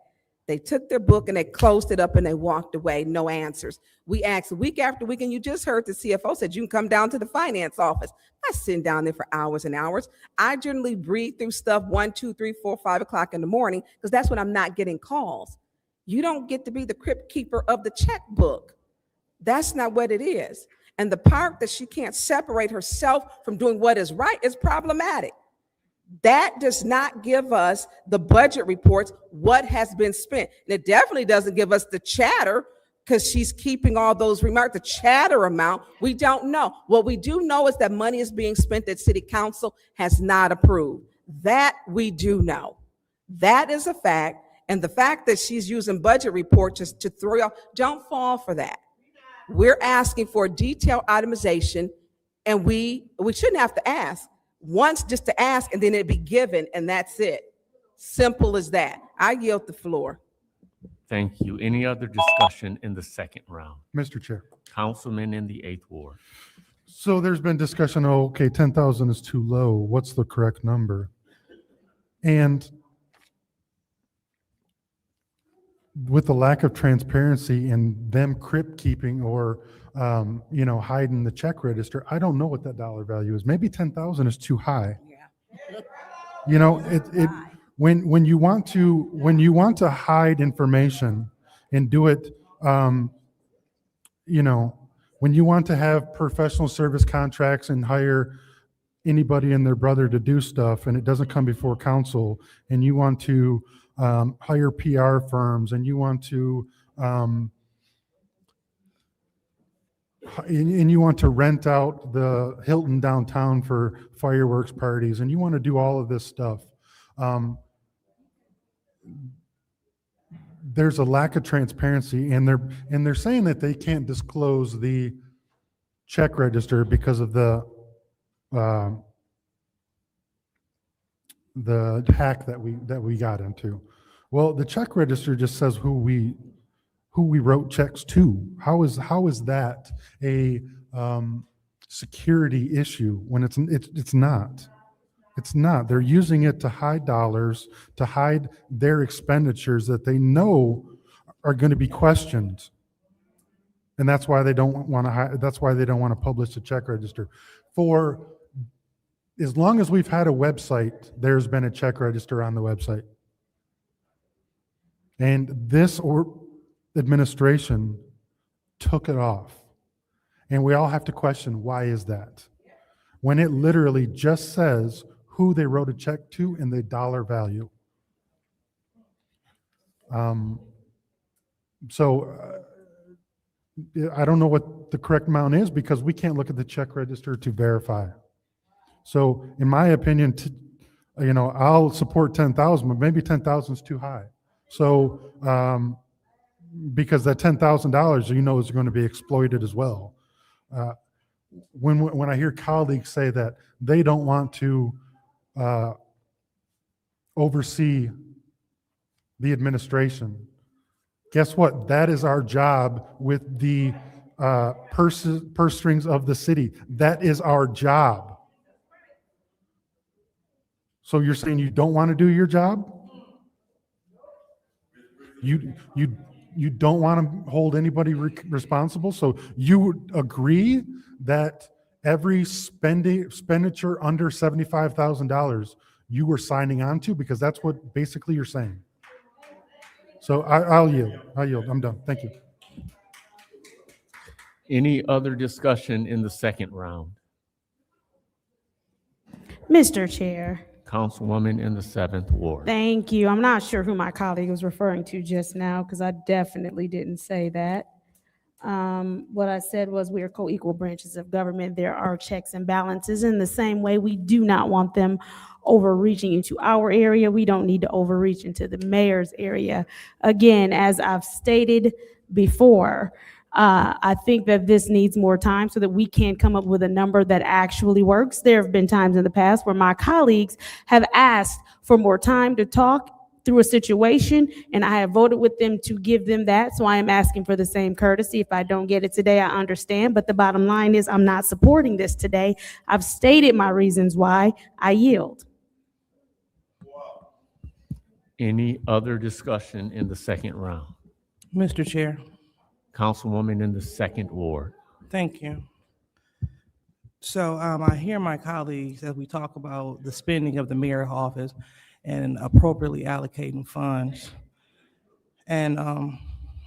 Speaker 4: They took their book and they closed it up and they walked away, no answers. We asked week after week, and you just heard the CFO said, you can come down to the finance office. I'm not sitting down there for hours and hours. I generally breathe through stuff 1, 2, 3, 4, 5 o'clock in the morning because that's when I'm not getting calls. You don't get to be the crypt keeper of the checkbook. That's not what it is. And the part that she can't separate herself from doing what is right is problematic. That does not give us the budget reports, what has been spent. And it definitely doesn't give us the chatter because she's keeping all those remarks, the chatter amount. We don't know. What we do know is that money is being spent that city council has not approved. That we do know. That is a fact. And the fact that she's using budget reports just to throw you off, don't fall for that. We're asking for detailed itemization, and we shouldn't have to ask. Once just to ask, and then it'd be given, and that's it. Simple as that. I yield the floor.
Speaker 3: Thank you. Any other discussion in the second round?
Speaker 23: Mr. Chair.
Speaker 3: Councilman in the 8th Ward.
Speaker 23: So there's been discussion, oh, okay, 10,000 is too low. What's the correct number? And with the lack of transparency and them crypt keeping or, hiding the check register, I don't know what that dollar value is. Maybe 10,000 is too high. When you want to hide information and do it, when you want to have professional service contracts and hire anybody and their brother to do stuff and it doesn't come before council, and you want to hire PR firms, and you want to rent out the Hilton downtown for fireworks parties, and you want to do all of this stuff. There's a lack of transparency, and they're saying that they can't disclose the check register because of the hack that we got into. Well, the check register just says who we wrote checks to. How is that a security issue when it's not? It's not. They're using it to hide dollars, to hide their expenditures that they know are going to be questioned. And that's why they don't want to publish the check register. For as long as we've had a website, there's been a check register on the website. And this administration took it off. And we all have to question, why is that? When it literally just says who they wrote a check to and the dollar value. So I don't know what the correct amount is because we can't look at the check register to verify. So in my opinion, I'll support 10,000, but maybe 10,000 is too high. So because that $10,000, is going to be exploited as well. When I hear colleagues say that they don't want to oversee the administration, guess what? That is our job with the purse strings of the city. That is our job. So you're saying you don't want to do your job? You don't want to hold anybody responsible? So you would agree that every expenditure under $75,000 you were signing on to, because that's what basically you're saying. So I'll yield. I'm done. Thank you.
Speaker 3: Any other discussion in the second round?
Speaker 1: Mr. Chair.
Speaker 3: Councilwoman in the 7th Ward.
Speaker 1: Thank you. I'm not sure who my colleague was referring to just now because I definitely didn't say that. What I said was we are co-equal branches of government. There are checks and balances. In the same way, we do not want them overreaching into our area. We don't need to overreach into the mayor's area. Again, as I've stated before, I think that this needs more time so that we can come up with a number that actually works. There have been times in the past where my colleagues have asked for more time to talk through a situation, and I have voted with them to give them that. So I am asking for the same courtesy. If I don't get it today, I understand. But the bottom line is I'm not supporting this today. I've stated my reasons why. I yield.
Speaker 3: Any other discussion in the second round?
Speaker 17: Mr. Chair,
Speaker 3: Councilwoman in the 2nd Ward.
Speaker 17: thank you. So I hear my colleagues as we talk about the spending of the mayor's office and appropriately allocating funds. And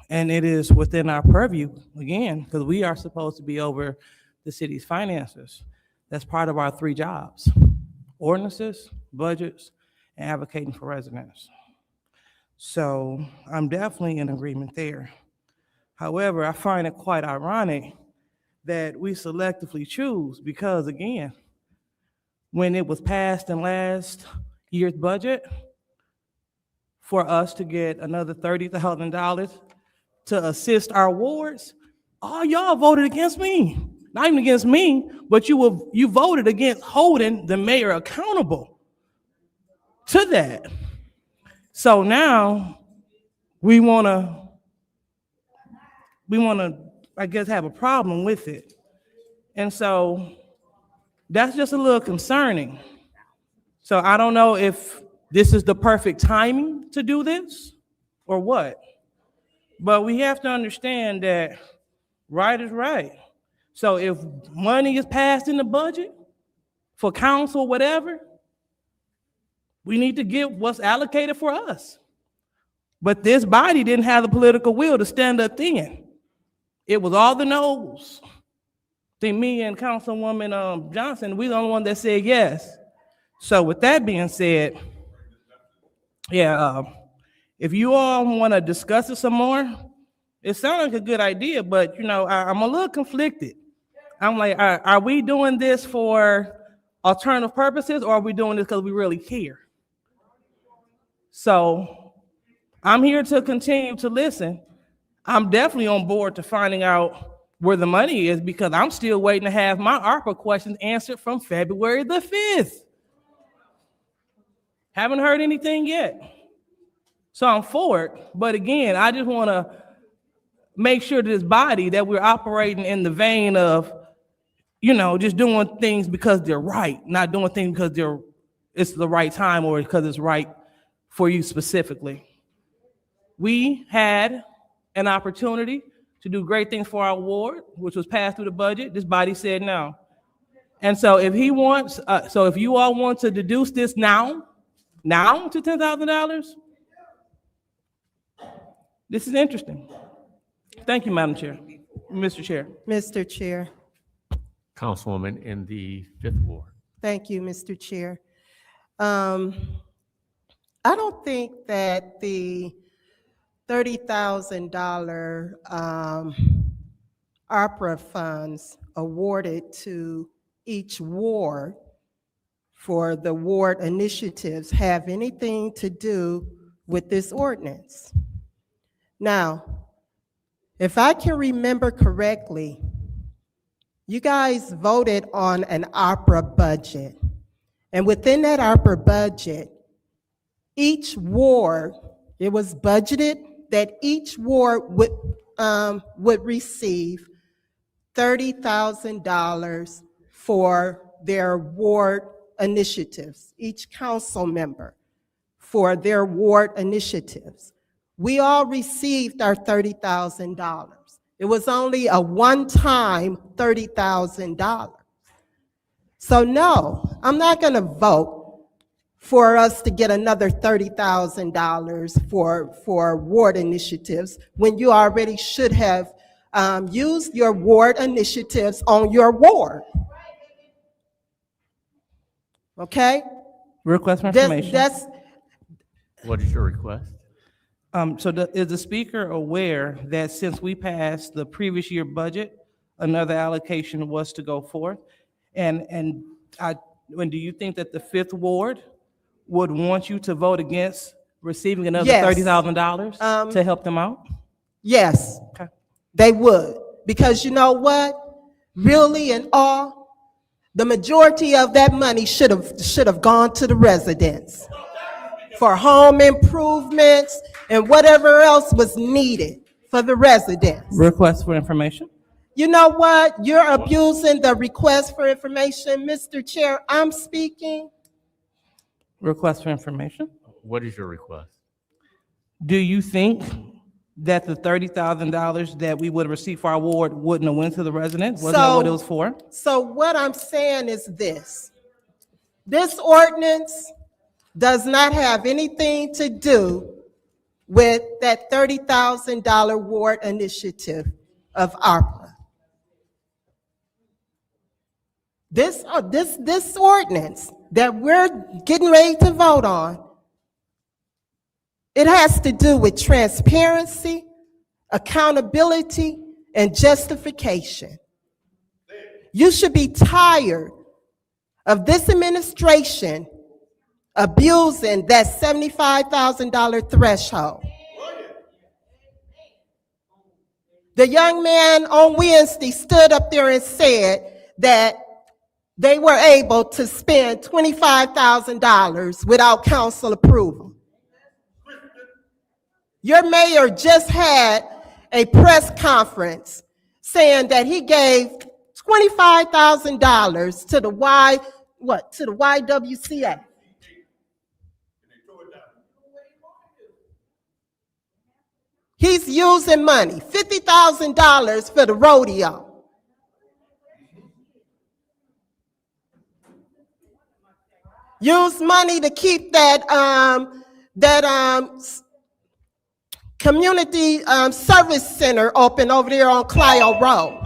Speaker 17: it is within our purview, again, because we are supposed to be over the city's finances. That's part of our 3 jobs: ordinances, budgets, and advocating for residents. So I'm definitely in agreement there. However, I find it quite ironic that we selectively choose because, again, when it was passed in last year's budget for us to get another $30,000 to assist our wards, all y'all voted against me. Not even against me, but you voted against holding the mayor accountable to that. So now we wanna, I guess, have a problem with it. And so that's just a little concerning. So I don't know if this is the perfect timing to do this or what. But we have to understand that right is right. So if money is passed in the budget for council, whatever, we need to get what's allocated for us. But this body didn't have the political will to stand up then. It was all the no's. I think me and Councilwoman Johnson, we the only one that said yes. So with that being said, yeah, if you all want to discuss it some more, it sounds like a good idea, but I'm a little conflicted. I'm like, are we doing this for alternative purposes, or are we doing this because we really care? So I'm here to continue to listen. I'm definitely on board to finding out where the money is, because I'm still waiting to have my ARPA questions answered from February the 5th. Haven't heard anything yet. So I'm for it. But again, I just want to make sure this body that we're operating in the vein of, just doing things because they're right, not doing things because it's the right time or because it's right for you specifically. We had an opportunity to do great things for our ward, which was passed through the budget. This body said no. And so if if you all want to deduce this now to $10,000, this is interesting. Thank you, Madam Chair. Mr. Chair.
Speaker 19: Mr. Chair.
Speaker 3: Councilwoman in the 5th Ward.
Speaker 19: Thank you, Mr. Chair. I don't think that the $30,000 ARPA funds awarded to each ward for the ward initiatives have anything to do with this ordinance. Now, if I can remember correctly, you guys voted on an ARPA budget. And within that ARPA budget, each ward, it was budgeted that each ward would receive $30,000 for their ward initiatives, each council member for their ward initiatives. We all received our $30,000. It was only a one-time $30,000. So no, I'm not going to vote for us to get another $30,000 for ward initiatives when you already should have used your ward initiatives on your ward. Okay?
Speaker 17: Request for information.
Speaker 3: What is your request?
Speaker 17: Is the speaker aware that since we passed the previous year budget, another allocation was to go forth? And do you think that the 5th Ward would want you to vote against receiving another $30,000 to help them out?
Speaker 19: Yes,
Speaker 17: Okay.
Speaker 19: they would. Because you know what? Really and all, the majority of that money should have gone to the residents for home improvements and whatever else was needed for the residents.
Speaker 17: Request for information.
Speaker 19: You know what? You're abusing the request for information. Mr. Chair, I'm speaking.
Speaker 17: Request for information.
Speaker 3: What is your request?
Speaker 17: Do you think that the $30,000 that we would have received for our ward wouldn't have went to the residents? Wasn't that what it was for?
Speaker 19: So what I'm saying is this. This ordinance does not have anything to do with that $30,000 ward initiative of ARPA. This ordinance that we're getting ready to vote on, it has to do with transparency, accountability, and justification. You should be tired of this administration abusing that $75,000 threshold. The young man on Wednesday stood up there and said that they were able to spend $25,000 without council approval. Your mayor just had a press conference saying that he gave $25,000 to the YWCA. He's using money, $50,000 for the rodeo. Use money to keep that community service center open over there on Clio Road.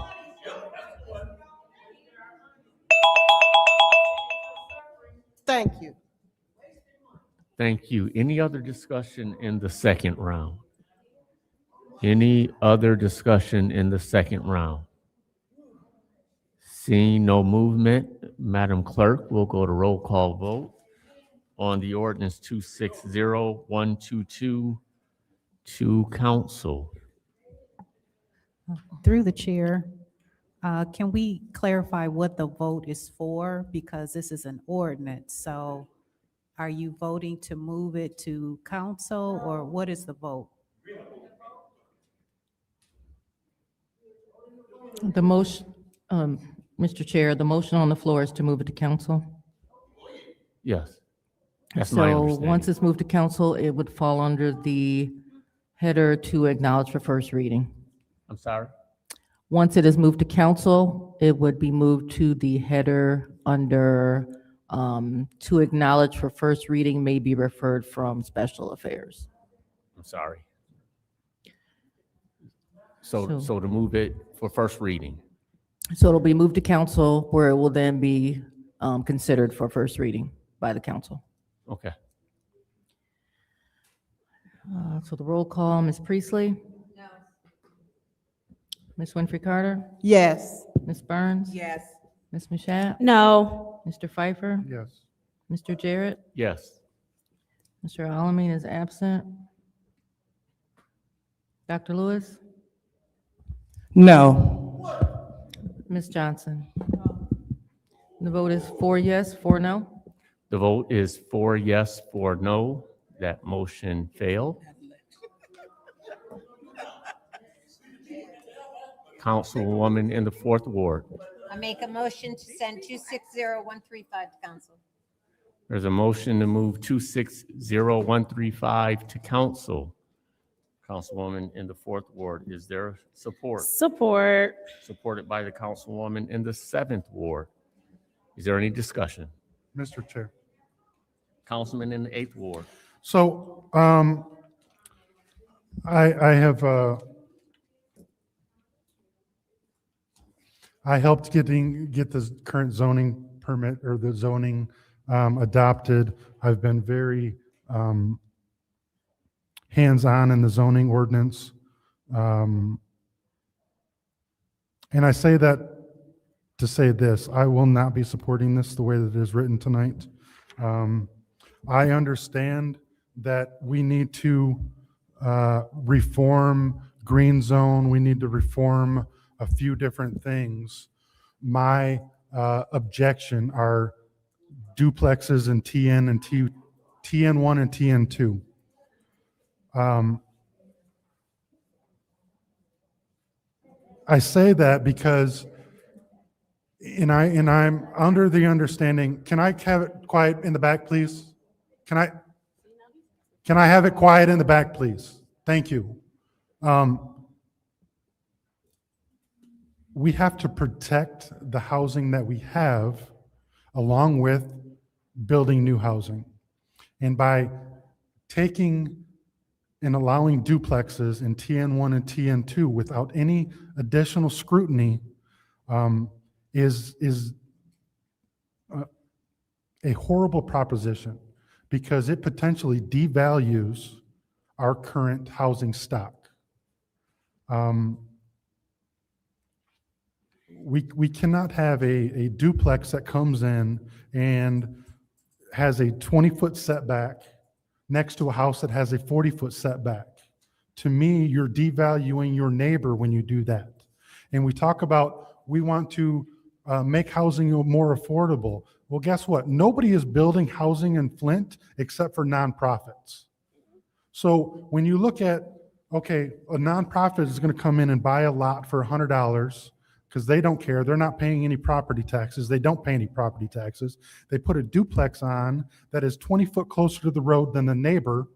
Speaker 19: Thank you.
Speaker 3: Thank you. Any other discussion in the second round? Any other discussion in the second round? Seeing no movement, Madam Clerk, we'll go to roll call vote on the ordinance 260122 to council.
Speaker 24: Through the chair, can we clarify what the vote is for? Because this is an ordinance, so are you voting to move it to council, or what is the vote?
Speaker 2: The motion, Mr. Chair, the motion on the floor is to move it to council.
Speaker 3: Yes, that's my
Speaker 2: So
Speaker 3: understanding.
Speaker 2: once it's moved to council, it would fall under the header to acknowledge for first reading.
Speaker 3: I'm sorry?
Speaker 2: Once it is moved to council, it would be moved to the header under to acknowledge for first reading may be referred from special affairs.
Speaker 3: I'm sorry. So to move it for first reading.
Speaker 2: So it'll be moved to council where it will then be considered for first reading by the council.
Speaker 3: Okay.
Speaker 2: So the roll call, Ms. Priestley? No. Ms. Winfrey Carter?
Speaker 19: Yes.
Speaker 2: Ms. Burns?
Speaker 4: Yes.
Speaker 2: Ms. Mashat?
Speaker 1: No.
Speaker 2: Mr. Pfeiffer?
Speaker 23: Yes.
Speaker 2: Mr. Jarrett?
Speaker 3: Yes.
Speaker 2: Mr. Alamin is absent. Dr. Lewis?
Speaker 19: No.
Speaker 2: Ms. Johnson? The vote is 4 yes, 4 no.
Speaker 3: The vote is 4 yes, 4 no. That motion failed. Councilwoman in the 4th Ward.
Speaker 18: I make a motion to send 260135 to council.
Speaker 3: There's a motion to move 260135 to council. Councilwoman in the 4th Ward, is there support?
Speaker 1: Support.
Speaker 3: Supported by the councilwoman in the 7th Ward. Is there any discussion?
Speaker 23: Mr. Chair.
Speaker 3: Councilman in the 8th Ward.
Speaker 23: So I helped get the current zoning permit or the zoning adopted. I've been very hands-on in the zoning ordinance. And I say that to say this, I will not be supporting this the way that it is written tonight. I understand that we need to reform green zone. We need to reform a few different things. My objection are duplexes in TN and TN1 and TN2. I say that because, and I'm under the understanding, can I have it quiet in the back, please? Can I have it quiet in the back, please? Thank you. We have to protect the housing that we have along with building new housing. And by taking and allowing duplexes in TN1 and TN2 without any additional scrutiny is a horrible proposition because it potentially devalues our current housing stock. We cannot have a duplex that comes in and has a 20-foot setback next to a house that has a 40-foot setback. To me, you're devaluing your neighbor when you do that. And we talk about we want to make housing more affordable. Well, guess what? Nobody is building housing in Flint except for nonprofits. So when you look at, okay, a nonprofit is going to come in and buy a lot for $100 because they don't care. They're not paying any property taxes. They don't pay any property taxes. They put a duplex on that is 20 foot closer to the road than the neighbor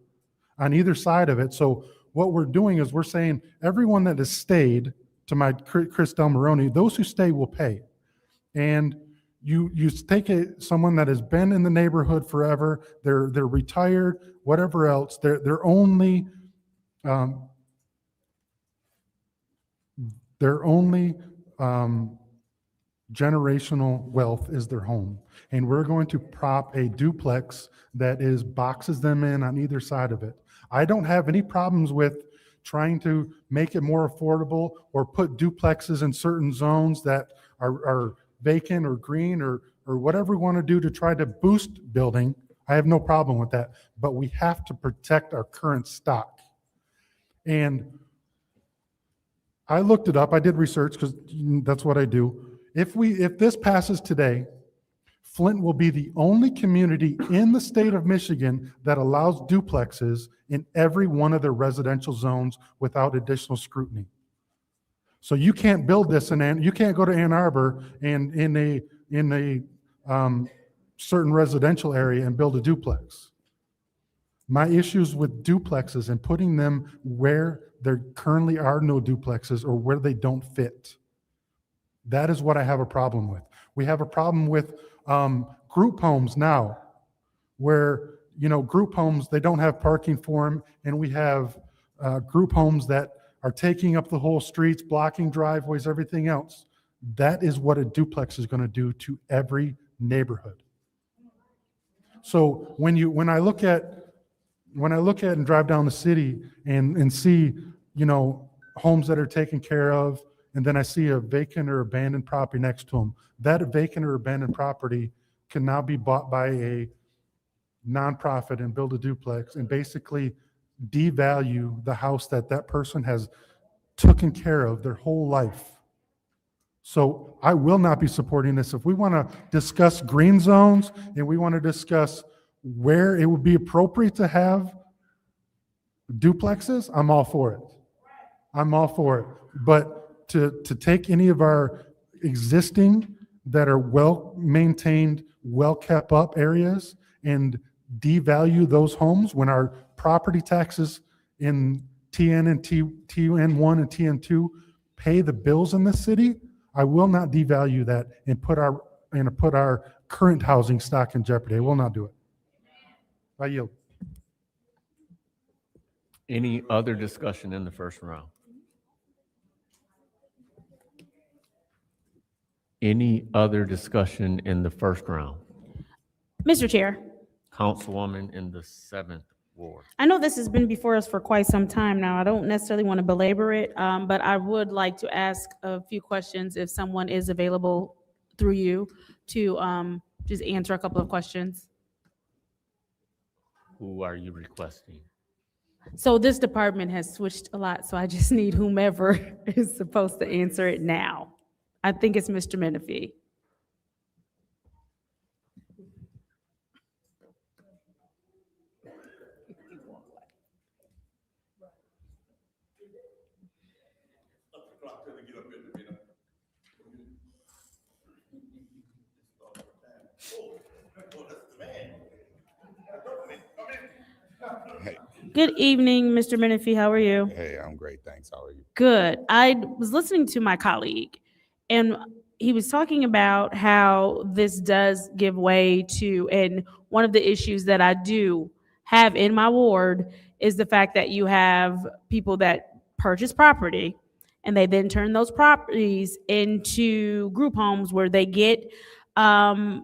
Speaker 23: on either side of it. So what we're doing is we're saying everyone that has stayed, to my Chris Del Moroni, those who stay will pay. And you take someone that has been in the neighborhood forever, they're retired, whatever else, their only generational wealth is their home. And we're going to prop a duplex that boxes them in on either side of it. I don't have any problems with trying to make it more affordable or put duplexes in certain zones that are vacant or green or whatever we want to do to try to boost building. I have no problem with that, but we have to protect our current stock. And I looked it up. I did research because that's what I do. If this passes today, Flint will be the only community in the state of Michigan that allows duplexes in every one of their residential zones without additional scrutiny. So you can't build this you can't go to Ann Arbor and in a certain residential area and build a duplex. My issues with duplexes and putting them where there currently are no duplexes or where they don't fit. That is what I have a problem with. We have a problem with group homes now, where, group homes, they don't have parking for them, and we have group homes that are taking up the whole streets, blocking driveways, everything else. That is what a duplex is going to do to every neighborhood. So when I look at and drive down the city and see, homes that are taken care of, and then I see a vacant or abandoned property next to them, that vacant or abandoned property can now be bought by a nonprofit and build a duplex and basically devalue the house that person has taken care of their whole life. So I will not be supporting this. If we want to discuss green zones and we want to discuss where it would be appropriate to have duplexes, I'm all for it. I'm all for it. But to take any of our existing that are well-maintained, well-kept up areas and devalue those homes when our property taxes in TN and TN1 and TN2 pay the bills in the city, I will not devalue that and put our current housing stock in jeopardy. I will not do it. I yield.
Speaker 3: Any other discussion in the first round? Any other discussion in the first round?
Speaker 1: Mr. Chair,
Speaker 3: Councilwoman in the 7th Ward.
Speaker 1: I know this has been before us for quite some time now. I don't necessarily want to belabor it, but I would like to ask a few questions if someone is available through you to just answer a couple of questions.
Speaker 3: Who are you requesting?
Speaker 1: So this department has switched a lot, so I just need whomever is supposed to answer it now. I think it's Mr. Menifee.
Speaker 20: Hey,
Speaker 1: Good evening, Mr. Menifee. How are you?
Speaker 20: hey, I'm great, thanks. How are you?
Speaker 1: Good. I was listening to my colleague, and he was talking about how this does give way to, and one of the issues that I do have in my ward is the fact that you have people that purchase property and they then turn those properties into group homes where they get to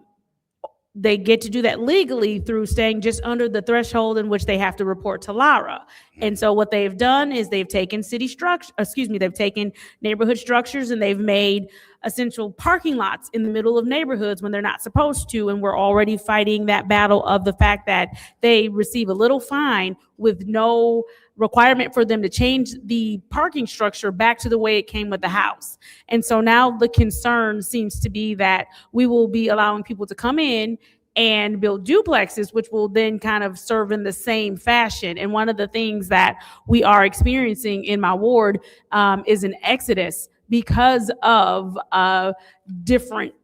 Speaker 1: do that legally through staying just under the threshold in which they have to report to Lara. And so what they've done is they've taken they've taken neighborhood structures and they've made essential parking lots in the middle of neighborhoods when they're not supposed to. And we're already fighting that battle of the fact that they receive a little fine with no requirement for them to change the parking structure back to the way it came with the house. And so now the concern seems to be that we will be allowing people to come in and build duplexes, which will then kind of serve in the same fashion. And one of the things that we are experiencing in my ward is an exodus because of different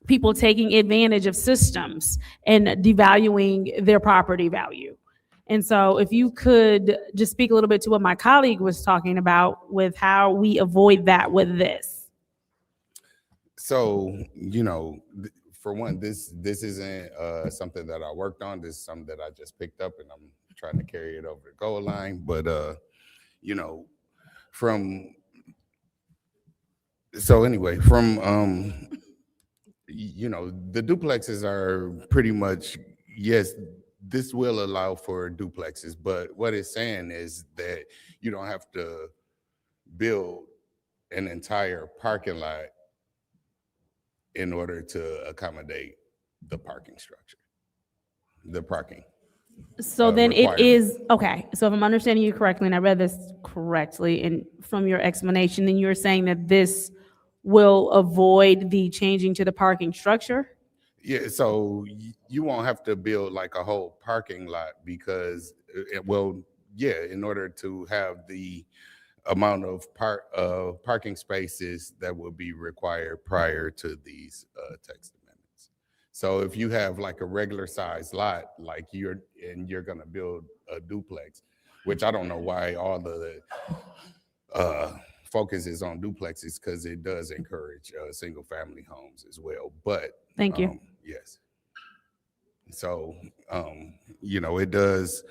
Speaker 1: people taking advantage of systems and devaluing their property value. And so if you could just speak a little bit to what my colleague was talking about with how we avoid that with this.
Speaker 20: So, for one, this isn't something that I worked on. This is something that I just picked up, and I'm trying to carry it over the goal line. But from the duplexes are pretty much, yes, this will allow for duplexes, but what it's saying is that you don't have to build an entire parking lot in order to accommodate the parking structure, the parking.
Speaker 1: So then it
Speaker 20: requirement.
Speaker 1: is, okay, so if I'm understanding you correctly, and I read this correctly, and from your explanation, then you're saying that this will avoid the changing to the parking structure?
Speaker 20: Yeah, so you won't have to build like a whole parking lot because, in order to have the amount of parking spaces that will be required prior to these text amendments. So if you have like a regular size lot, like you're gonna build a duplex, which I don't know why all the focus is on duplexes, because it does encourage single family homes as well. But
Speaker 1: Thank you.
Speaker 20: yes. So it does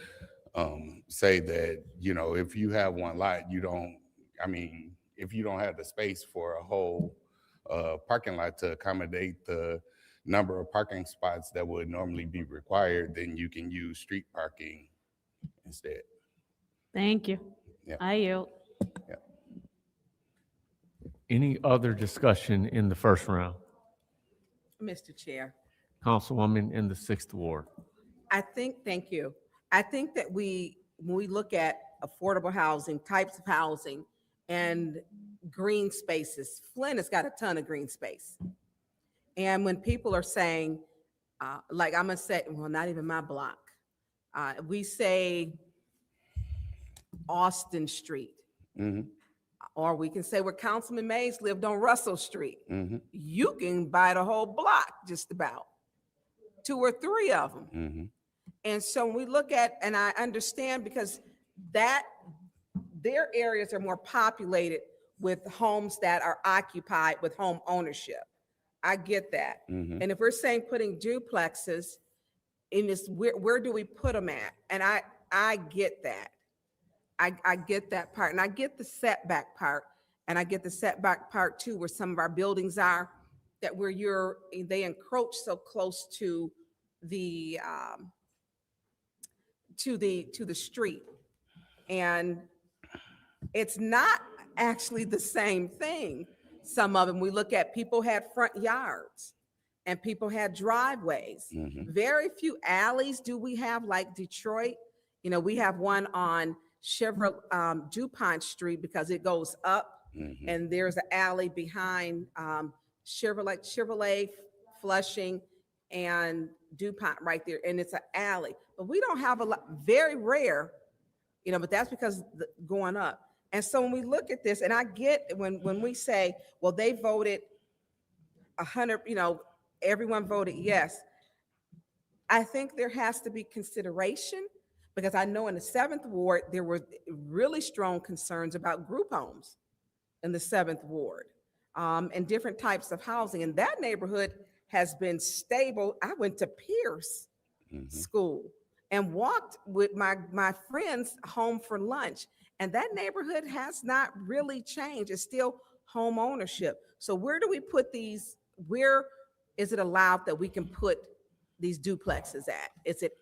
Speaker 20: say that if you have one lot, if you don't have the space for a whole parking lot to accommodate the number of parking spots that would normally be required, then you can use street parking instead.
Speaker 1: Thank you.
Speaker 20: Yeah.
Speaker 1: I yield.
Speaker 20: Yeah.
Speaker 3: Any other discussion in the first round?
Speaker 4: Mr. Chair,
Speaker 3: Councilwoman in the 6th Ward.
Speaker 4: thank you. I think that when we look at affordable housing, types of housing, and green spaces, Flint has got a ton of green space. And when people are saying, like I'm gonna say, well, not even my block, we say Austin Street,
Speaker 20: Mm-hmm.
Speaker 4: or we can say where Councilman Mays lived on Russell Street.
Speaker 20: Mm-hmm.
Speaker 4: You can buy the whole block, just about 2 or 3 of them.
Speaker 20: Mm-hmm.
Speaker 4: And so when we look at, and I understand because their areas are more populated with homes that are occupied with home ownership. I get that.
Speaker 20: Mm-hmm.
Speaker 4: And if we're saying putting duplexes in this, where do we put them at? And I get that. I get that part, and I get the setback part, and I get the setback part too, where some of our buildings are, that where they encroach so close to the street, and it's not actually the same thing. Some of them, we look at, people had front yards and people had driveways.
Speaker 20: Mm-hmm.
Speaker 4: Very few alleys do we have like Detroit. We have one on DuPont Street because it goes up,
Speaker 20: Mm-hmm.
Speaker 4: and there's an alley behind Chevrolet, Flushing, and DuPont right there, and it's an alley. But we don't have a lot, very rare, but that's because going up. And so when we look at this, and I get when we say, well, they voted 100, everyone voted yes. I think there has to be consideration, because I know in the 7th Ward, there were really strong concerns about group homes in the 7th Ward, and different types of housing. And that neighborhood has been stable. I went to Pierce
Speaker 20: Mm-hmm.
Speaker 4: School and walked with my friends home for lunch. And that neighborhood has not really changed. It's still home ownership. So where do we put these? Where is it allowed that we can put these duplexes at? Is it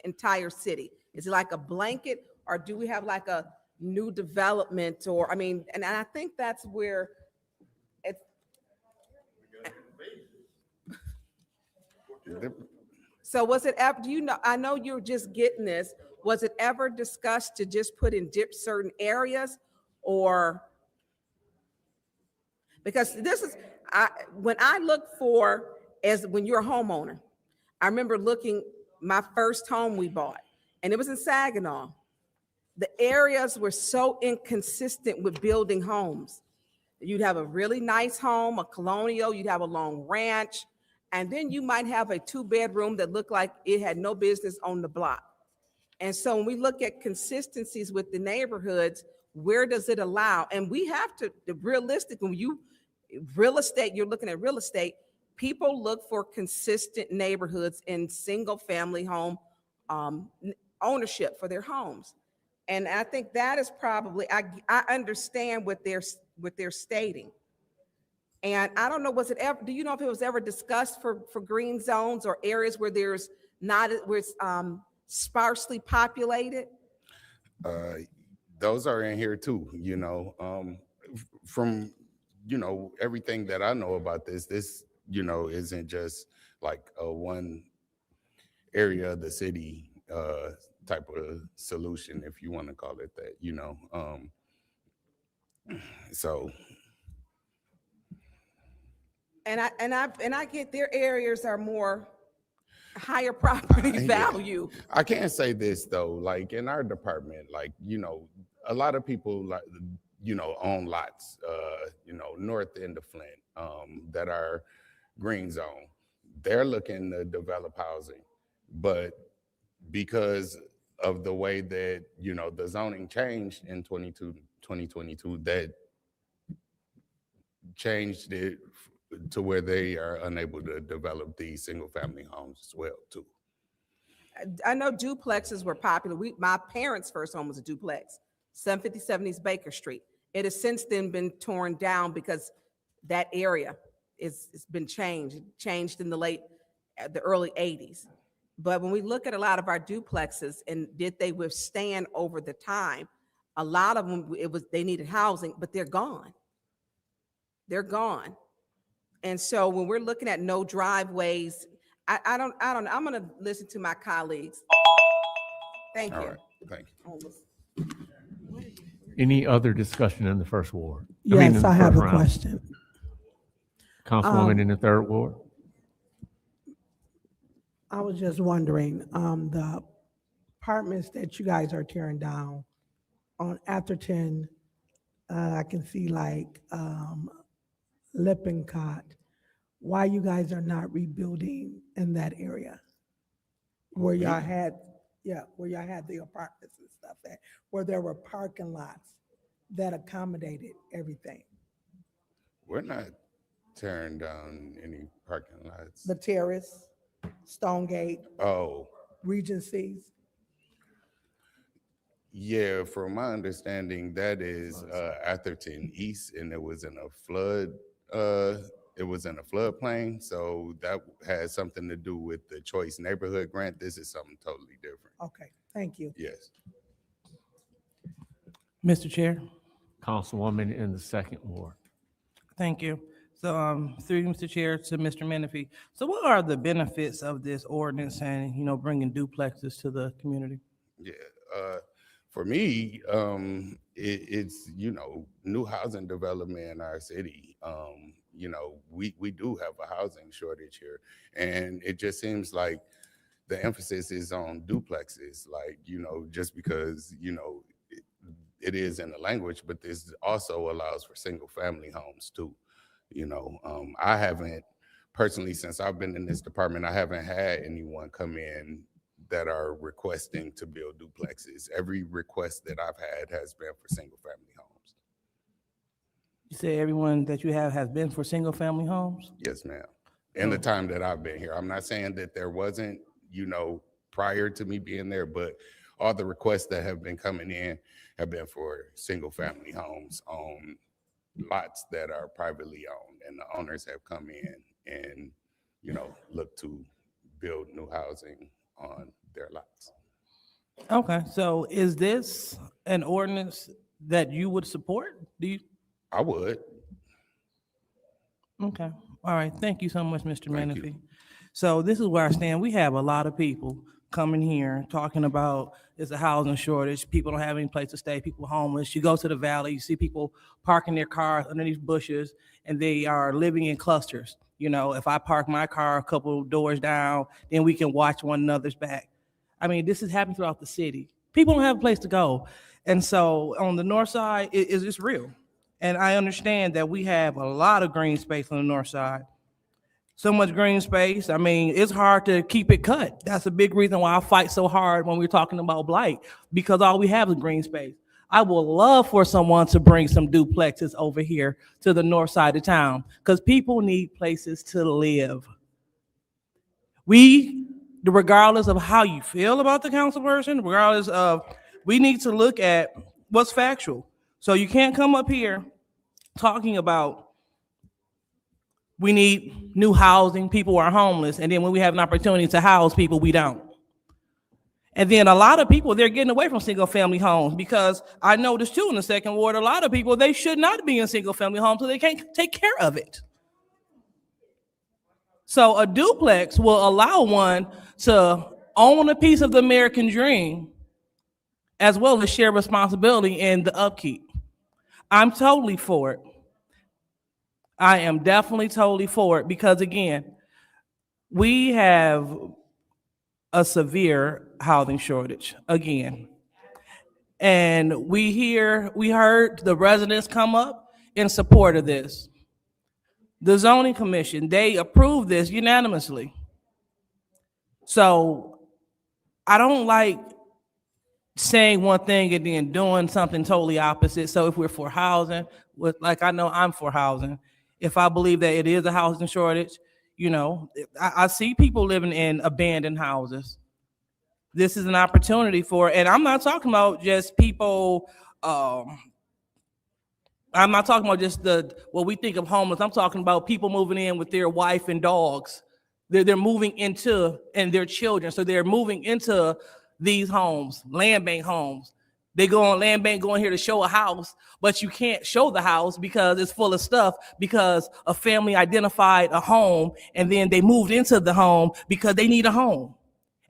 Speaker 4: entire city? Is it like a blanket, or do we have like a new development? And I think that's where it's. So was it ever, I know you're just getting this, was it ever discussed to just put in certain areas, or? Because this is, when I look for as when you're a homeowner. I remember looking, my first home we bought, and it was in Saginaw. The areas were so inconsistent with building homes. You'd have a really nice home, a colonial, you'd have a long ranch, and then you might have a 2-bedroom that looked like it had no business on the block. And so when we look at consistencies with the neighborhoods, where does it allow? And we have to, realistic, when you, real estate, you're looking at real estate, people look for consistent neighborhoods in single-family home ownership for their homes. And I think that is probably, I understand what they're stating. And I don't know, was it ever, do you know if it was ever discussed for green zones or areas where there's not, where it's sparsely populated?
Speaker 20: Those are in here too, you know, from, you know, everything that I know about this, you know, isn't just like a one area of the city type of solution, if you want to call it that, you know. So.
Speaker 4: And I get their areas are more higher property value.
Speaker 20: I can't say this though, like in our department, like, you know, a lot of people like, you know, own lots, you know, north end of Flint that are green zone. They're looking to develop housing, but because of the way that, you know, the zoning changed in 2022, that changed it to where they are unable to develop these single family homes as well too.
Speaker 4: I know duplexes were popular. My parents' first home was a duplex, 757 East Baker Street. It has since then been torn down because that area it's been changed in the early 80s. But when we look at a lot of our duplexes and did they withstand over the time, a lot of them, they needed housing, but they're gone. They're gone. And so when we're looking at no driveways, I don't, I'm gonna listen to my colleagues. Thank you.
Speaker 20: All right, thank you.
Speaker 3: Any other discussion in the first ward?
Speaker 7: Yes, I have a
Speaker 3: first round.
Speaker 7: question.
Speaker 3: Councilwoman in the third ward?
Speaker 7: I was just wondering, the apartments that you guys are tearing down on Atherton, I can see like Lippincott, why you guys are not rebuilding in that area? Where y'all had, where y'all had the apartments and stuff at, where there were parking lots that accommodated everything.
Speaker 20: We're not tearing down any parking lots.
Speaker 7: The Terrace, Stonegate,
Speaker 20: Oh,
Speaker 7: Regencies.
Speaker 20: yeah, from my understanding, that is Atherton East, and it was in a flood. It was in a floodplain, so that has something to do with the Choice Neighborhood Grant. This is something totally different.
Speaker 7: Okay, thank you.
Speaker 20: Yes.
Speaker 8: Mr. Chair,
Speaker 3: Councilwoman in the second ward.
Speaker 8: thank you. So, through you, Mr. Chair, to Mr. Menifee. So what are the benefits of this ordinance and, you know, bringing duplexes to the community?
Speaker 20: Yeah, for me, it's, you know, new housing development in our city. You know, we do have a housing shortage here, and it just seems like the emphasis is on duplexes, like, you know, just because, you know, it is in the language, but this also allows for single family homes too. You know, I haven't personally, since I've been in this department, I haven't had anyone come in that are requesting to build duplexes. Every request that I've had has been for single family homes.
Speaker 8: You say everyone that you have has been for single-family homes?
Speaker 20: Yes, ma'am. In the time that I've been here, I'm not saying that there wasn't, you know, prior to me being there, but all the requests that have been coming in have been for single family homes on lots that are privately owned, and the owners have come in and, you know, look to build new housing on their lots.
Speaker 8: Okay, so is this an ordinance that you would support? Do you?
Speaker 20: I would.
Speaker 8: Okay, all right, thank you so much, Mr.
Speaker 20: Thank you.
Speaker 8: Menifee. So this is where I stand. We have a lot of people coming here talking about there's a housing shortage, people don't have any place to stay, people are homeless. You go to the valley, you see people parking their cars underneath bushes, and they are living in clusters. You know, if I park my car a couple doors down, then we can watch one another's back. I mean, this is happening throughout the city. People don't have a place to go. And so on the north side, it's real. And I understand that we have a lot of green space on the north side. So much green space. I mean, it's hard to keep it cut. That's a big reason why I fight so hard when we're talking about blight, because all we have is green space. I would love for someone to bring some duplexes over here to the north side of town, because people need places to live. Regardless of how you feel about the council person, regardless of, we need to look at what's factual. So you can't come up here talking about we need new housing, people are homeless, and then when we have an opportunity to house people, we don't. And then a lot of people, they're getting away from single family homes, because I noticed too in the second ward, a lot of people, they should not be in single family homes so they can't take care of it. So a duplex will allow one to own a piece of the American dream, as well as share responsibility in the upkeep. I'm totally for it. I am definitely totally for it, because again, we have a severe housing shortage again. And we heard the residents come up in support of this. The zoning commission, they approved this unanimously. So I don't like saying one thing and then doing something totally opposite. So if we're for housing, like I know I'm for housing, if I believe that it is a housing shortage, you know, I see people living in abandoned houses. This is an opportunity for, and I'm not talking about just people, I'm not talking about just what we think of homeless. I'm talking about people moving in with their wife and dogs. They're moving into, and their children. So they're moving into these homes, land bank homes. They go on land bank, going here to show a house, but you can't show the house because it's full of stuff, because a family identified a home and then they moved into the home because they need a home.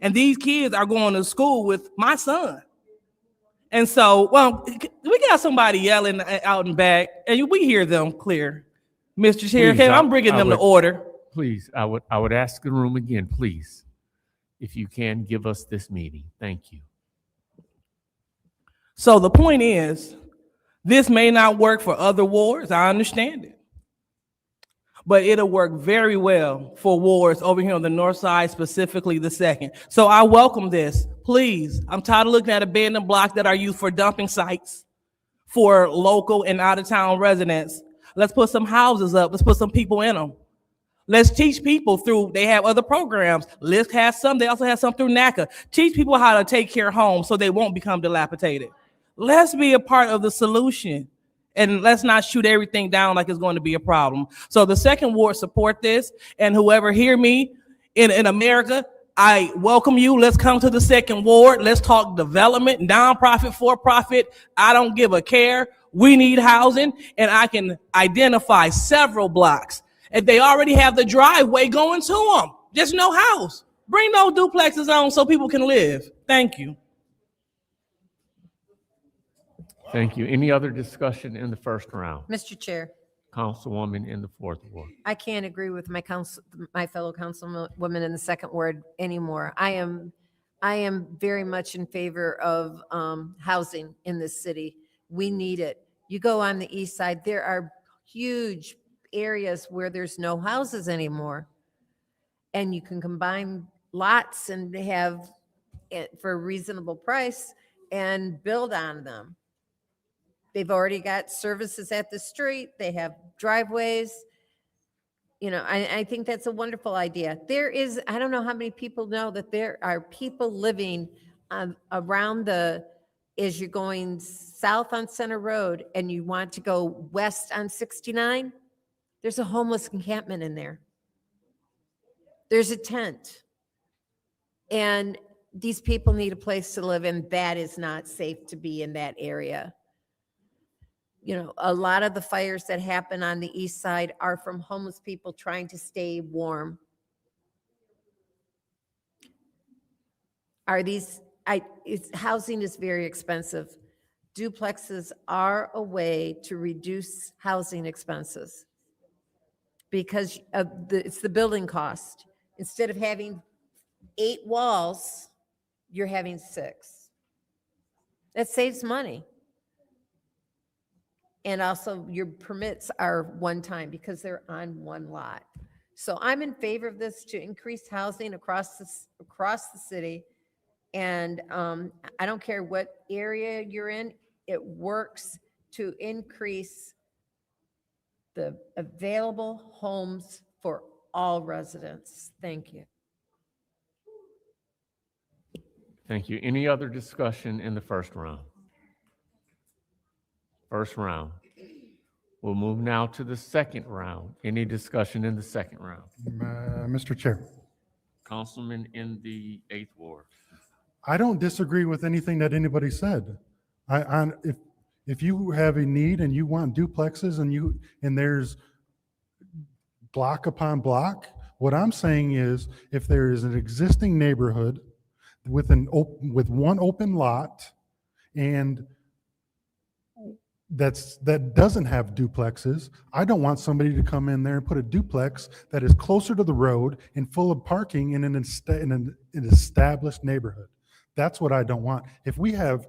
Speaker 8: And these kids are going to school with my son. And so, well, we got somebody yelling out and back, and we hear them clear. Mr. Chair,
Speaker 3: Please,
Speaker 8: I'm bringing them to order.
Speaker 3: Please, I would ask the room again, please, if you can give us this meeting. Thank you.
Speaker 8: So the point is, this may not work for other wards. I understand it. But it'll work very well for wards over here on the north side, specifically the second. So I welcome this. Please, I'm tired of looking at abandoned blocks that are used for dumping sites for local and out-of-town residents. Let's put some houses up. Let's put some people in them. Let's teach people through, they have other programs. LISC has some, they also have some through NACA. Teach people how to take care of homes so they won't become dilapidated. Let's be a part of the solution. And let's not shoot everything down like it's going to be a problem. So the second ward support this, and whoever hear me in America, I welcome you. Let's come to the second ward. Let's talk development, nonprofit, for-profit. I don't give a care. We need housing, and I can identify several blocks. If they already have the driveway going to them, just no house. Bring those duplexes on so people can live. Thank you.
Speaker 3: Thank you. Any other discussion in the first round?
Speaker 18: Mr. Chair,
Speaker 3: Councilwoman in the fourth ward.
Speaker 18: I can't agree with my fellow councilwoman in the second ward anymore. I am very much in favor of housing in this city. We need it. You go on the east side, there are huge areas where there's no houses anymore. And you can combine lots and have it for a reasonable price and build on them. They've already got services at the street. They have driveways. You know, I think that's a wonderful idea. There is, I don't know how many people know that there are people living around as you're going south on Center Road and you want to go west on 69, there's a homeless encampment in there. There's a tent. And these people need a place to live, and that is not safe to be in that area. You know, a lot of the fires that happen on the east side are from homeless people trying to stay warm. Housing is very expensive. Duplexes are a way to reduce housing expenses because of it's the building cost. Instead of having 8 walls, you're having 6. That saves money. And also your permits are one time because they're on one lot. So I'm in favor of this to increase housing across the city. And I don't care what area you're in, it works to increase the available homes for all residents. Thank you.
Speaker 3: Thank you. Any other discussion in the first round? First round. We'll move now to the second round. Any discussion in the second round?
Speaker 23: Mr. Chair,
Speaker 3: Councilman in the 8th Ward.
Speaker 23: I don't disagree with anything that anybody said. If you have a need and you want duplexes and there's block upon block, what I'm saying is if there is an existing neighborhood with one open lot and that doesn't have duplexes, I don't want somebody to come in there and put a duplex that is closer to the road and full of parking in an established neighborhood. That's what I don't want. If we have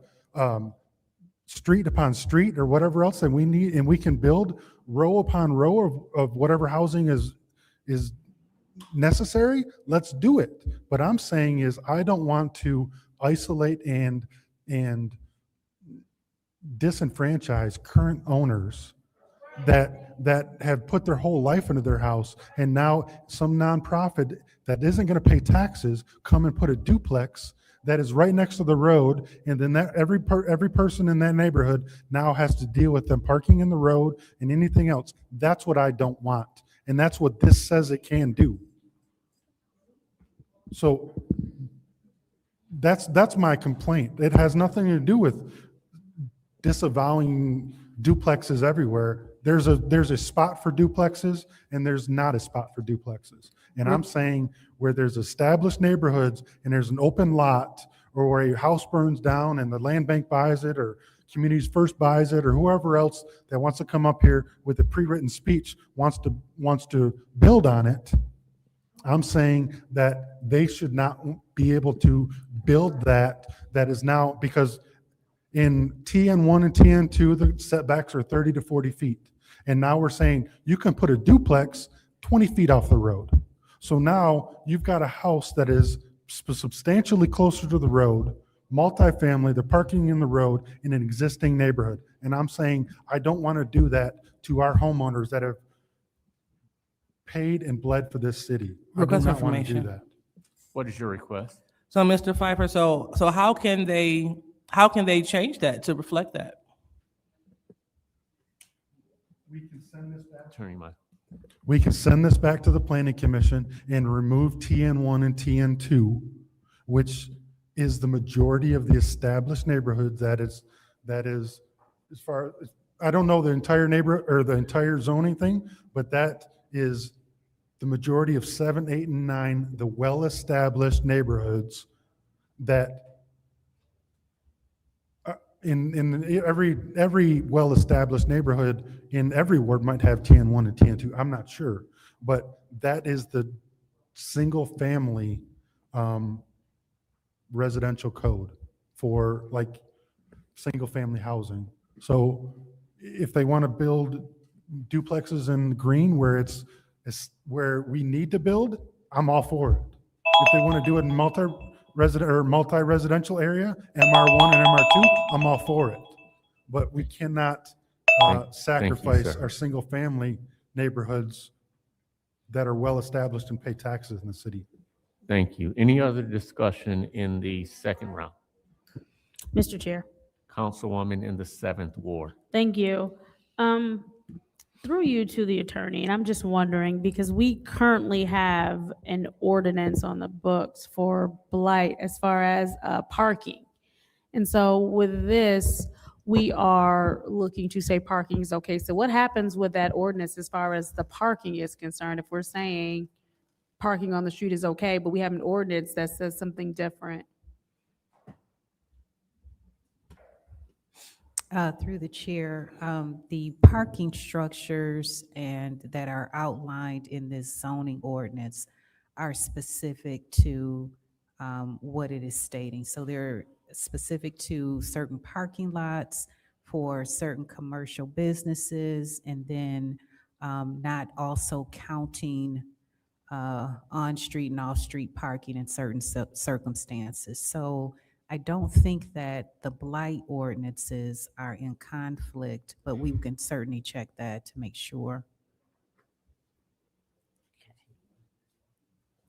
Speaker 23: street upon street or whatever else that we need, and we can build row upon row of whatever housing is necessary, let's do it. What I'm saying is I don't want to isolate and disenfranchise current owners that have put their whole life into their house, and now some nonprofit that isn't going to pay taxes come and put a duplex that is right next to the road, and then that every person in that neighborhood now has to deal with them parking in the road and anything else. That's what I don't want, and that's what this says it can do. So that's my complaint. It has nothing to do with disavowing duplexes everywhere. There's a spot for duplexes and there's not a spot for duplexes. And I'm saying where there's established neighborhoods and there's an open lot, or where your house burns down and the land bank buys it, or Communities First buys it, or whoever else that wants to come up here with a pre-written speech wants to build on it, I'm saying that they should not be able to build that is now, because in TN1 and TN2, the setbacks are 30 to 40 feet. And now we're saying you can put a duplex 20 feet off the road. So now you've got a house that is substantially closer to the road, multifamily, the parking in the road in an existing neighborhood. And I'm saying I don't want to do that to our homeowners that have paid and bled for this city.
Speaker 8: Request
Speaker 23: I do not want to
Speaker 8: information.
Speaker 23: do that.
Speaker 3: What is your request?
Speaker 8: So, Mr. Pfeiffer, so how can they change that to reflect that?
Speaker 23: We can send this back.
Speaker 3: Attorney Mike.
Speaker 23: We can send this back to the Planning Commission and remove TN1 and TN2, which is the majority of the established neighborhoods. That is as far as, I don't know the entire neighborhood or the entire zoning thing, but that is the majority of 7, 8, and 9, the well-established neighborhoods that in every well-established neighborhood in every ward might have TN1 and TN2. I'm not sure, but that is the single-family residential code for like single-family housing. So if they want to build duplexes in green where it's where we need to build, I'm all for it. If they want to do it in multi-residential area, MR1 and MR2, I'm all for it. But we cannot sacrifice our single-family neighborhoods that are well-established and pay taxes in the city.
Speaker 3: Thank you. Any other discussion in the second round?
Speaker 1: Mr. Chair.
Speaker 3: Councilwoman in the 7th Ward.
Speaker 1: Thank you. Through you to the attorney, and I'm just wondering, because we currently have an ordinance on the books for blight as far as parking. And so with this, we are looking to say parking is okay. So what happens with that ordinance as far as the parking is concerned? If we're saying parking on the street is okay, but we have an ordinance that says something different.
Speaker 24: Through the chair, the parking structures and that are outlined in this zoning ordinance are specific to what it is stating. So they're specific to certain parking lots for certain commercial businesses, and then not also counting on-street and off-street parking in certain circumstances. So I don't think that the blight ordinances are in conflict, but we can certainly check that to make sure.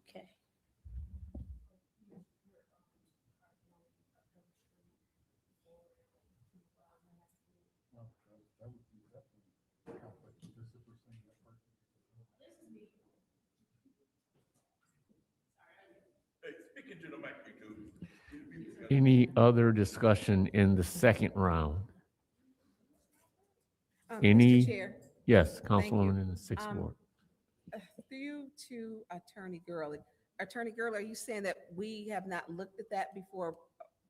Speaker 18: Okay.
Speaker 3: Any other discussion in the second round? Any?
Speaker 4: Mr. Chair.
Speaker 3: Yes,
Speaker 4: Thank you.
Speaker 3: Councilwoman in the Sixth Ward.
Speaker 4: Through you to Attorney Gurley. Attorney Gurley, are you saying that we have not looked at that before?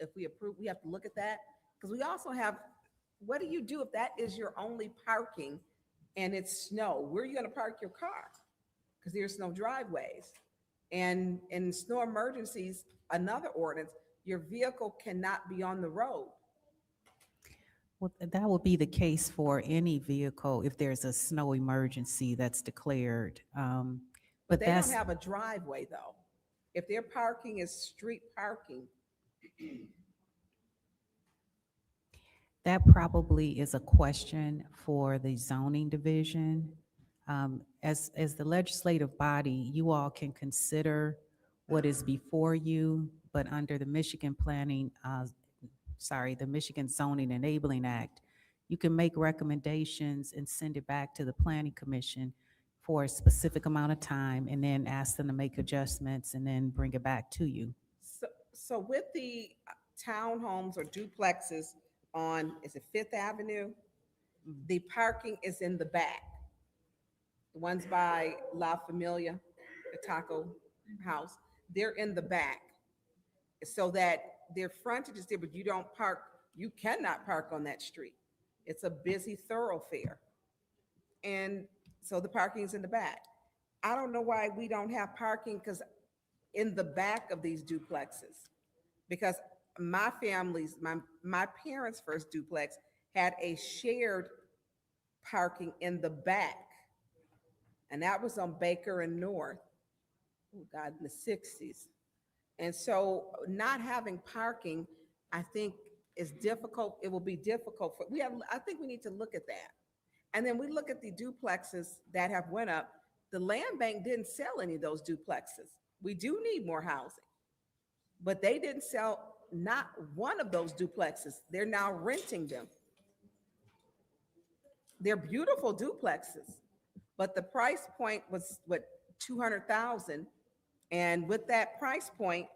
Speaker 4: If we approve, we have to look at that? Because we also have, what do you do if that is your only parking and it's snow? Where are you gonna park your car? Because there's no driveways. And in snow emergencies, another ordinance, your vehicle cannot be on the road.
Speaker 24: Well, that would be the case for any vehicle if there's a snow emergency that's declared.
Speaker 4: But
Speaker 24: But
Speaker 4: they don't
Speaker 24: that's,
Speaker 4: have a driveway though. If their parking is street parking,
Speaker 24: that probably is a question for the zoning division. As the legislative body, you all can consider what is before you, but under the Michigan the Michigan Zoning Enabling Act, you can make recommendations and send it back to the Planning Commission for a specific amount of time, and then ask them to make adjustments and then bring it back to you.
Speaker 4: so with the townhomes or duplexes on, is it Fifth Avenue? The parking is in the back. The ones by La Familia, the taco house, they're in the back. So that their frontage is there, but you cannot park on that street. It's a busy thoroughfare. And so the parking is in the back. I don't know why we don't have parking because in the back of these duplexes. Because my parents' first duplex had a shared parking in the back. And that was on Baker and North, oh God, in the 60s. And so not having parking, I think is difficult. It will be difficult I think we need to look at that. And then we look at the duplexes that have went up. The land bank didn't sell any of those duplexes. We do need more housing, but they didn't sell not one of those duplexes. They're now renting them. They're beautiful duplexes, but the price point was what, 200,000. And with that price point,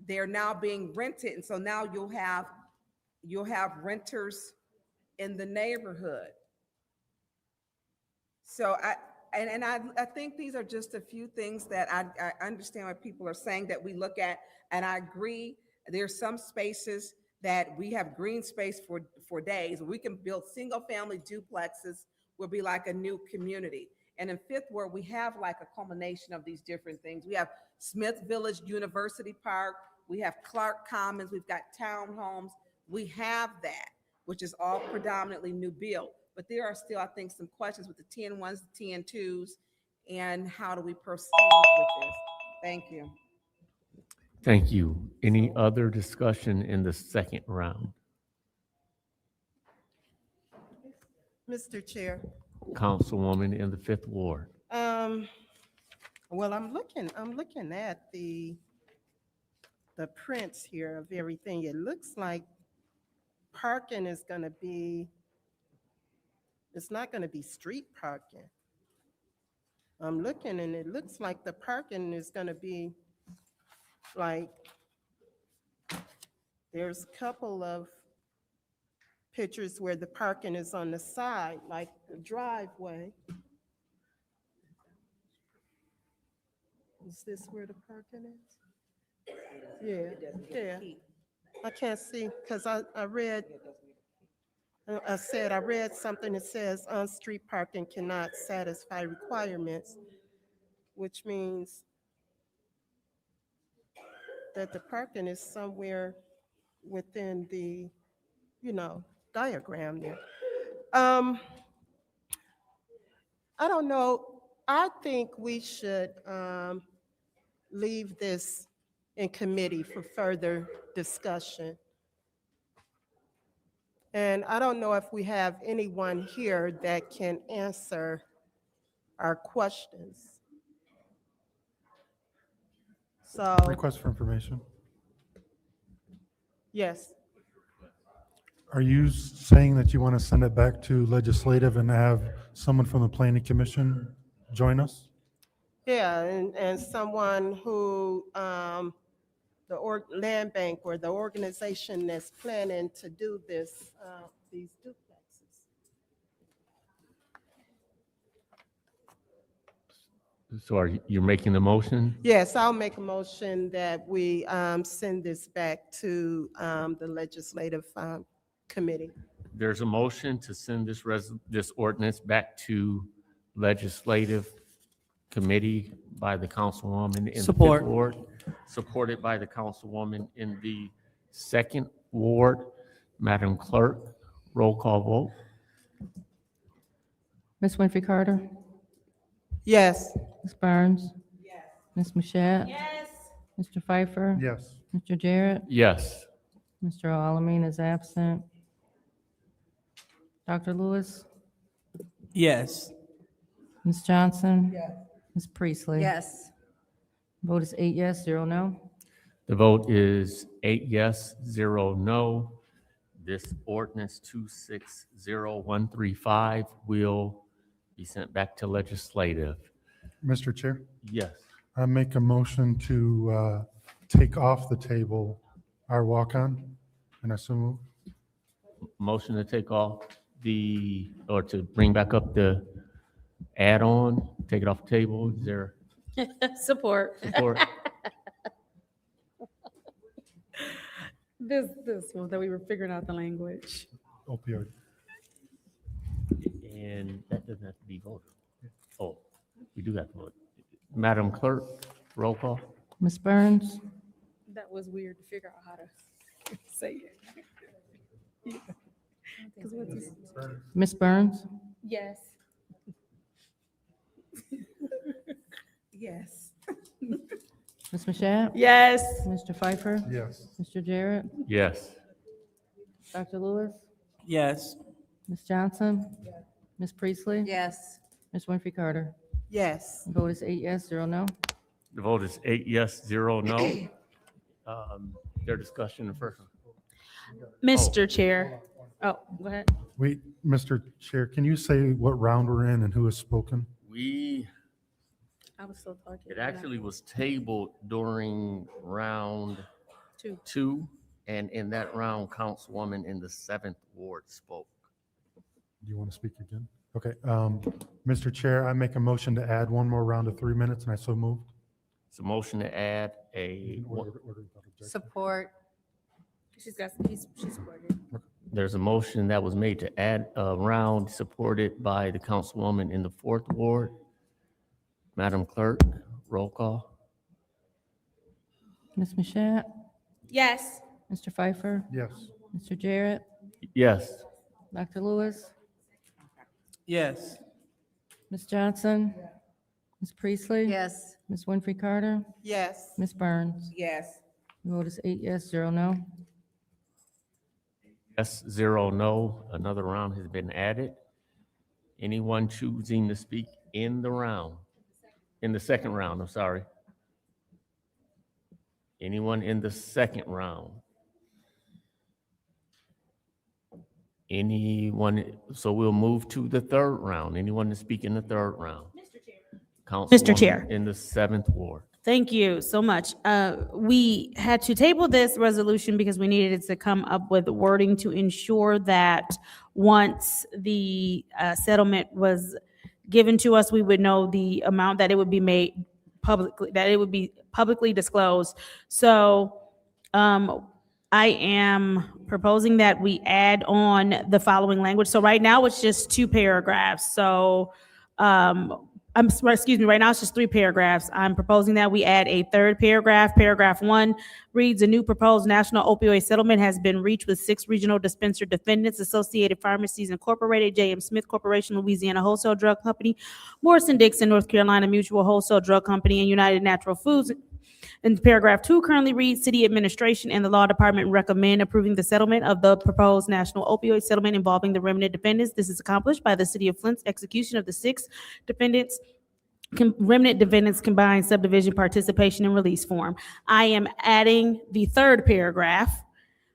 Speaker 4: they're now being rented. And so now you'll have renters in the neighborhood. So I think these are just a few things that I understand what people are saying that we look at, and I agree. There's some spaces that we have green space for days. We can build single-family duplexes, will be like a new community. And in Fifth Ward, we have like a culmination of these different things. We have Smith Village University Park, we have Clark Commons, we've got townhomes. We have that, which is all predominantly new build. But there are still, I think, some questions with the 10-1s, the 10-2s, and how do we proceed with this? Thank you.
Speaker 3: Thank you. Any other discussion in the second round?
Speaker 19: Mr. Chair.
Speaker 3: Councilwoman in the Fifth Ward.
Speaker 19: Well, I'm looking at the prints here of everything. It looks like parking is gonna be, it's not gonna be street parking. I'm looking and it looks like the parking is gonna be like, there's a couple of pictures where the parking is on the side, like the driveway. Is this where the parking is? Yeah, yeah. I can't see, because I read, I said, I read something that says on-street parking cannot satisfy requirements, which means that the parking is somewhere within the, diagram there. I don't know. I think we should leave this in committee for further discussion. And I don't know if we have anyone here that can answer our questions. So,
Speaker 23: Request for information.
Speaker 19: yes,
Speaker 23: Are you saying that you want to send it back to legislative and have someone from the planning commission join us?
Speaker 19: yeah, and someone who, land bank or the organization that's planning to do this, these duplexes.
Speaker 3: So you're making the motion?
Speaker 19: Yes, I'll make a motion that we send this back to the legislative committee.
Speaker 3: There's a motion to send this ordinance back to legislative committee by the councilwoman in the Fifth
Speaker 8: Support.
Speaker 3: Ward, supported by the councilwoman in the Second Ward. Madam Clerk, roll call vote.
Speaker 2: Ms. Winfrey Carter?
Speaker 19: Yes.
Speaker 2: Ms. Burns? Yes. Ms. Mashat?
Speaker 1: Yes.
Speaker 2: Mr. Pfeiffer?
Speaker 23: Yes.
Speaker 2: Mr. Jarrett?
Speaker 3: Yes.
Speaker 2: Mr. Alamin is absent. Dr. Lewis?
Speaker 8: Yes.
Speaker 2: Ms. Johnson? Yes. Ms. Priestley?
Speaker 18: Yes.
Speaker 2: Vote is 8 yes, 0 no.
Speaker 3: The vote is 8 yes, 0 no. This ordinance 260135 will be sent back to legislative.
Speaker 23: Mr. Chair,
Speaker 3: Yes.
Speaker 23: I make a motion to take off the table our walk-on, and I so move.
Speaker 3: Motion to take off or to bring back up the add-on, take it off the table. Is there
Speaker 1: Support.
Speaker 3: support?
Speaker 1: This one that we were figuring out the language.
Speaker 23: Opioid.
Speaker 3: And that doesn't have to be voted. Oh, we do have to vote. Madam Clerk, roll call.
Speaker 2: Ms. Burns?
Speaker 1: That was weird to figure out how to say it. Yeah. 'Cause what's this?
Speaker 2: Ms. Burns?
Speaker 1: Yes.
Speaker 4: Yes.
Speaker 2: Ms. Mashat?
Speaker 1: Yes.
Speaker 2: Mr. Pfeiffer?
Speaker 23: Yes.
Speaker 2: Mr. Jarrett?
Speaker 3: Yes.
Speaker 2: Dr. Lewis?
Speaker 8: Yes.
Speaker 2: Ms. Johnson? Ms. Priestley?
Speaker 18: Yes.
Speaker 2: Ms. Winfrey Carter?
Speaker 19: Yes.
Speaker 2: Vote is 8 yes, 0 no.
Speaker 3: The vote is 8 yes, 0 no. Their discussion, the first one.
Speaker 1: Mr. Chair. Oh, go ahead.
Speaker 23: Wait, Mr. Chair, can you say what round we're in and who has spoken?
Speaker 1: I was still talking.
Speaker 3: It actually was tabled during round
Speaker 1: Two.
Speaker 3: 2, and in that round, Councilwoman in the 7th Ward spoke.
Speaker 23: Do you want to speak again? Okay, Mr. Chair, I make a motion to add one more round of 3 minutes, and I so moved.
Speaker 3: It's a motion to add a,
Speaker 23: Order without objection.
Speaker 18: Support.
Speaker 1: She's supported.
Speaker 3: there's a motion that was made to add a round supported by the Councilwoman in the 4th Ward. Madam Clerk, roll call.
Speaker 2: Ms. Mashat?
Speaker 1: Yes.
Speaker 2: Mr. Pfeiffer?
Speaker 23: Yes.
Speaker 2: Mr. Jarrett?
Speaker 3: Yes.
Speaker 2: Dr. Lewis?
Speaker 8: Yes.
Speaker 2: Ms. Johnson? Ms. Priestley?
Speaker 18: Yes.
Speaker 2: Ms. Winfrey Carter?
Speaker 19: Yes.
Speaker 2: Ms. Burns?
Speaker 4: Yes.
Speaker 2: Vote is 8 yes, 0 no.
Speaker 3: Yes, 0 no. Another round has been added. Anyone choosing to speak in the round? In the second round, I'm sorry. Anyone in the second round? Anyone, so we'll move to the third round. Anyone to speak in the third round?
Speaker 1: Mr. Chair.
Speaker 3: Councilwoman in the 7th Ward.
Speaker 1: Thank you so much. We had to table this resolution because we needed to come up with wording to ensure that once the settlement was given to us, we would know the amount that it would be made publicly, that it would be publicly disclosed. So I am proposing that we add on the following language. So right now it's just 2 paragraphs. So, excuse me, right now it's just 3 paragraphs. I'm proposing that we add a 3rd paragraph. Paragraph 1 reads, a new proposed national opioid settlement has been reached with 6 regional dispenser defendants, Associated Pharmacies Incorporated, J.M. Smith Corporation, Louisiana Wholesale Drug Company, Morrison-Dixon, North Carolina Mutual Wholesale Drug Company, and United Natural Foods. And paragraph 2 currently reads, city administration and the law department recommend approving the settlement of the proposed national opioid settlement involving the remnant defendants. This is accomplished by the city of Flint's execution of the 6 defendants, remnant defendants combined subdivision participation and release form. I am adding the 3rd paragraph,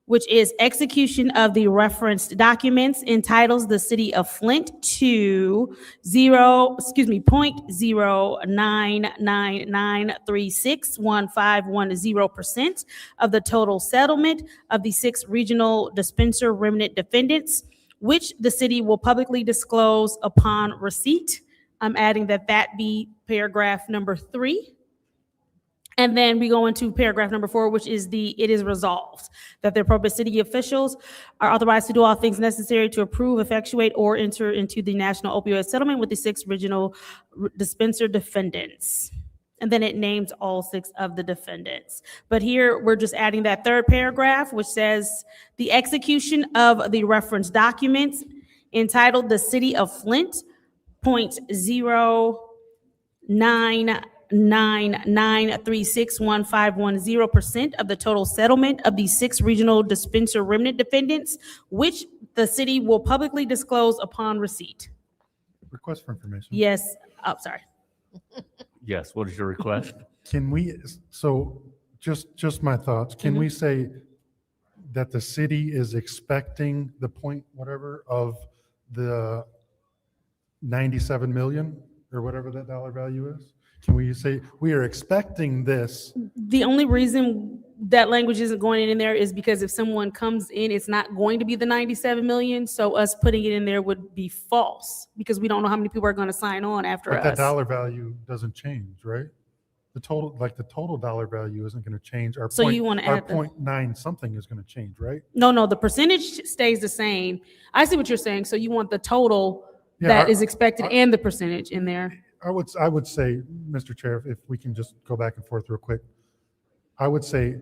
Speaker 1: which is execution of the referenced documents, entitles the city of Flint to 0.0999361510% of the total settlement of the 6 regional dispenser remnant defendants, which the city will publicly disclose upon receipt. I'm adding that be paragraph number 3. And then we go into paragraph number 4, which is it is resolved that the appropriate city officials are authorized to do all things necessary to approve, effectuate, or enter into the national opioid settlement with the 6 regional dispenser defendants. And then it names all 6 of the defendants. But here we're just adding that 3rd paragraph, which says the execution of the reference documents entitled the city of Flint, 0.0999361510% of the total settlement of the 6 regional dispenser remnant defendants, which the city will publicly disclose upon receipt.
Speaker 23: Request for information.
Speaker 1: Yes, sorry.
Speaker 3: Yes, what is your request?
Speaker 23: Can we, so just my thoughts, can we say that the city is expecting the point whatever of the 97 million or whatever that dollar value is? Can we say we are expecting this?
Speaker 1: The only reason that language isn't going in there is because if someone comes in, it's not going to be the 97 million. So us putting it in there would be false because we don't know how many people are going to sign on after
Speaker 23: But
Speaker 1: us.
Speaker 23: that dollar value doesn't change, right? The total dollar value isn't going to change. Our
Speaker 1: So
Speaker 23: point,
Speaker 1: you wanna
Speaker 23: our
Speaker 1: add the-
Speaker 23: 0.9 something is going to change, right?
Speaker 1: No, the percentage stays the same. I see what you're saying. So you want the total
Speaker 23: Yeah,
Speaker 1: that is expected and the percentage in there.
Speaker 23: I would say, Mr. Chair, if we can just go back and forth real quick, I would say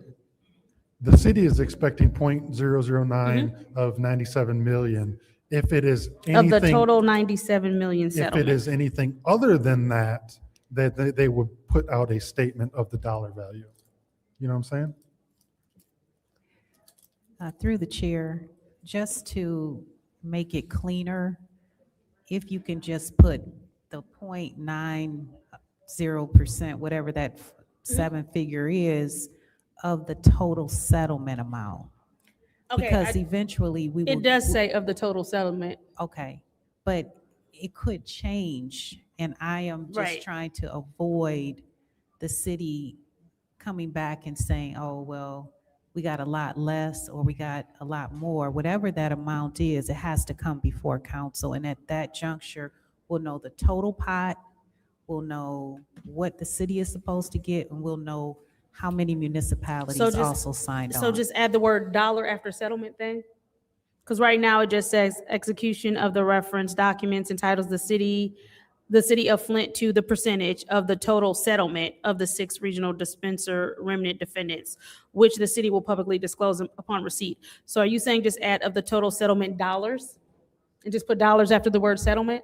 Speaker 23: the city is expecting 0.009 of 97 million. If it is anything.
Speaker 1: Of the total 97 million
Speaker 23: If
Speaker 1: settlement.
Speaker 23: it is anything other than that, that they would put out a statement of the dollar value. You know what I'm saying?
Speaker 24: Through the chair, just to make it cleaner, if you can just put the 0.90%, whatever that 7 figure is, of the total settlement amount.
Speaker 1: Okay,
Speaker 24: Because eventually we will.
Speaker 1: It does say of the total settlement.
Speaker 24: Okay, but it could change, and I am
Speaker 1: Right.
Speaker 24: just trying to avoid the city coming back and saying, oh, well, we got a lot less, or we got a lot more. Whatever that amount is, it has to come before council, and at that juncture, we'll know the total pot, we'll know what the city is supposed to get, and we'll know how many municipalities also signed on.
Speaker 1: So just add the word dollar after settlement then? Because right now it just says execution of the reference documents entitles the city of Flint to the percentage of the total settlement of the 6 regional dispenser remnant defendants, which the city will publicly disclose upon receipt. So are you saying just add of the total settlement dollars? And just put dollars after the word settlement?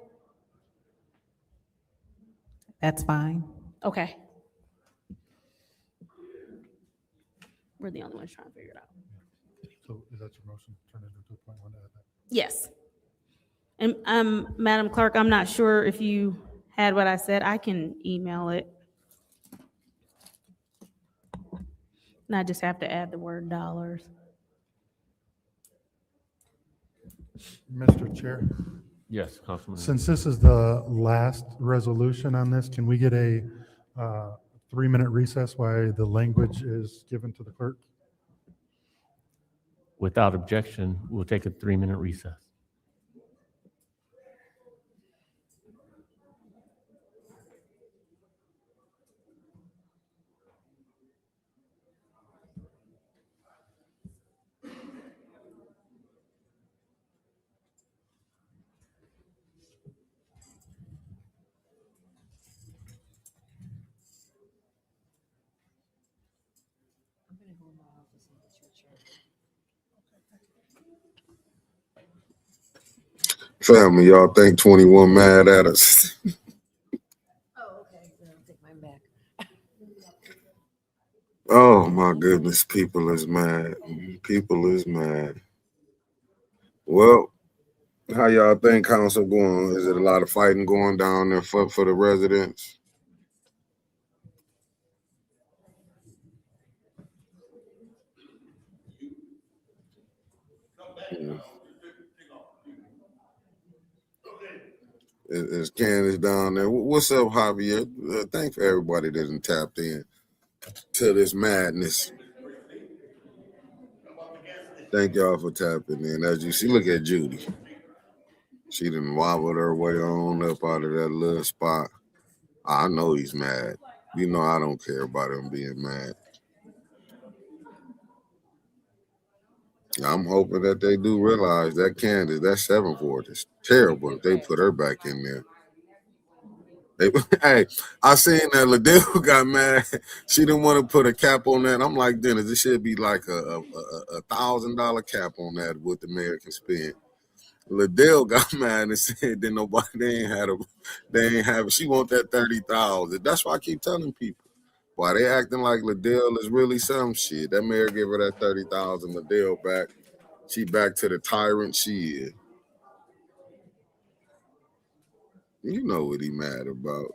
Speaker 24: That's fine.
Speaker 1: Okay. We're the only ones trying to figure it out.
Speaker 23: So is that your motion? Turn it into a 0.1 to add that?
Speaker 1: Yes. And Madam Clerk, I'm not sure if you had what I said. I can email it. And I just have to add the word dollars.
Speaker 23: Mr. Chair,
Speaker 3: Yes, Councilman.
Speaker 23: since this is the last resolution on this, can we get a 3-minute recess while the language is given to the clerk?
Speaker 3: Without objection, we'll take a 3-minute recess.
Speaker 9: Family, y'all think 21 mad at us?
Speaker 18: Oh, okay, I'll take mine back.
Speaker 9: Oh my goodness, people is mad. People is mad. Well, how y'all think council going? Is it a lot of fighting going down there for the residents? Is Candace down there? What's up, Javier? Thanks for everybody that done tapped in to this madness. Thank y'all for tapping in. As you see, look at Judy. She done wobbled her way on up out of that little spot. I know he's mad. You know I don't care about him being mad. I'm hoping that they do realize that Candace, that 7th ward is terrible if they put her back in there. Hey, I seen that Liddell got mad. She didn't want to put a cap on that. I'm like, Dennis, it should be like a $1,000 cap on that what the mayor can spend. Liddell got mad and said that nobody, they ain't have it. She want that 30,000. That's why I keep telling people. Why they acting like Liddell is really some shit. That mayor gave her that 30,000, Liddell back. She back to the tyrant she is. You know what he mad about.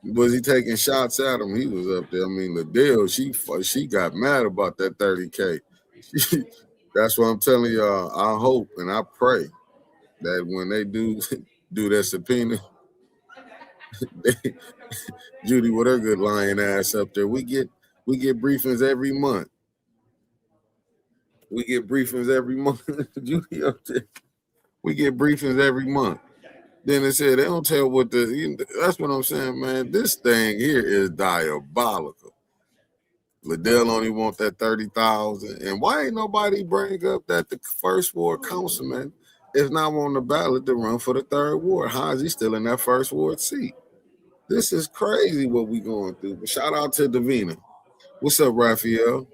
Speaker 9: Was he taking shots at him? He was up there. I mean, Liddell, she got mad about that 30K. That's what I'm telling y'all. I hope and I pray that when they do that subpoena, Judy with her good lying ass up there, we get briefings every month. We get briefings every month. Judy up there. We get briefings every month. Then they said they don't tell what that's what I'm saying, man. This thing here is diabolical. Liddell only want that 30,000. And why ain't nobody bring up that the first ward councilman is not on the ballot to run for the 3rd ward? How is he still in that 1st ward seat? This is crazy what we going through. But shout out to Davina. What's up, Raphael?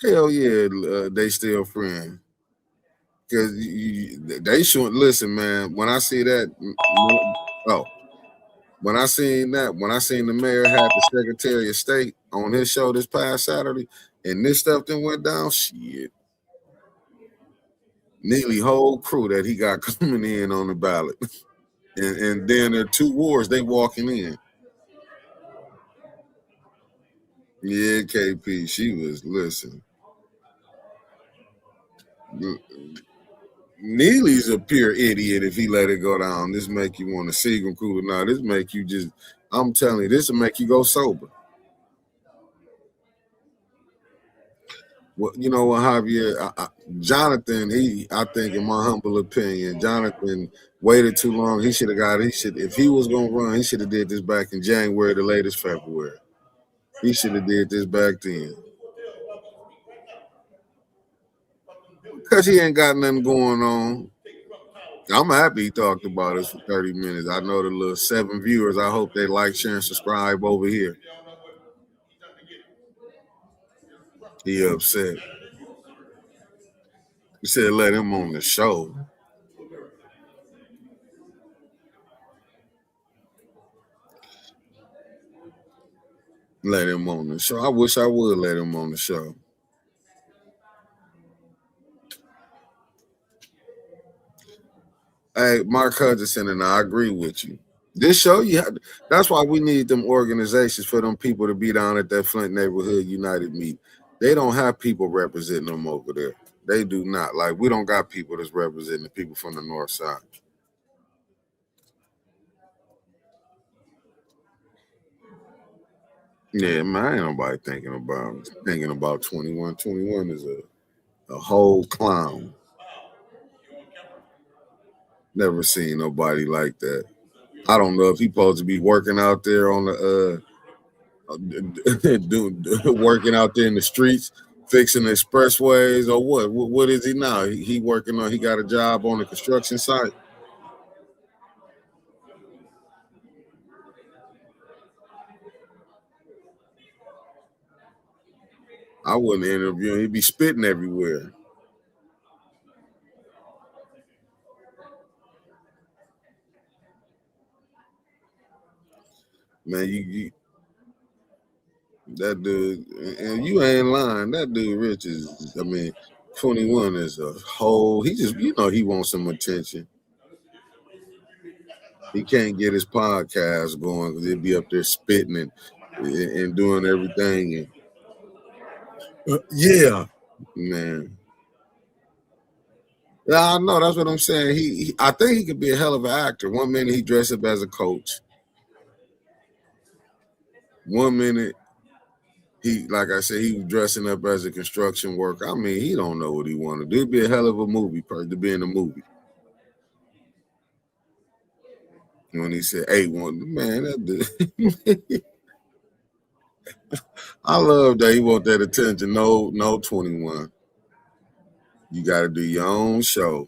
Speaker 9: Hell yeah, they still friends. Because they shouldn't listen, man. When I see that, when I seen the mayor had the Secretary of State on his show this past Saturday, and this stuff then went down, shit. Nearly whole crew that he got coming in on the ballot. And then there are 2 wards they walking in. Yeah, KP, she was, listen. Neely's a pure idiot if he let it go down. This make you want to see him cool. Now, this make you just, I'm telling you, this will make you go sober. Well, you know what, Javier, Jonathan, I think in my humble opinion, Jonathan waited too long. He should have if he was going to run, he should have did this back in January, the latest February. He should have did this back then. Because he ain't got nothing going on. I'm happy he talked about us for 30 minutes. I know the little 7 viewers. I hope they like, share, and subscribe over here. He upset. He said let him on the show. Let him on the show. I wish I would let him on the show. Hey, Mark Hutchinson, and I agree with you. This show, that's why we need them organizations for them people to be down at that Flint Neighborhood United meet. They don't have people representing them over there. They do not. Like, we don't got people that's representing the people from the north side. Yeah, man, ain't nobody thinking about 21. 21 is a whole clown. Never seen nobody like that. I don't know if he's supposed to be working out there on the working out there in the streets, fixing the expressways, or what? What is he now? He working on. He got a job on the construction site. I wouldn't interview him. He'd be spitting everywhere. Man, you that dude, and you ain't lying. That dude, Rich, is, I mean, 21 is a whole, he just, he wants some attention. He can't get his podcast going because he'll be up there spitting and doing everything. And, yeah, man. Yeah, I know. That's what I'm saying. I think he could be a hell of an actor. One minute he dressed up as a coach. One minute like I said, he was dressing up as a construction worker. I mean, he don't know what he want to do. It'd be a hell of a movie to be in a movie. When he said, "Hey, man, that dude." I love that he want that attention. No, 21. You got to do your own show,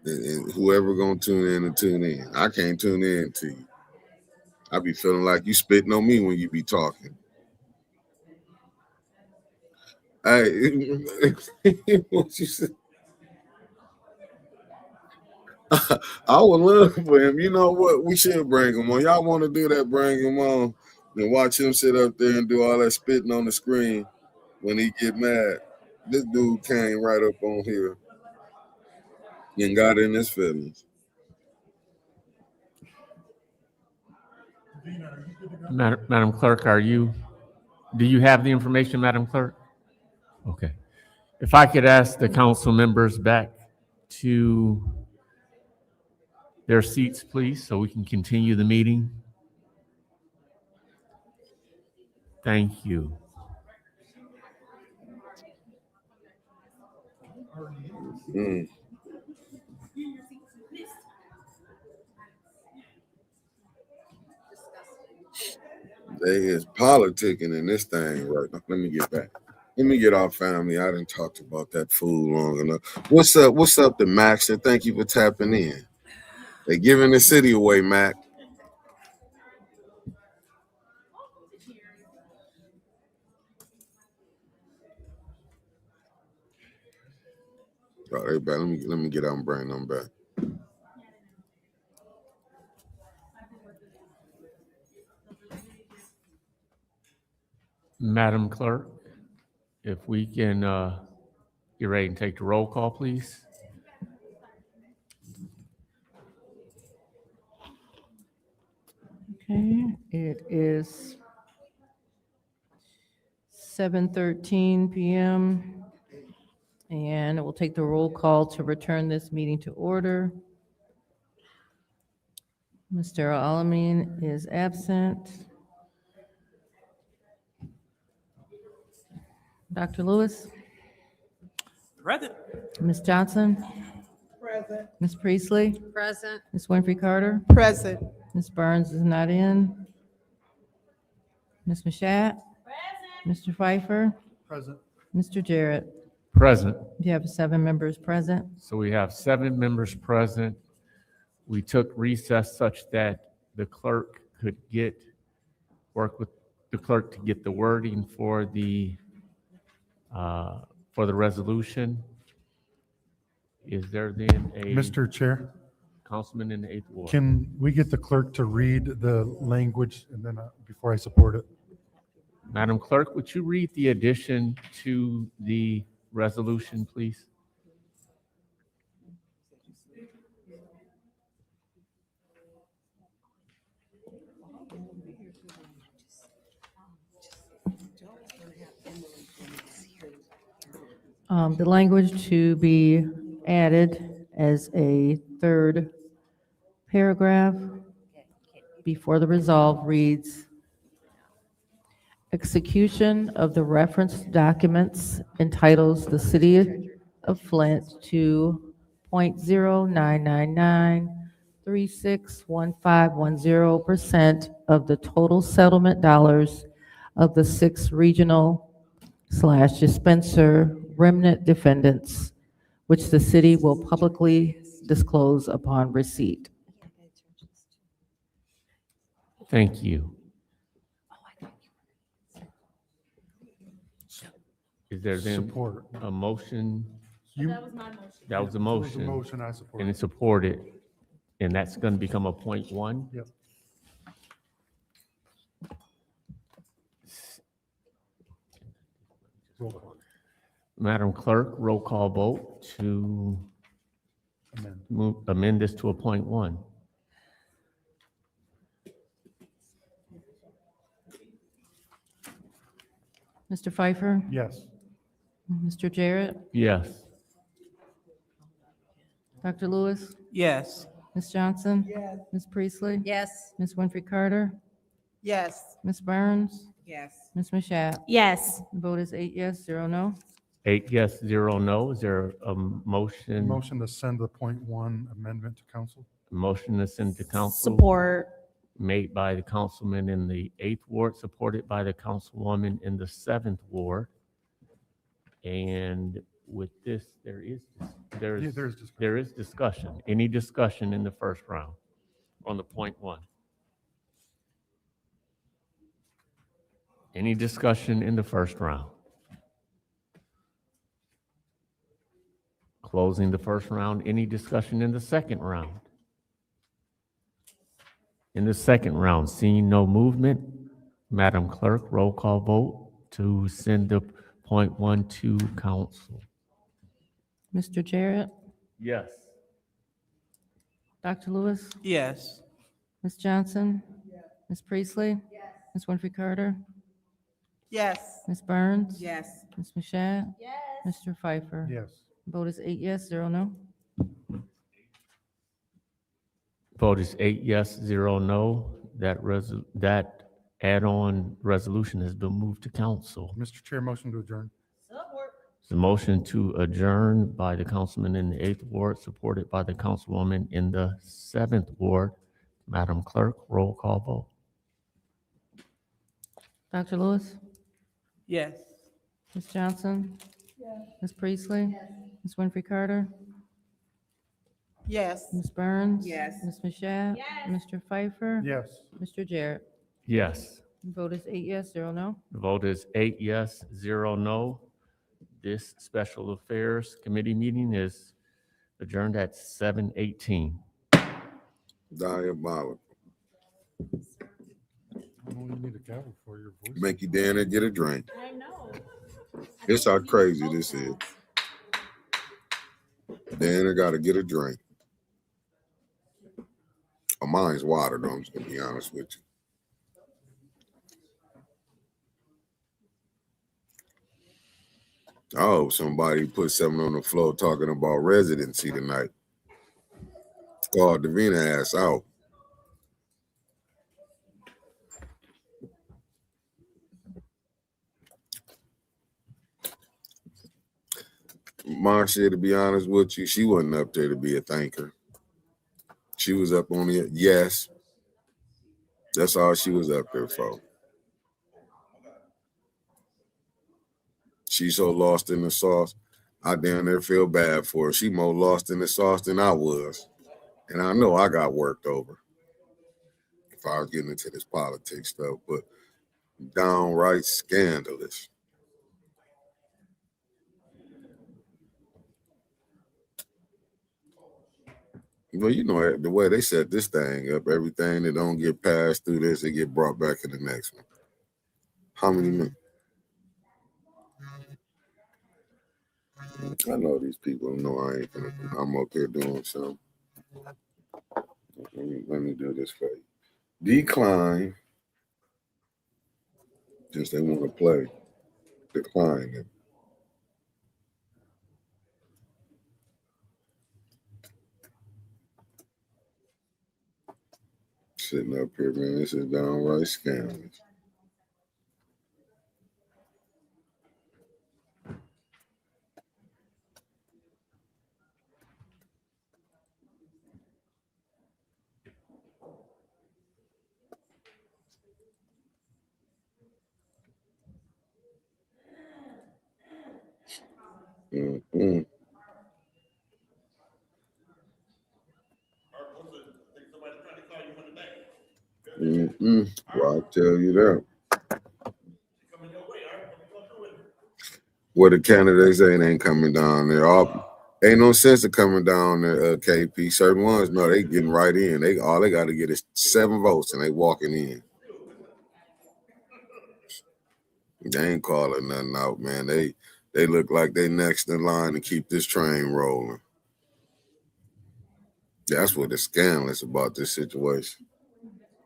Speaker 9: and whoever gonna tune in. I can't tune in to you. I be feeling like you spitting on me when you be talking. Hey, what you say? I would love for him. You know what? We should bring him on. Y'all want to do that? Bring him on and watch him sit up there and do all that spitting on the screen when he get mad. This dude came right up on here and got in his feelings.
Speaker 3: Madam Clerk, do you have the information, Madam Clerk? Okay. If I could ask the council members back to their seats, please, so we can continue the meeting. Thank you.
Speaker 9: They is politicking in this thing right now. Let me get back. Let me get our family. I didn't talk about that food long enough. What's up? What's up to Max? And thank you for tapping in. They giving the city away, Mac. Oh, they back. Let me get out and bring them back.
Speaker 3: Madam Clerk, if we can get ready and take the roll call, please.
Speaker 2: Okay, it is 7:13 p.m. and we'll take the roll call to return this meeting to order. Mr. Alamin is absent. Dr. Lewis?
Speaker 8: Present.
Speaker 2: Ms. Johnson?
Speaker 7: Present.
Speaker 2: Ms. Priestley?
Speaker 18: Present.
Speaker 2: Ms. Winfrey Carter?
Speaker 7: Present.
Speaker 2: Ms. Burns is not in. Ms. Mashat? Mr. Pfeiffer?
Speaker 23: Present.
Speaker 2: Mr. Jarrett?
Speaker 3: Present.
Speaker 2: You have 7 members present.
Speaker 3: So we have 7 members present. We took recess such that the clerk could work with the clerk to get the wording for the resolution. Is there then a
Speaker 23: Mr. Chair,
Speaker 3: councilman in the 8th ward?
Speaker 23: can we get the clerk to read the language and then before I support it?
Speaker 3: Madam Clerk, would you read the addition to the resolution, please?
Speaker 2: The language to be added as a 3rd paragraph before the resolve reads, execution of the reference documents entitles the City of Flint to 0.099361510% of the total settlement dollars of the 6 regional/dispenser remnant defendants, which the city will publicly disclose upon receipt.
Speaker 3: Thank you. Is there then
Speaker 23: Support.
Speaker 3: a motion?
Speaker 23: You-
Speaker 1: That was my motion.
Speaker 3: That was a
Speaker 23: It was a
Speaker 3: motion.
Speaker 23: motion, I support.
Speaker 3: And it's supported, and that's going to become a point one?
Speaker 23: Yep. Roll call.
Speaker 3: Madam Clerk, roll call vote to amend this to a point one.
Speaker 2: Mr. Pfeiffer?
Speaker 23: Yes.
Speaker 2: Mr. Jarrett?
Speaker 3: Yes.
Speaker 2: Dr. Lewis?
Speaker 8: Yes.
Speaker 2: Ms. Johnson?
Speaker 7: Yes.
Speaker 2: Ms. Priestley?
Speaker 18: Yes.
Speaker 2: Ms. Winfrey Carter?
Speaker 15: Yes.
Speaker 2: Ms. Burns?
Speaker 15: Yes.
Speaker 2: Ms. Mashat?
Speaker 1: Yes.
Speaker 2: The vote is 8 yes, 0 no.
Speaker 3: 8 yes, 0 no. Is there a motion?
Speaker 23: Motion to send the point one amendment to council.
Speaker 3: Motion to send to council.
Speaker 1: Support.
Speaker 3: Made by the councilman in the 8th ward, supported by the councilwoman in the 7th ward. And with this, there is discussion. Any discussion in the first round on the point one? Any discussion in the first round? Closing the first round. Any discussion in the second round? In the second round, seeing no movement, Madam Clerk, roll call vote to send the point one to council.
Speaker 2: Mr. Jarrett?
Speaker 3: Yes.
Speaker 2: Dr. Lewis?
Speaker 8: Yes.
Speaker 2: Ms. Johnson? Ms. Priestley? Ms. Winfrey Carter?
Speaker 15: Yes.
Speaker 2: Ms. Burns?
Speaker 15: Yes.
Speaker 2: Ms. Mashat? Mr. Pfeiffer?
Speaker 23: Yes.
Speaker 2: Vote is 8 yes, 0 no.
Speaker 3: Vote is 8 yes, 0 no. That add-on resolution has been moved to council.
Speaker 23: Mr. Chair, motion to adjourn.
Speaker 3: It's a motion to adjourn by the councilman in the 8th ward, supported by the councilwoman in the 7th ward. Madam Clerk, roll call vote.
Speaker 2: Dr. Lewis?
Speaker 8: Yes.
Speaker 2: Ms. Johnson? Ms. Priestley? Ms. Winfrey Carter?
Speaker 15: Yes.
Speaker 2: Ms. Burns?
Speaker 15: Yes.
Speaker 2: Ms. Mashat? Mr. Pfeiffer?
Speaker 23: Yes.
Speaker 2: Mr. Jarrett?
Speaker 3: Yes.
Speaker 2: Vote is 8 yes, 0 no.
Speaker 3: The vote is 8 yes, 0 no. This Special Affairs Committee meeting is adjourned at 7:18.
Speaker 9: Diabolical.
Speaker 23: You need a gavel for your voice.
Speaker 9: Make you down there get a drink.
Speaker 1: I know.
Speaker 9: This how crazy this is. Then I gotta get a drink. Oh, mine's water though, I'm just gonna be honest with you. Oh, somebody put something on the floor talking about residency tonight. Called Davina ass out. Marcia, to be honest with you, she wasn't up there to be a thanker. She was up on it. Yes. That's all she was up there for. She's so lost in the sauce. I damn near feel bad for her. She more lost in the sauce than I was. And I know I got worked over if I was getting into this politics stuff, but downright scandalous. Well, you know, the way they set this thing up, everything that don't get passed through this, it get brought back in the next one. How many minutes? I know these people know I ain't gonna, I'm up here doing something. Let me do this for you. Decline. Just they want to play. Decline it. Sitting up here, man, this is downright scandalous. Mm-mm. Mm-mm. Well, I tell you that. Where the candidates ain't coming down there. Ain't no sense of coming down there, KP. Certain ones, no, they getting right in. All they got to get is 7 votes and they walking in. They ain't calling nothing out, man. They look like they next in line to keep this train rolling. That's what is scandalous about this situation.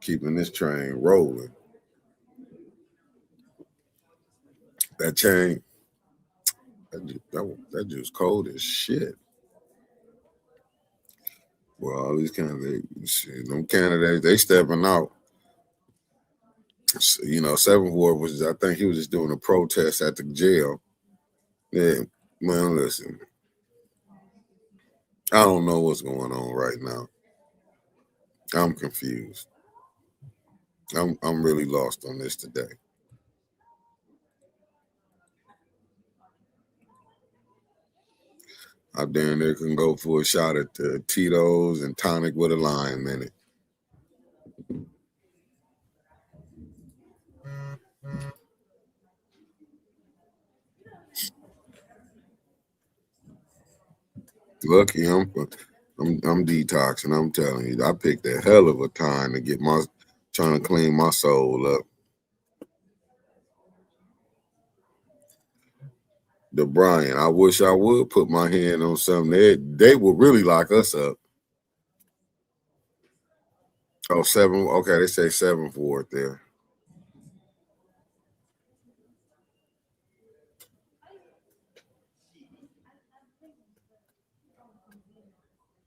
Speaker 9: Keeping this train rolling. That chain, that just cold as shit. Well, all these candidates, them candidates, they stepping out. You know, 7th Ward was, I think he was just doing a protest at the jail. Yeah, man, listen. I don't know what's going on right now. I'm confused. I'm really lost on this today. I damn near can go for a shot at the Tito's and tonic with a lime in it. Lucky I'm detoxing. I'm telling you, I picked a hell of a time to get trying to clean my soul up. The Brian, I wish I would put my hand on something. They would really lock us up. Oh, 7. Okay, they say 7th Ward there.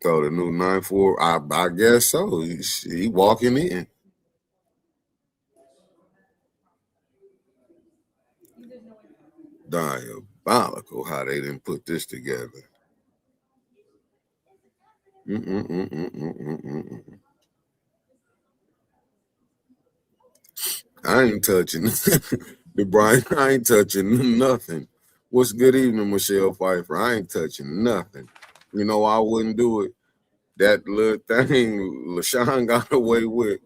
Speaker 9: So the new 9th Ward, I guess so. He walking in. Diabolical how they didn't put this together. I ain't touching the Brian. I ain't touching nothing. What's good evening, Michelle Pfeiffer? I ain't touching nothing. You know I wouldn't do it. That little thing LaShawn got away with.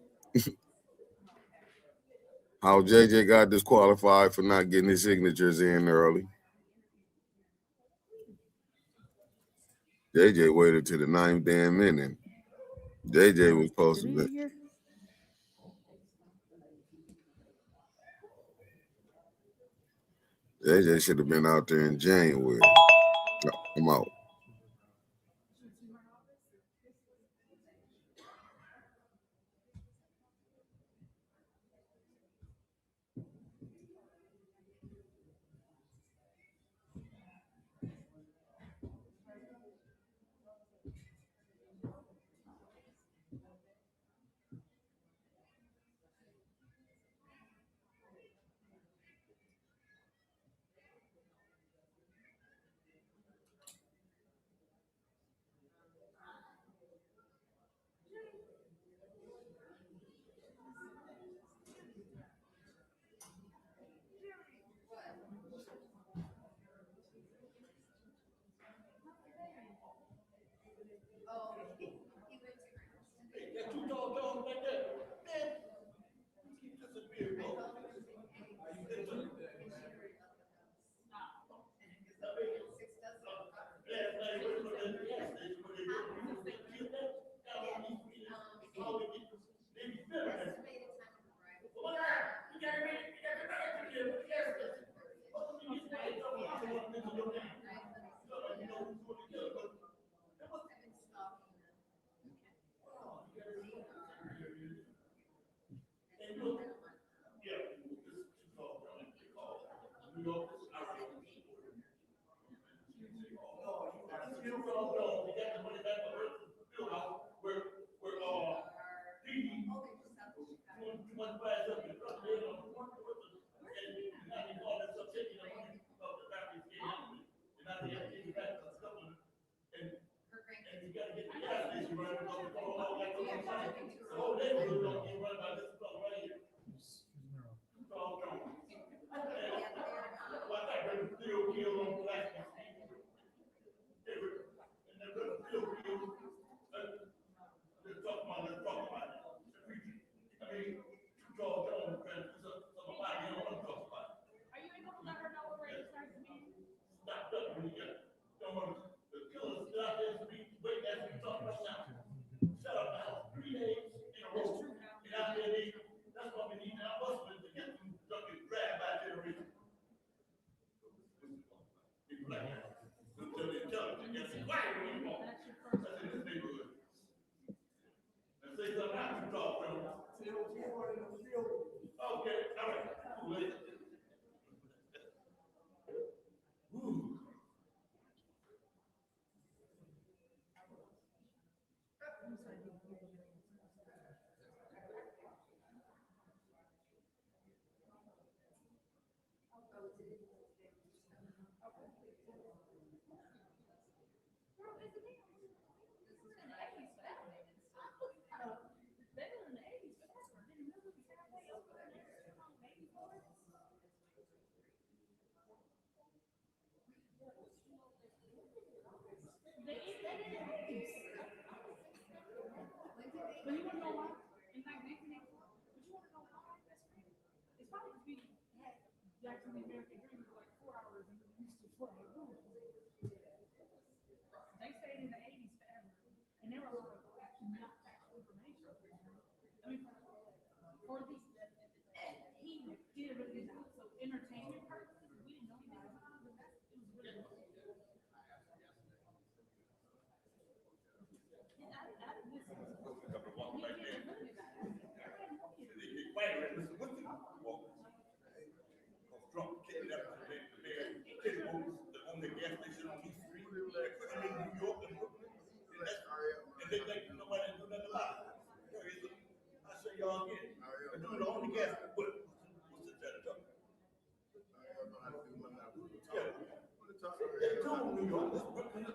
Speaker 9: How JJ got disqualified for not getting his signatures in early. JJ waited to the 9th damn minute. JJ was supposed to be. JJ should have been out there in January. I'm out.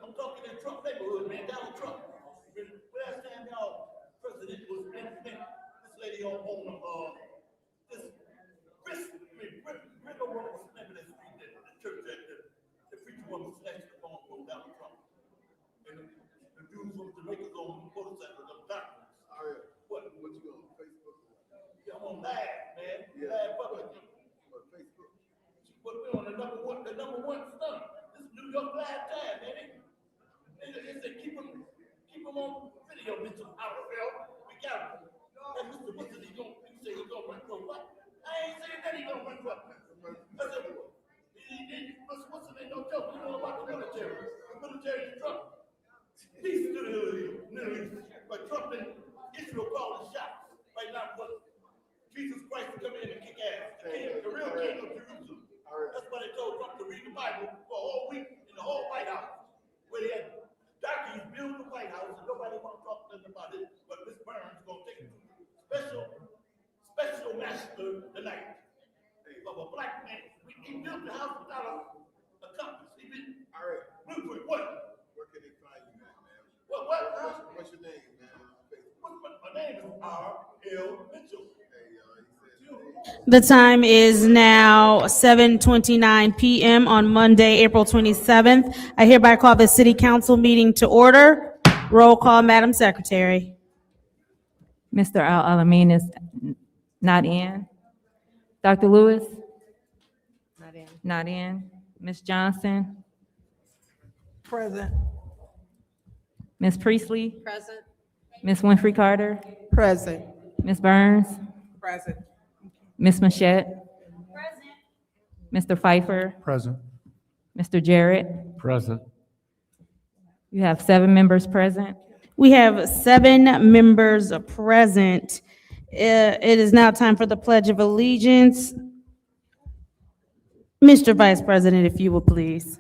Speaker 10: I'm talking in Trump neighborhood, man, Donald Trump. Last time y'all president was in Flint, this lady on this Rick, what's the name of that street, the church that the preacher woman snatched the phone from Donald Trump. And the dudes from Jamaica's on motorcycles, them doctors. What you on Facebook? Yeah, I'm on live, man. Yeah. Live public. What, Facebook? But we're on the number one stunt. This is New York Live Time, man. They say keep them on video, Mr. Outfield. We got him. And Mr. Wilson, he say he's gonna run for what? I ain't saying that he's gonna run for. I said, Mr. Wilson ain't no joke. You know about the military. The military is Trump. Peace to the Middle East. But Trump and Israel calling shots right now for Jesus Christ to come in and kick ass. The real king of Jerusalem. That's why they told Trump to read the Bible for a whole week in the whole White House. Where they had darkies build the White House and nobody want to talk to them about it. But Miss Burns is going to take special master tonight of a black man. He built the house without a compass. He did. All right. Blueprint. What? Where can they find you, man? What's your name, man? My name is R.L. Mitchell.
Speaker 1: The time is now 7:29 p.m. on Monday, April 27th. I hereby call the City Council meeting to order. Roll call, Madam Secretary.
Speaker 11: Mr. Al-Alamin is not in. Dr. Lewis?
Speaker 18: Not in.
Speaker 11: Not in. Ms. Johnson?
Speaker 7: Present.
Speaker 11: Ms. Priestley?
Speaker 18: Present.
Speaker 11: Ms. Winfrey Carter?
Speaker 19: Present.
Speaker 11: Ms. Burns?
Speaker 4: Present.
Speaker 11: Ms. Machette? Mr. Pfeiffer?
Speaker 23: Present.
Speaker 11: Mr. Jarrett?
Speaker 3: Present.
Speaker 11: You have 7 members present.
Speaker 1: We have 7 members present. It is now time for the Pledge of Allegiance. Mr. Vice President, if you will please.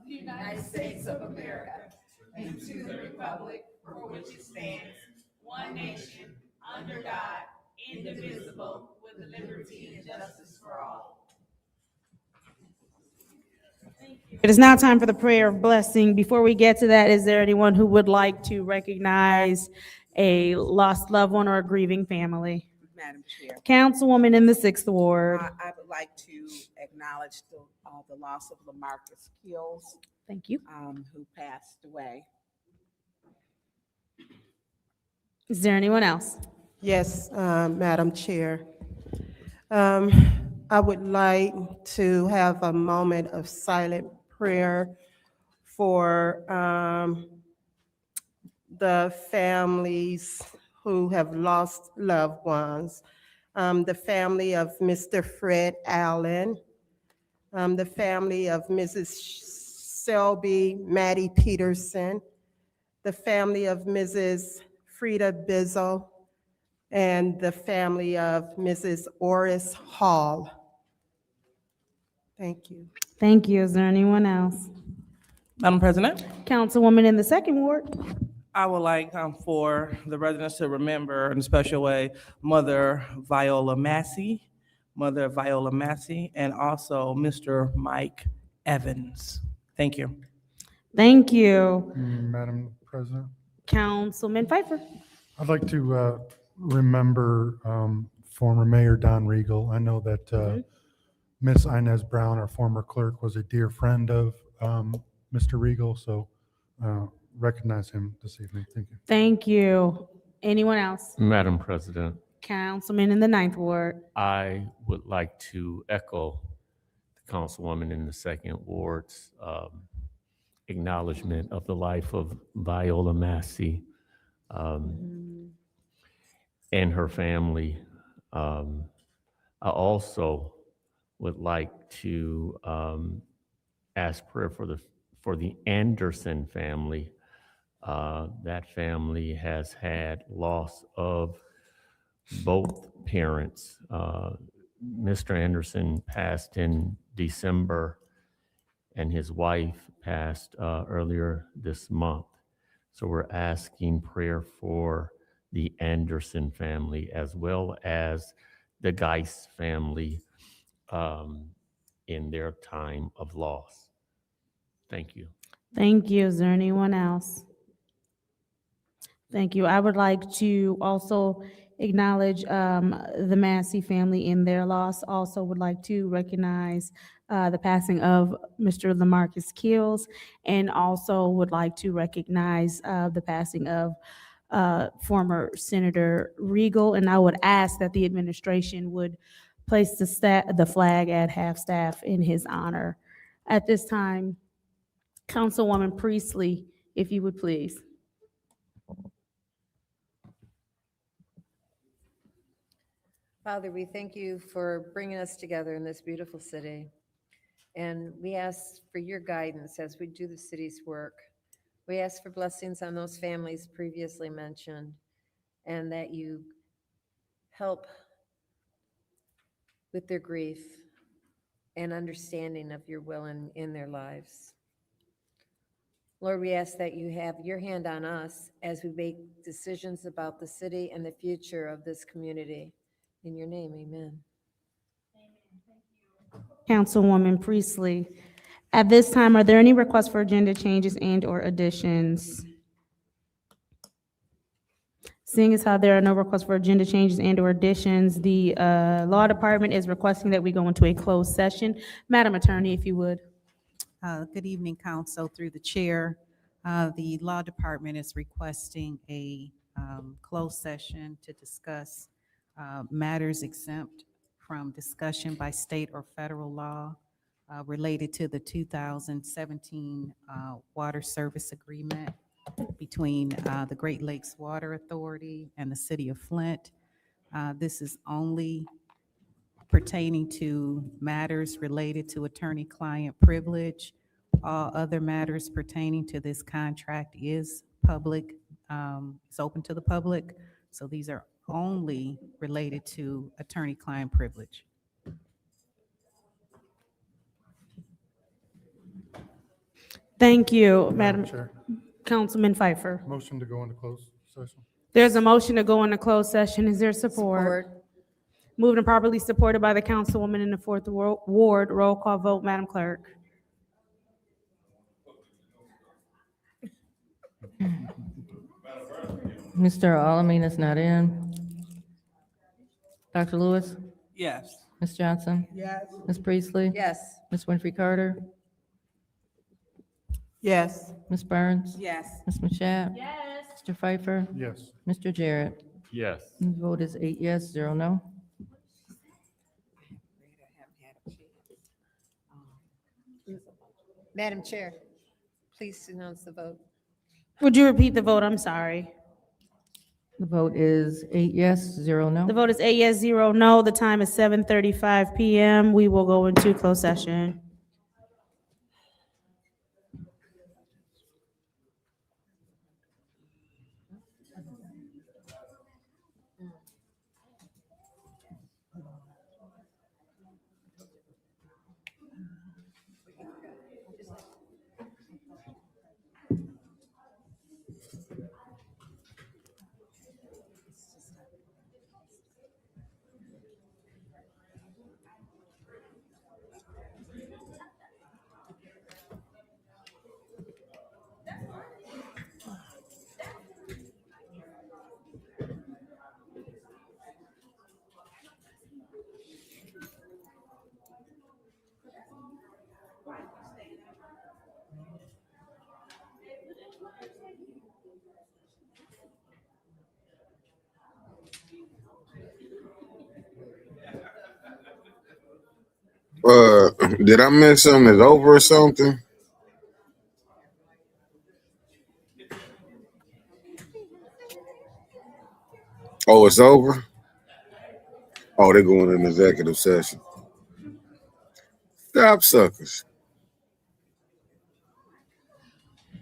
Speaker 16: The United States of America, and to the republic for which it stands, one nation, under God, indivisible, with liberty and justice for all.
Speaker 1: It is now time for the prayer of blessing. Before we get to that, is there anyone who would like to recognize a lost loved one or a grieving family?
Speaker 4: Madam Chair.
Speaker 1: Councilwoman in the 6th Ward.
Speaker 4: I would like to acknowledge the loss of LaMarcus Kills.
Speaker 1: Thank you.
Speaker 4: Who passed away.
Speaker 1: Is there anyone else?
Speaker 19: Yes, Madam Chair. I would like to have a moment of silent prayer for the families who have lost loved ones. The family of Mr. Fred Allen, the family of Mrs. Selby Maddie Peterson, the family of Mrs. Frida Bizzle, and the family of Mrs. Oris Hall. Thank you.
Speaker 1: Thank you. Is there anyone else?
Speaker 8: Madam President,
Speaker 1: Councilwoman in the second ward.
Speaker 8: I would like for the residents to remember in a special way Mother Viola Massey, and also Mr. Mike Evans. Thank you.
Speaker 1: Thank you.
Speaker 23: Madam President,
Speaker 1: Councilman Pfeiffer.
Speaker 23: I'd like to remember former Mayor Don Regal. I know that Miss Inez Brown, our former clerk, was a dear friend of Mr. Regal, so recognize him this evening. Thank you.
Speaker 1: Thank you. Anyone else?
Speaker 3: Madam President,
Speaker 1: Councilman in the ninth ward.
Speaker 3: I would like to echo the councilwoman in the second ward's acknowledgement of the life of Viola Massey and her family. I also would like to ask prayer for the Anderson family. That family has had loss of both parents. Mr. Anderson passed in December, and his wife passed earlier this month. So we're asking prayer for the Anderson family as well as the Geist family in their time of loss. Thank you.
Speaker 1: Thank you. Is there anyone else? Thank you. I would like to also acknowledge the Massey family in their loss. Also would like to recognize the passing of Mr. Lamarcus Keels, and also would like to recognize the passing of former Senator Regal. And I would ask that the administration would place the flag at half-staff in his honor. At this time, Councilwoman Priestley, if you would please.
Speaker 18: Father, we thank you for bringing us together in this beautiful city. And we ask for your guidance as we do the city's work. We ask for blessings on those families previously mentioned, and that you help with their grief and understanding of your will in their lives. Lord, we ask that you have your hand on us as we make decisions about the city and the future of this community. In your name, amen.
Speaker 1: Councilwoman Priestley. At this time, are there any requests for agenda changes and/or additions? Seeing as how there are no requests for agenda changes and/or additions, the Law Department is requesting that we go into a closed session. Madam Attorney, if you would.
Speaker 24: Good evening, Council, through the chair. The Law Department is requesting a closed session to discuss matters exempt from discussion by state or federal law related to the 2017 water service agreement between the Great Lakes Water Authority and the City of Flint. This is only pertaining to matters related to attorney-client privilege. All other matters pertaining to this contract is public, it's open to the public. So these are only related to attorney-client privilege.
Speaker 1: Thank you,
Speaker 23: Madam
Speaker 1: Madam
Speaker 23: Chair,
Speaker 1: Councilman Pfeiffer.
Speaker 23: motion to go into closed session.
Speaker 1: There's a motion to go into closed session. Is there support? Moved and properly supported by the Councilwoman in the fourth ward. Roll call vote, Madam Clerk.
Speaker 2: Mr. Alamin is not in. Dr. Lewis?
Speaker 8: Yes.
Speaker 2: Ms. Johnson?
Speaker 7: Yes.
Speaker 2: Ms. Priestley?
Speaker 18: Yes.
Speaker 2: Ms. Winfrey Carter?
Speaker 19: Yes.
Speaker 2: Ms. Burns?
Speaker 4: Yes.
Speaker 2: Ms. Mashat?
Speaker 1: Yes.
Speaker 2: Mr. Pfeiffer?
Speaker 23: Yes.
Speaker 2: Mr. Jarrett?
Speaker 3: Yes.
Speaker 2: The vote is 8 yes, 0 no.
Speaker 18: Madam Chair, please announce the vote.
Speaker 1: Would you repeat the vote? I'm sorry.
Speaker 2: The vote is 8 yes, 0 no.
Speaker 1: The vote is 8 yes, 0 no. The time is 7:35 PM. We will go into closed session.
Speaker 9: Did I miss something that's over or something? Oh, it's over? Oh, they're going in executive session. Stop suckers.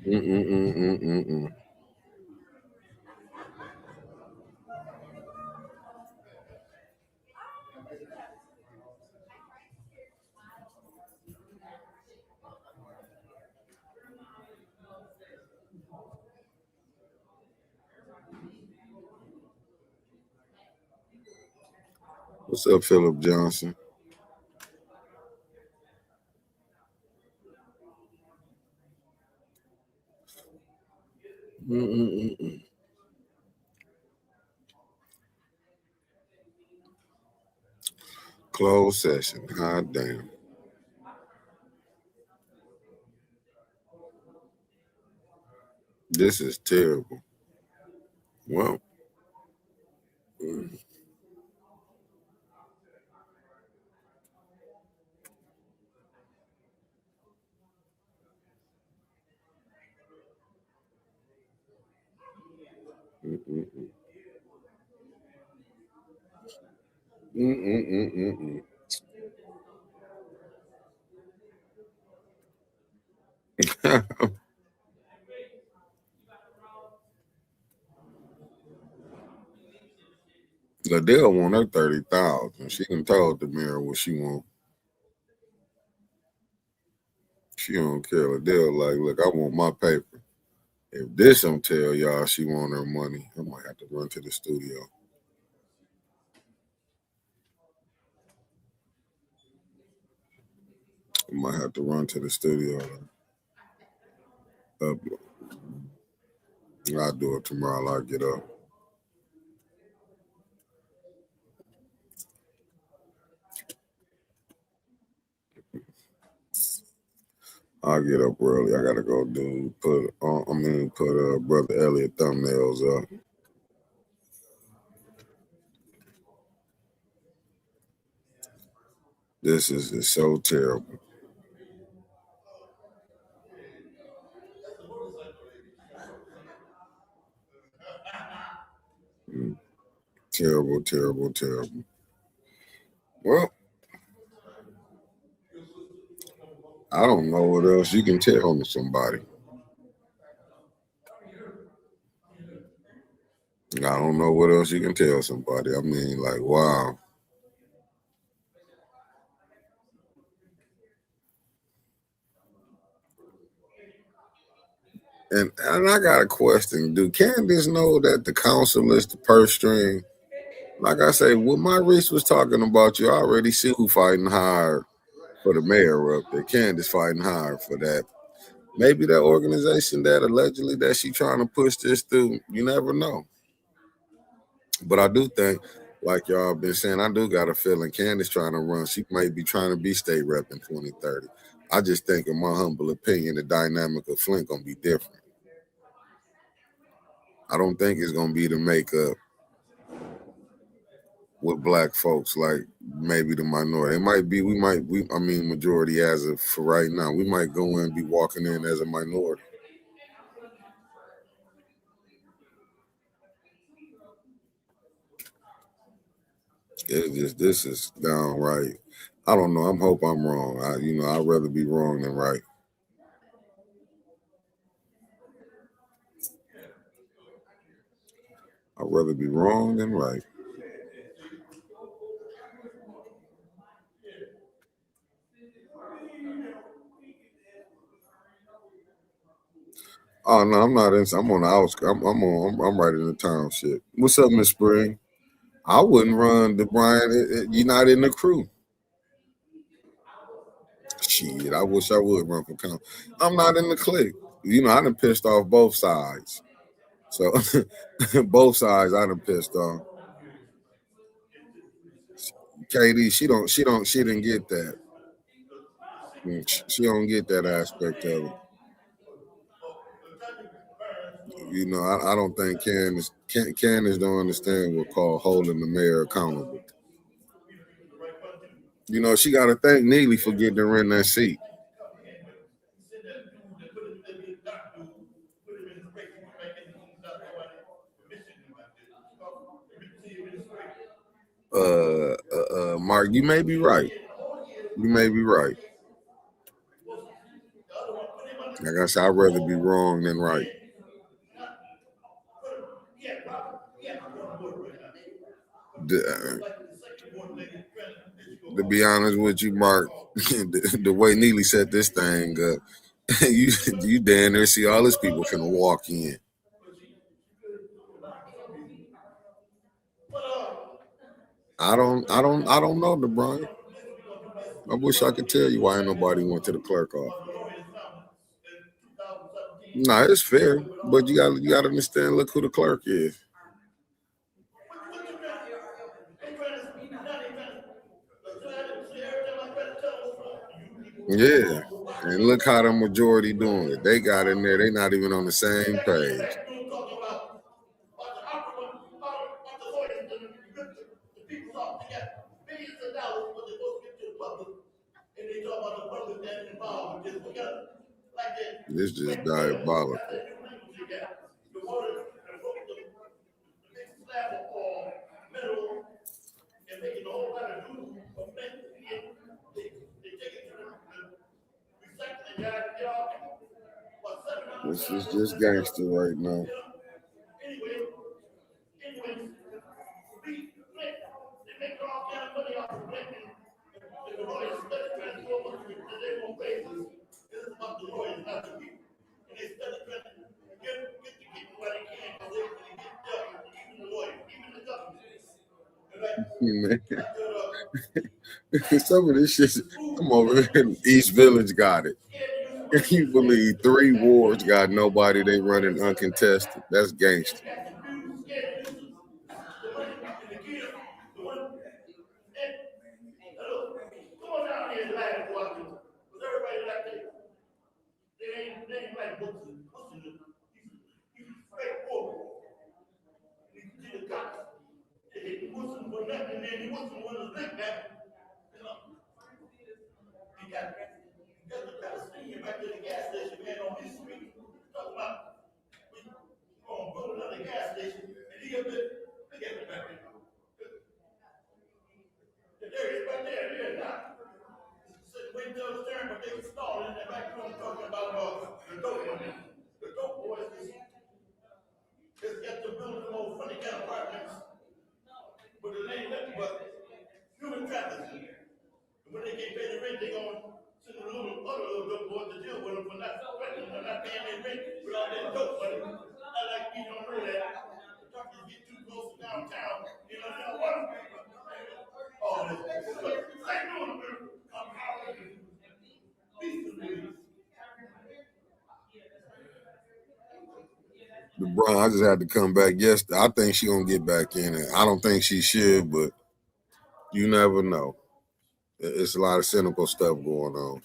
Speaker 9: Mm-mm-mm-mm-mm-mm. What's up, Philip Johnson? Mm-mm-mm-mm. Closed session. Hot damn. This is terrible. Well. Mm-mm-mm. Mm-mm-mm-mm-mm. Liddell want her 30,000. She can told the mayor what she want. She don't care. Liddell like, look, I want my paper. If this don't tell y'all she want her money, I might have to run to the studio. I might have to run to the studio. I'll do it tomorrow. I'll get up. I'll get up early. I gotta go put Brother Elliot thumbnails up. This is so terrible. Terrible, terrible, terrible. Well, I don't know what else you can tell somebody. I don't know what else you can tell somebody. I mean, like, wow. And I got a question. Do Candace know that the council is the purse string? Like I say, what my Reese was talking about, you already see who fighting hard for the mayor up there. Candace fighting hard for that. Maybe that organization that allegedly that she trying to push this through, you never know. But I do think, like y'all been saying, I do got a feeling Candace trying to run. She might be trying to be state rep in 2030. I just think, in my humble opinion, the dynamic of Flint gonna be different. I don't think it's gonna be the makeup with black folks like maybe the minority. It might be, majority as of for right now. We might go in and be walking in as a minority. This is downright. I don't know. Hope I'm wrong. I'd rather be wrong than right. I'd rather be wrong than right. Oh no, I'm not in. I'm on the outskirts. I'm right in the township. What's up, Miss Spring? I wouldn't run the Brian. You're not in the crew. Shit, I wish I would run for council. I'm not in the clique. I done pissed off both sides. So both sides I done pissed off. KD, she didn't get that. She don't get that aspect of it. I don't think Candace don't understand what called holding the mayor accountable. She got to thank Neely for getting her in that seat. Mark, you may be right. You may be right. Like I said, I'd rather be wrong than right. To be honest with you, Mark, the way Neely set this thing up, you down there see all these people finna walk in. I don't know, DeBron. I wish I could tell you why ain't nobody went to the clerk office. Nah, it's fair, but you gotta understand. Look who the clerk is. Yeah, and look how the majority doing it. They got in there. They not even on the same page. This just diabolical. This is just gangster right now. Man. Some of this shit, I'm over here in East Village got it. Can you believe 3 wards got nobody they running uncontested? That's gangster. LeBron, I just had to come back yesterday. I think she gonna get back in it. I don't think she should, but you never know. It's a lot of cynical stuff going on.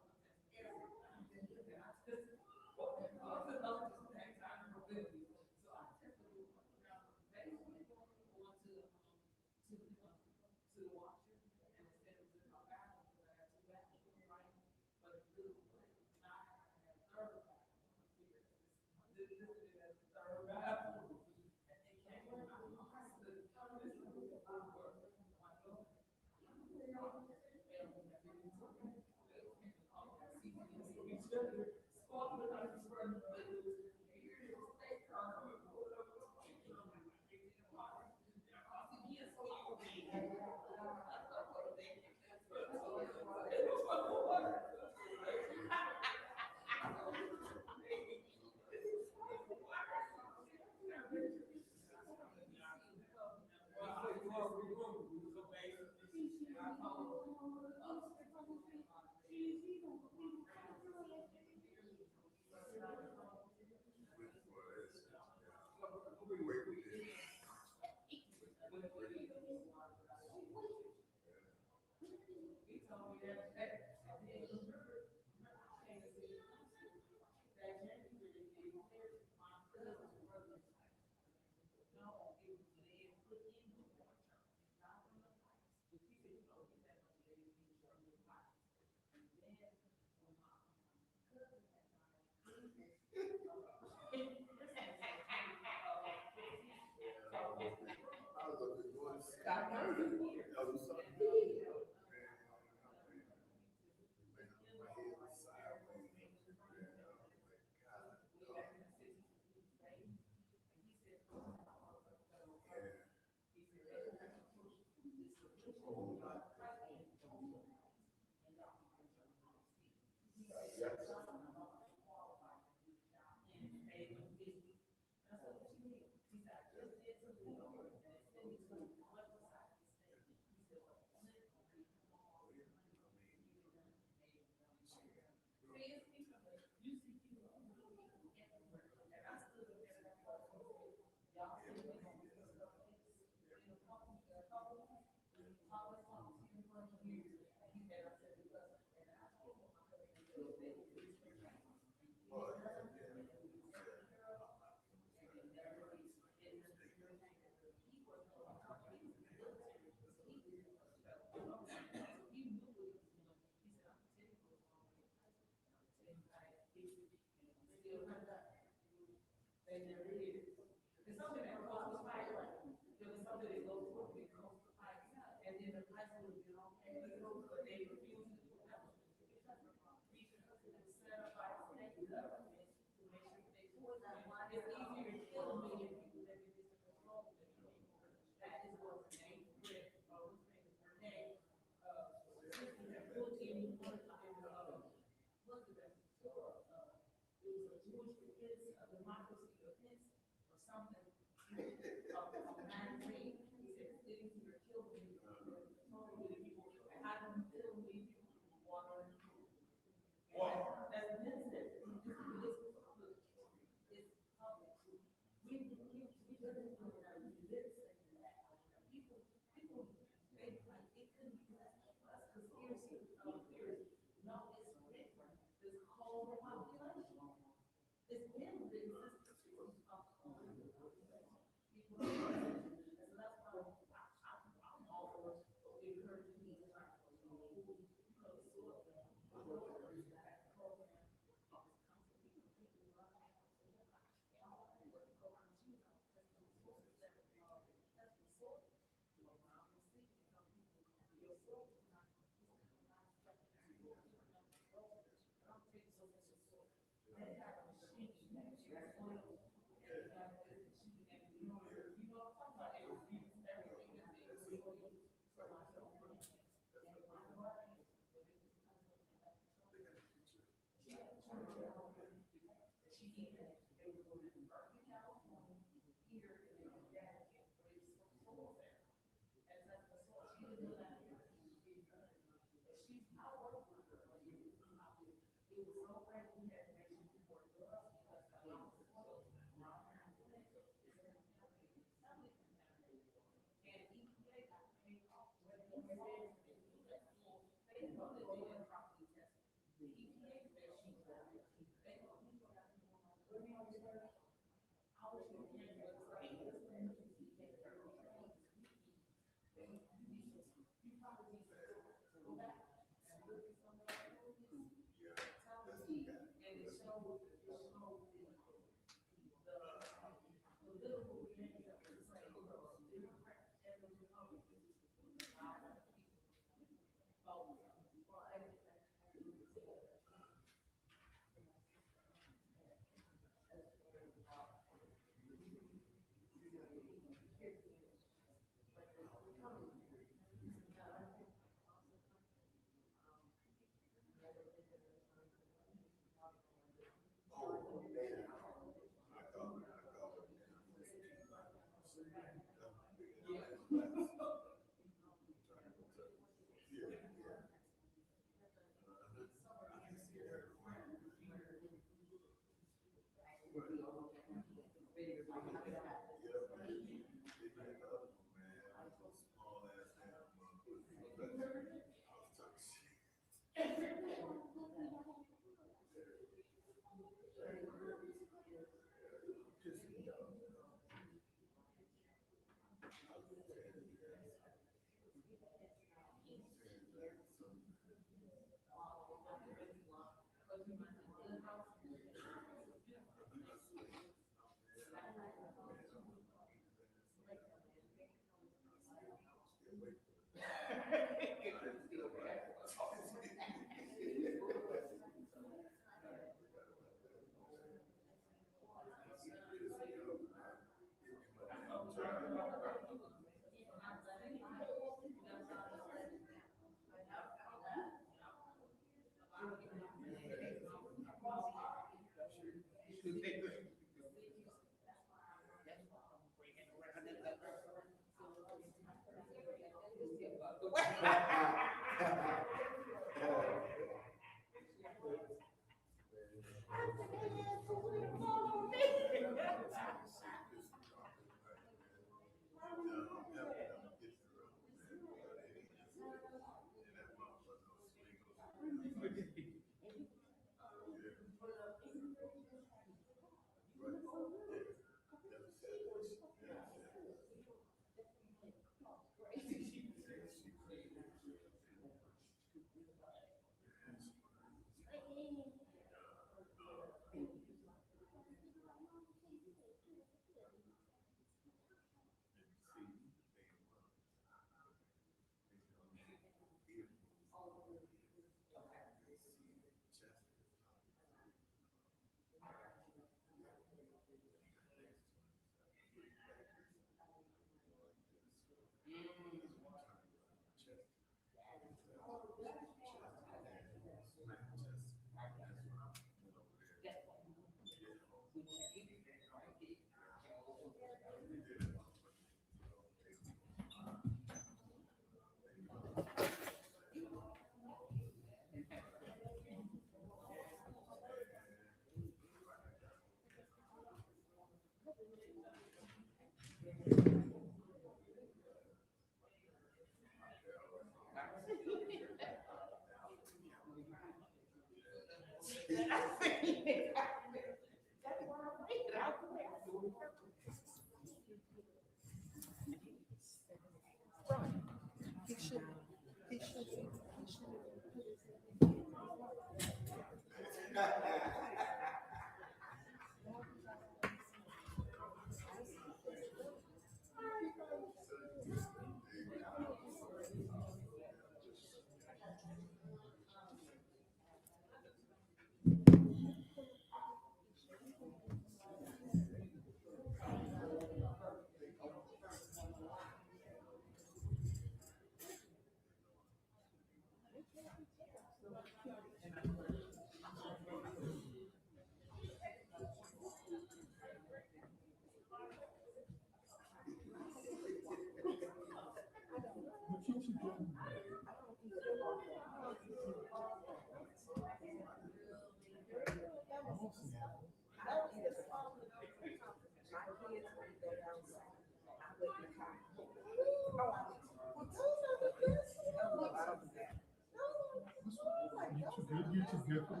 Speaker 23: You too good for the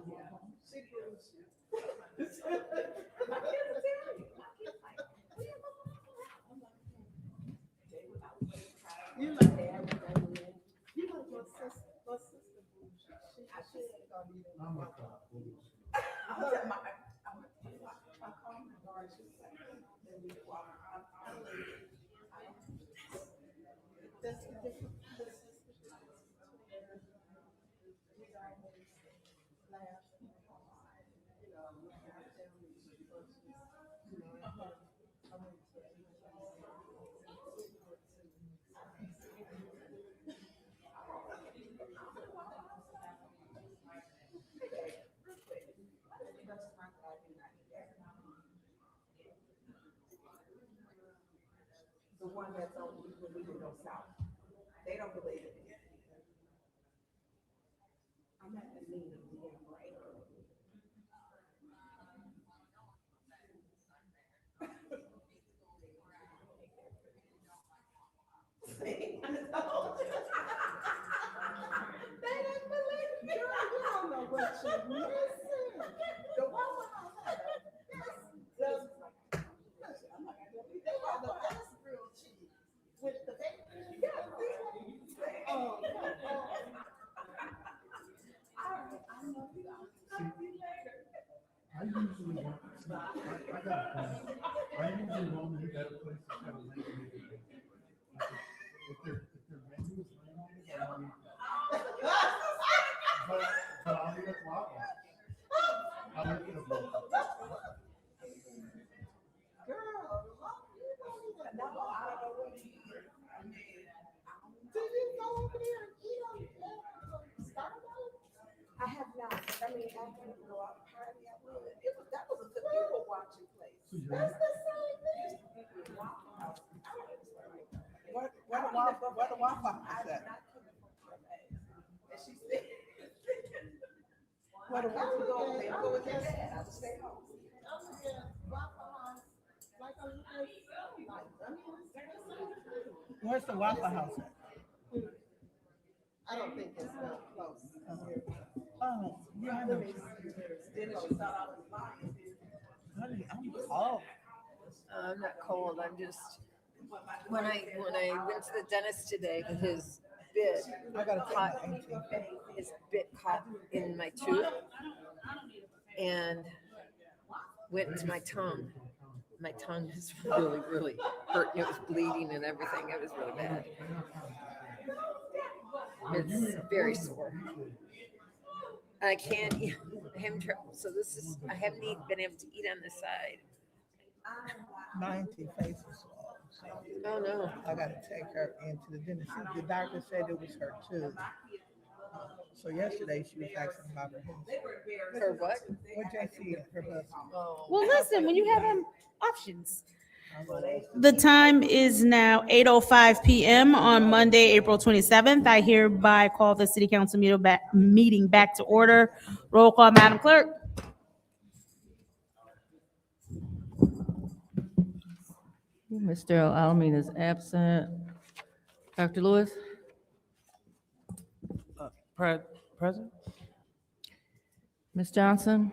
Speaker 19: You like that? You like my sister? My sister.
Speaker 23: I'm a cop.
Speaker 19: That's the difference.
Speaker 4: The one that's on, when we go south, they don't believe it. I'm at the meeting, we get a break. See? They didn't believe me. Girl, you don't know what you're missing. The one with all that. Yes. I'm not gonna believe they got the best grilled cheese with the bacon. Yeah. Oh, no. All right, I love you. I'll talk to you later.
Speaker 23: I usually want, I got a plan. I usually want to get a place that's got a lake. If they're
Speaker 4: That was a good people watching place. That's the same thing. Where the Waffle House at? Where the Waffle go? They go with their dad. I would stay home. Where's the Waffle House at?
Speaker 19: I don't think it's that close.
Speaker 4: Oh, yeah, I know. Oh.
Speaker 18: I'm not cold, I'm just, when I went to the dentist today, his bit caught in my tooth and went into my tongue. My tongue is really, really hurt. It was bleeding and everything. It was really bad. It's very sore. I can't eat. I haven't so I haven't been able to eat on this side.
Speaker 17: Mine face is swollen.
Speaker 18: Oh no.
Speaker 17: I gotta take her into the dentist. The doctor said it was her tooth. So yesterday she was asking about her husband.
Speaker 18: Her what?
Speaker 17: What JC, her husband.
Speaker 1: Well, listen, when you have options. The time is now 8:05 p.m. on Monday, April 27th. I hereby call the city council meeting back to order. Roll call, Madam Clerk.
Speaker 2: Mr. Alamin is absent. Dr. Lewis?
Speaker 8: Present?
Speaker 2: Ms. Johnson?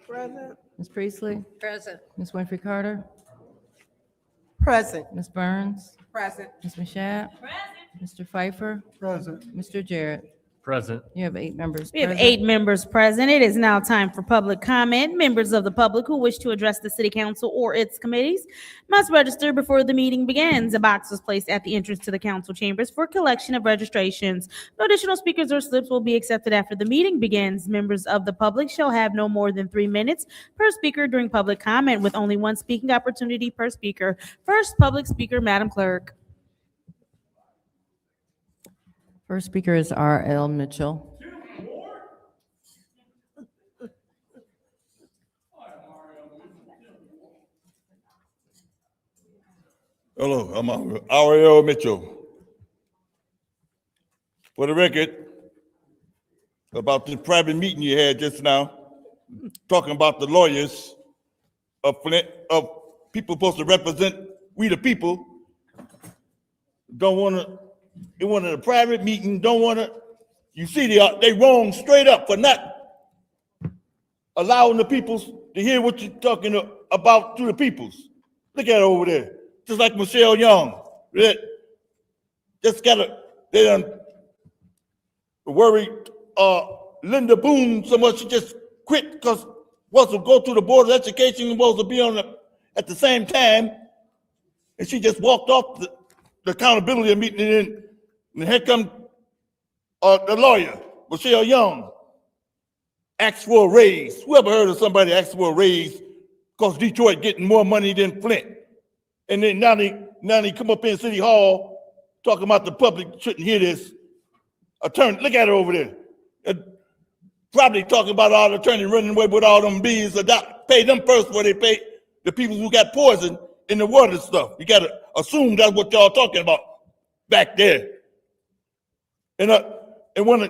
Speaker 17: Present.
Speaker 2: Ms. Priestley?
Speaker 18: Present.
Speaker 2: Ms. Winfrey Carter?
Speaker 19: Present.
Speaker 2: Ms. Burns?
Speaker 4: Present.
Speaker 2: Ms. Mashat? Mr. Pfeiffer?
Speaker 23: Present.
Speaker 2: Mr. Jarrett?
Speaker 3: Present.
Speaker 2: You have 8 members
Speaker 1: We have
Speaker 2: present.
Speaker 1: 8 members present. It is now time for public comment. Members of the public who wish to address the city council or its committees must register before the meeting begins. A box is placed at the entrance to the council chambers for collection of registrations. No additional speakers or slips will be accepted after the meeting begins. Members of the public shall have no more than 3 minutes per speaker during public comment, with only 1 speaking opportunity per speaker. First public speaker, Madam Clerk.
Speaker 2: First speaker is R.L. Mitchell.
Speaker 10: Hello, I'm R.L. Mitchell. For the record, about this private meeting you had just now, talking about the lawyers of Flint, of people supposed to represent we the people, don't want to, they wanted a private meeting, don't want to, you see they wrong straight up for not allowing the peoples to hear what you're talking about to the peoples. Look at it over there. Just like Michelle Young, they done worried Linda Boone so much she just quit because was to go to the Board of Education and was to be on at the same time, and she just walked off the accountability meeting, and here come the lawyer, Michelle Young, asked for a raise. Whoever heard of somebody ask for a raise because Detroit getting more money than Flint? And then now they come up in City Hall talking about the public shouldn't hear this. Attorney, look at her over there. Probably talking about all the attorney running away with all them bills. Pay them first where they pay the people who got poison in the water stuff. You got to assume that's what y'all talking about back there. And when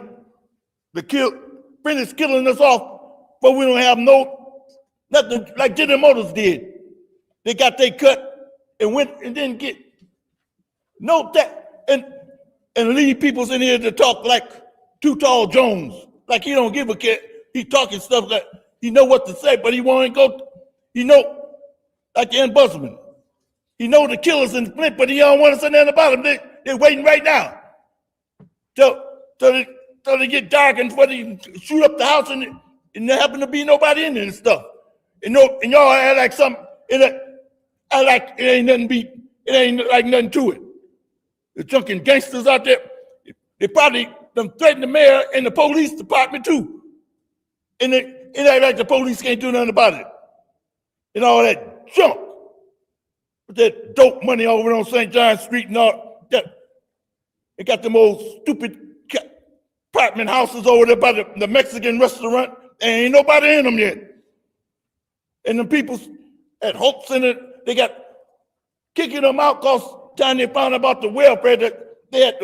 Speaker 10: Flint is killing us off, but we don't have nothing like General Motors did. They got their cut and went and didn't get and leave people in here to talk like Too Tall Jones, like he don't give a care. He talking stuff that he know what to say, but he won't go. He know like the ombudsman. He know the killers in Flint, but he don't want to say nothing about them. They're waiting right now till they get dark and before they shoot up the house and there happen to be nobody in there and stuff. And y'all act like something. It ain't like nothing to it. The drunken gangsters out there, they probably them threaten the mayor and the police department too. And it ain't like the police can't do nothing about it. And all that junk. With that dope money over on St. John Street and all that. They got them old stupid apartment houses over there by the Mexican restaurant. Ain't nobody in them yet. And the people at Hope Center, they got kicking them out because time they found out about the welfare, that they had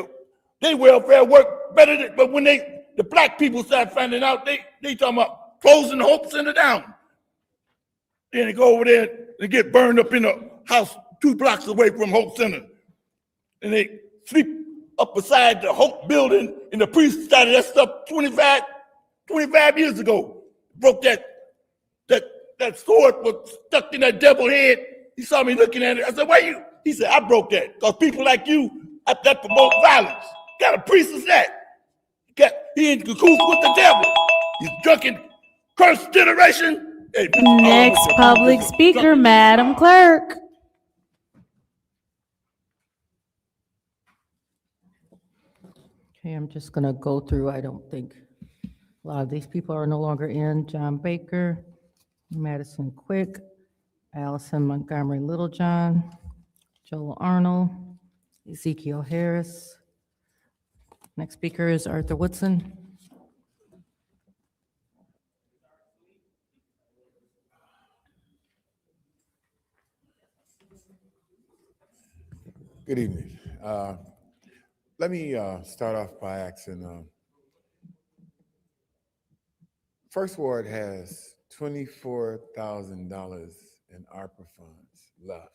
Speaker 10: their welfare work better than, but when the black people started finding out, they talking about closing the Hope Center down. Then they go over there and get burned up in a house 2 blocks away from Hope Center. And they sleep up beside the Hope building, and the priest started that stuff 25 years ago. Broke that sword was stuck in that devil head. He saw me looking at it. I said, why you? He said, I broke that. Because people like you that promote violence. Got a priest is that? He in cahoots with the devil. He's drunken, cursed generation. Hey,
Speaker 1: Next public speaker, Madam Clerk.
Speaker 2: Okay, I'm just going to go through. I don't think a lot of these people are no longer in. John Baker, Madison Quick, Allison Montgomery Littlejohn, Joel Arnold, Ezekiel Harris. Next speaker is Arthur Woodson.
Speaker 12: Good evening. Let me start off by asking, First Ward has $24,000 in ARPA funds left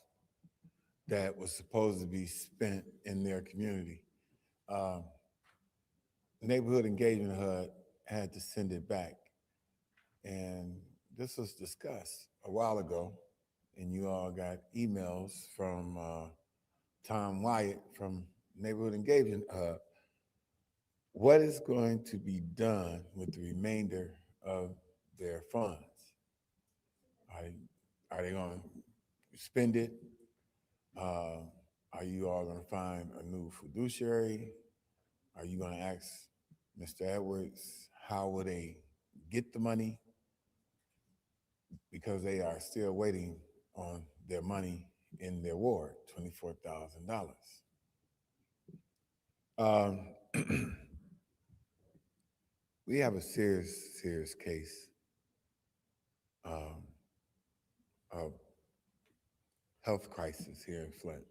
Speaker 12: that was supposed to be spent in their community. Neighborhood Engagement HUD had to send it back. And this was discussed a while ago, and you all got emails from Tom Wyatt from Neighborhood Engagement HUD. What is going to be done with the remainder of their funds? Are they going to spend it? Are you all going to find a new fiduciary? Are you going to ask Mr. Edwards how will they get the money? Because they are still waiting on their money in their ward, $24,000. We have a serious case of health crisis here in Flint.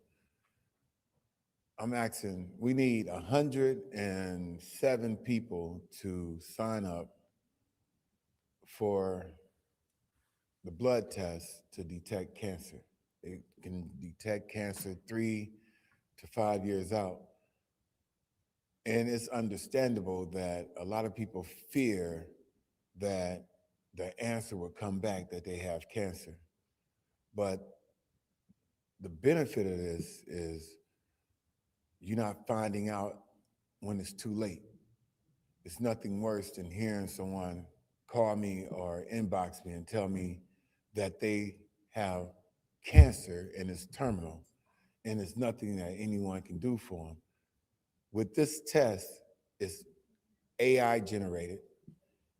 Speaker 12: I'm asking, we need 107 people to sign up for the blood test to detect cancer. It can detect cancer 3 to 5 years out. And it's understandable that a lot of people fear that the answer will come back that they have cancer. But the benefit of this is you're not finding out when it's too late. It's nothing worse than hearing someone call me or inbox me and tell me that they have cancer and it's terminal and it's nothing that anyone can do for them. With this test, it's AI generated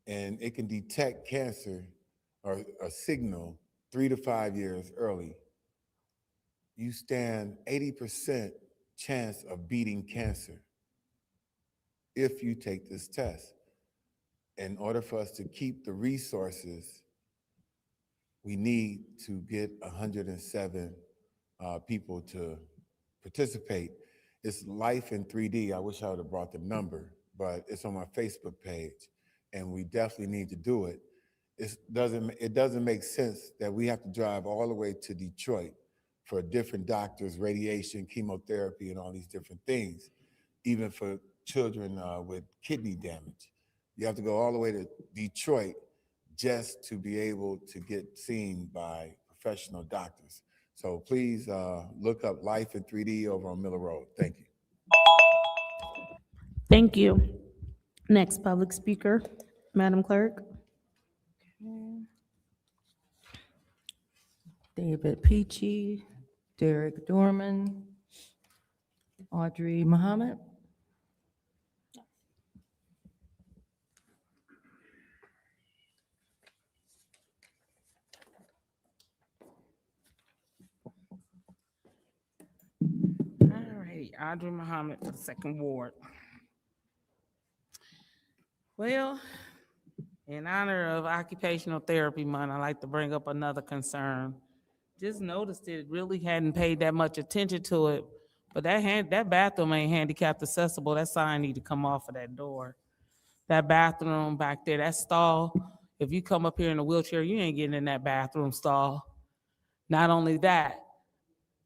Speaker 12: and it can detect cancer or a signal 3 to 5 years early. You stand 80% chance of beating cancer if you take this test. In order for us to keep the resources, we need to get 107 people to participate. It's Life in 3D. I wish I would have brought the number, but it's on my Facebook page, and we definitely need to do it. It doesn't make sense that we have to drive all the way to Detroit for different doctors, radiation, chemotherapy, and all these different things, even for children with kidney damage. You have to go all the way to Detroit just to be able to get seen by professional doctors. So please look up Life in 3D over on Miller Road. Thank you.
Speaker 1: Thank you. Next public speaker, Madam Clerk.
Speaker 2: David Peachy, Derek Dorman, Audrey Muhammad.
Speaker 8: All righty, Audrey Muhammad for the 2nd Ward. Well, In honor of Occupational Therapy Month, I'd like to bring up another concern. Just noticed it really hadn't paid that much attention to it, but that bathroom ain't handicapped accessible. That sign need to come off of that door. That bathroom back there, that stall, if you come up here in a wheelchair, you ain't getting in that bathroom stall. Not only that,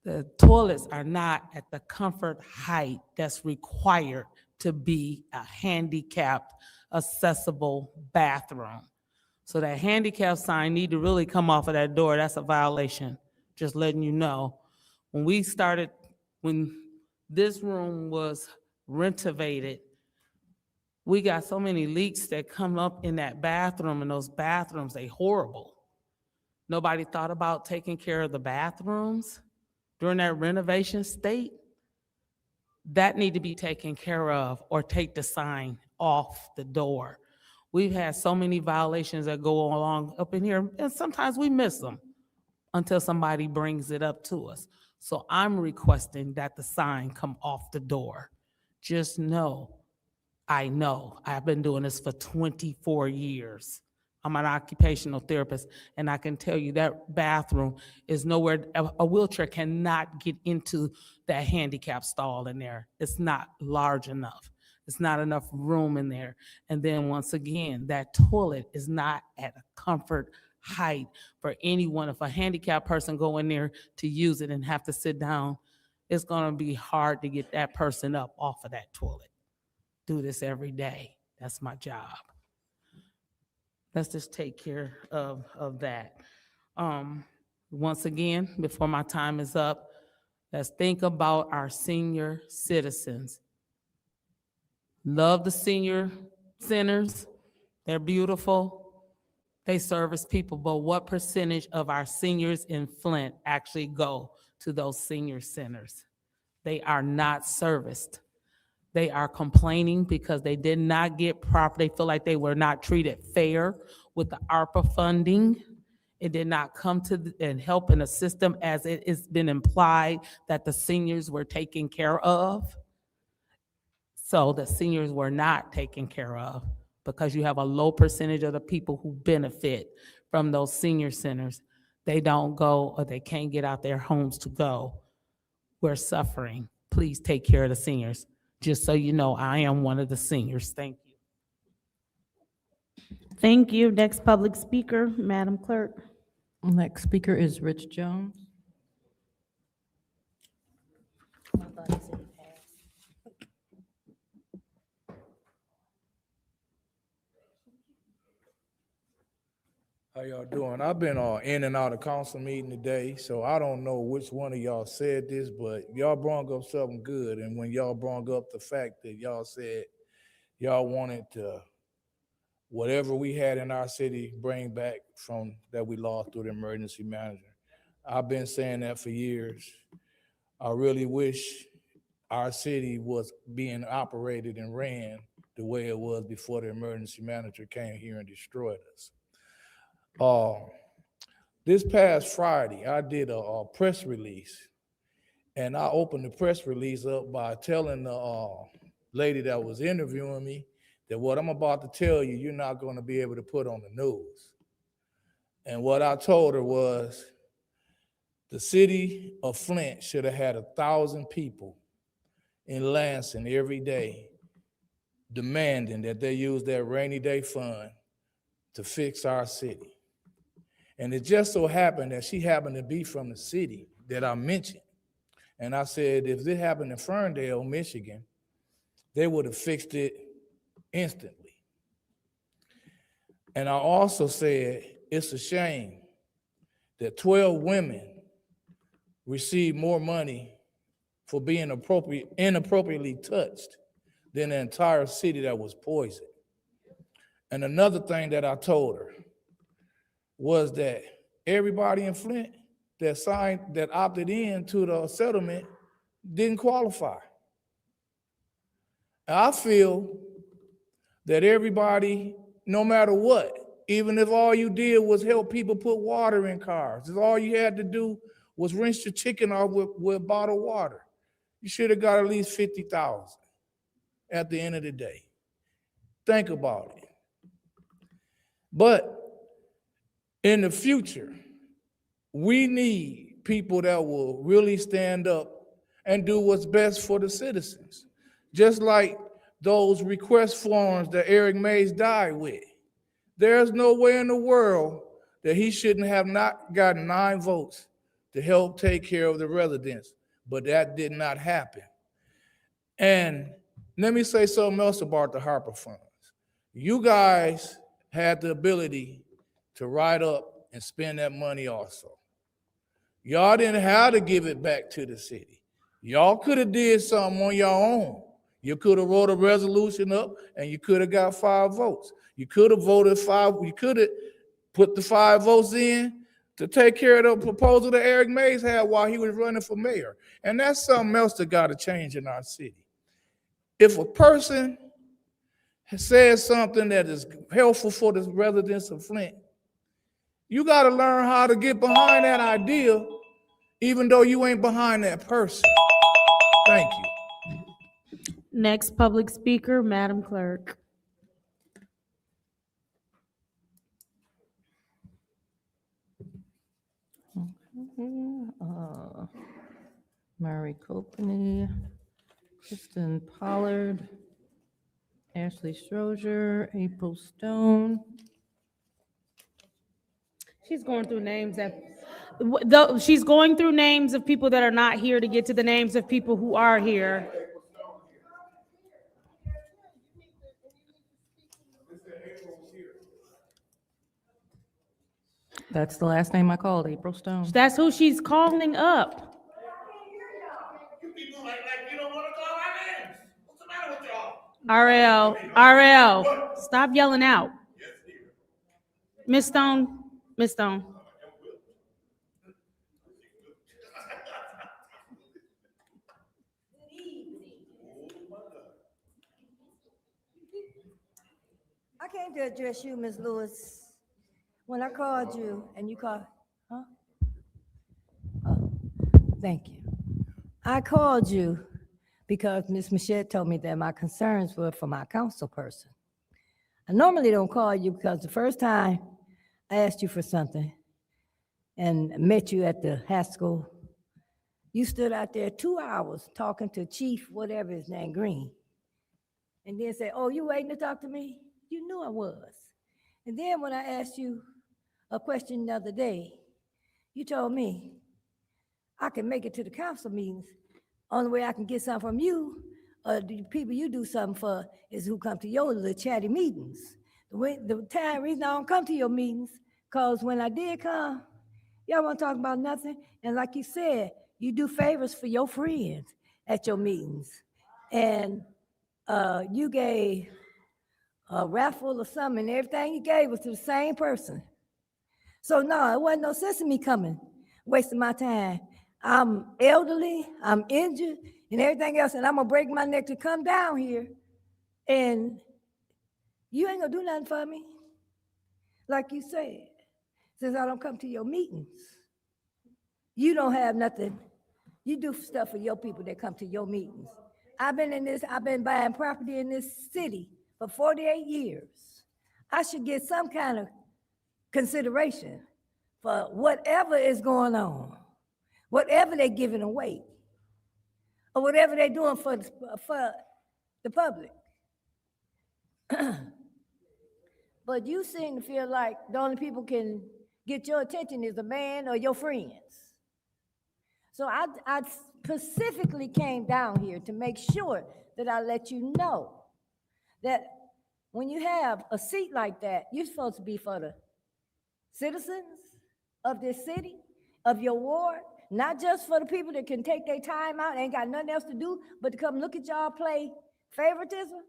Speaker 8: the toilets are not at the comfort height that's required to be a handicapped accessible bathroom. So that handicap sign need to really come off of that door. That's a violation. Just letting you know. When this room was renovated, we got so many leaks that come up in that bathroom, and those bathrooms, they horrible. Nobody thought about taking care of the bathrooms during that renovation state. That need to be taken care of, or take the sign off the door. We've had so many violations that go along up in here, and sometimes we miss them until somebody brings it up to us. So I'm requesting that the sign come off the door. Just know, I've been doing this for 24 years. I'm an occupational therapist, and I can tell you that bathroom is nowhere, a wheelchair cannot get into that handicap stall in there. It's not large enough. It's not enough room in there. And then once again, that toilet is not at a comfort height for anyone. If a handicapped person go in there to use it and have to sit down, it's gonna be hard to get that person up off of that toilet. Do this every day. That's my job. Let's just take care of that. Once again, before my time is up, let's think about our senior citizens. Love the senior centers. They're beautiful. They service people, but what percentage of our seniors in Flint actually go to those senior centers? They are not serviced. They are complaining because they did not get proper, they feel like they were not treated fair with the ARPA funding. It did not come to and help and assist them as it has been implied that the seniors were taken care of. So the seniors were not taken care of because you have a low percentage of the people who benefit from those senior centers. They don't go, or they can't get out their homes to go. We're suffering. Please take care of the seniors. Just so you know, I am one of the seniors. Thank you.
Speaker 1: Thank you. Next public speaker, Madam Clerk.
Speaker 2: Next speaker is Rich Jones.
Speaker 13: How y'all doing? I've been in and out of council meeting today, so I don't know which one of y'all said this, but y'all brought up something good. And when y'all brought up the fact that y'all said y'all wanted to, whatever we had in our city, bring back from that we lost through the emergency manager. I've been saying that for years. I really wish our city was being operated and ran the way it was before the emergency manager came here and destroyed us. This past Friday, I did a press release, and I opened the press release up by telling the lady that was interviewing me that what I'm about to tell you, you're not going to be able to put on the news. And what I told her was the city of Flint should have had 1,000 people in Lansing every day demanding that they use their rainy day fund to fix our city. And it just so happened that she happened to be from the city that I mentioned. And I said, if this happened in Ferndale, Michigan, they would have fixed it instantly. And I also said, it's a shame that 12 women received more money for being inappropriately touched than the entire city that was poisoned. And another thing that I told her was that everybody in Flint that opted in to the settlement didn't qualify. And I feel that everybody, no matter what, even if all you did was help people put water in cars, if all you had to do was rinse your chicken off with bottled water, you should have got at least $50,000 at the end of the day. Think about it. But in the future, we need people that will really stand up and do what's best for the citizens. Just like those request forms that Eric Mays died with. There's no way in the world that he shouldn't have not gotten 9 votes to help take care of the residents, but that did not happen. And let me say something else about the Harper funds. You guys had the ability to write up and spend that money also. Y'all didn't have to give it back to the city. Y'all could have did something on your own. You could have wrote a resolution up and you could have got 5 votes. You could have voted 5, you could have put the 5 votes in to take care of the proposal that Eric Mays had while he was running for mayor. And that's something else that got to change in our city. If a person says something that is helpful for the residents of Flint, you got to learn how to get behind that idea, even though you ain't behind that person. Thank you.
Speaker 1: Next public speaker, Madam Clerk.
Speaker 2: Mary Copeney, Kristen Pollard, Ashley Strozier, April Stone.
Speaker 1: She's going through names she's going through names of people that are not here to get to the names of people who are here.
Speaker 2: That's the last name I called, April Stone.
Speaker 1: That's who she's calling up. RL, stop yelling out. Miss Stone, Miss Stone.
Speaker 5: I came to address you, Ms. Lewis. When I called you and you called, huh? Oh, thank you. I called you because Ms. Machette told me that my concerns were for my council person. I normally don't call you because the first time I asked you for something and met you at the Haskell, you stood out there 2 hours talking to Chief, whatever his name, Green. And then said, oh, you waiting to talk to me? You knew I was. And then when I asked you a question the other day, you told me I can make it to the council meetings. Only way I can get something from you, the people you do something for, is who come to your little chatty meetings. The reason I don't come to your meetings, because when I did come, y'all won't talk about nothing. And like you said, you do favors for your friends at your meetings. And you gave a raffle or something, and everything you gave was to the same person. So no, it wasn't no sense in me coming, wasting my time. I'm elderly, I'm injured, and everything else, and I'm gonna break my neck to come down here, and you ain't gonna do nothing for me. Like you said, since I don't come to your meetings, you don't have nothing. You do stuff for your people that come to your meetings. I've been buying property in this city for 48 years. I should get some kind of consideration for whatever is going on, whatever they're giving away, or whatever they're doing for the public. But you seem to feel like the only people can get your attention is a man or your friends. So I specifically came down here to make sure that I let you know that when you have a seat like that, you're supposed to be for the citizens of this city, of your ward, not just for the people that can take their time out, ain't got nothing else to do, but to come look at y'all play favoritism.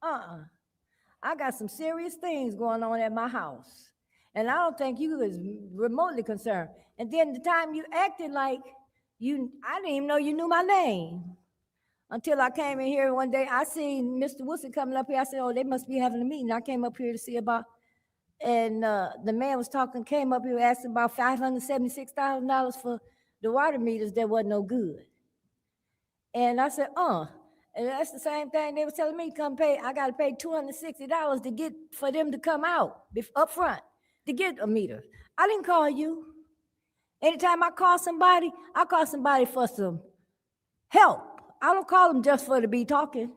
Speaker 5: I got some serious things going on at my house, and I don't think you was remotely concerned. And then the time you acted like I didn't even know you knew my name until I came in here one day. I seen Mr. Woodson coming up here. I said, oh, they must be having a meeting. I came up here to see about, and the man was talking, came up here asking about $576,000 for the water meters that wasn't no good. And I said, And that's the same thing they were telling me, come pay, I gotta pay $260 to get, for them to come out up front to get a meter. I didn't call you. Anytime I call somebody for some help. I don't call them just for to be talking,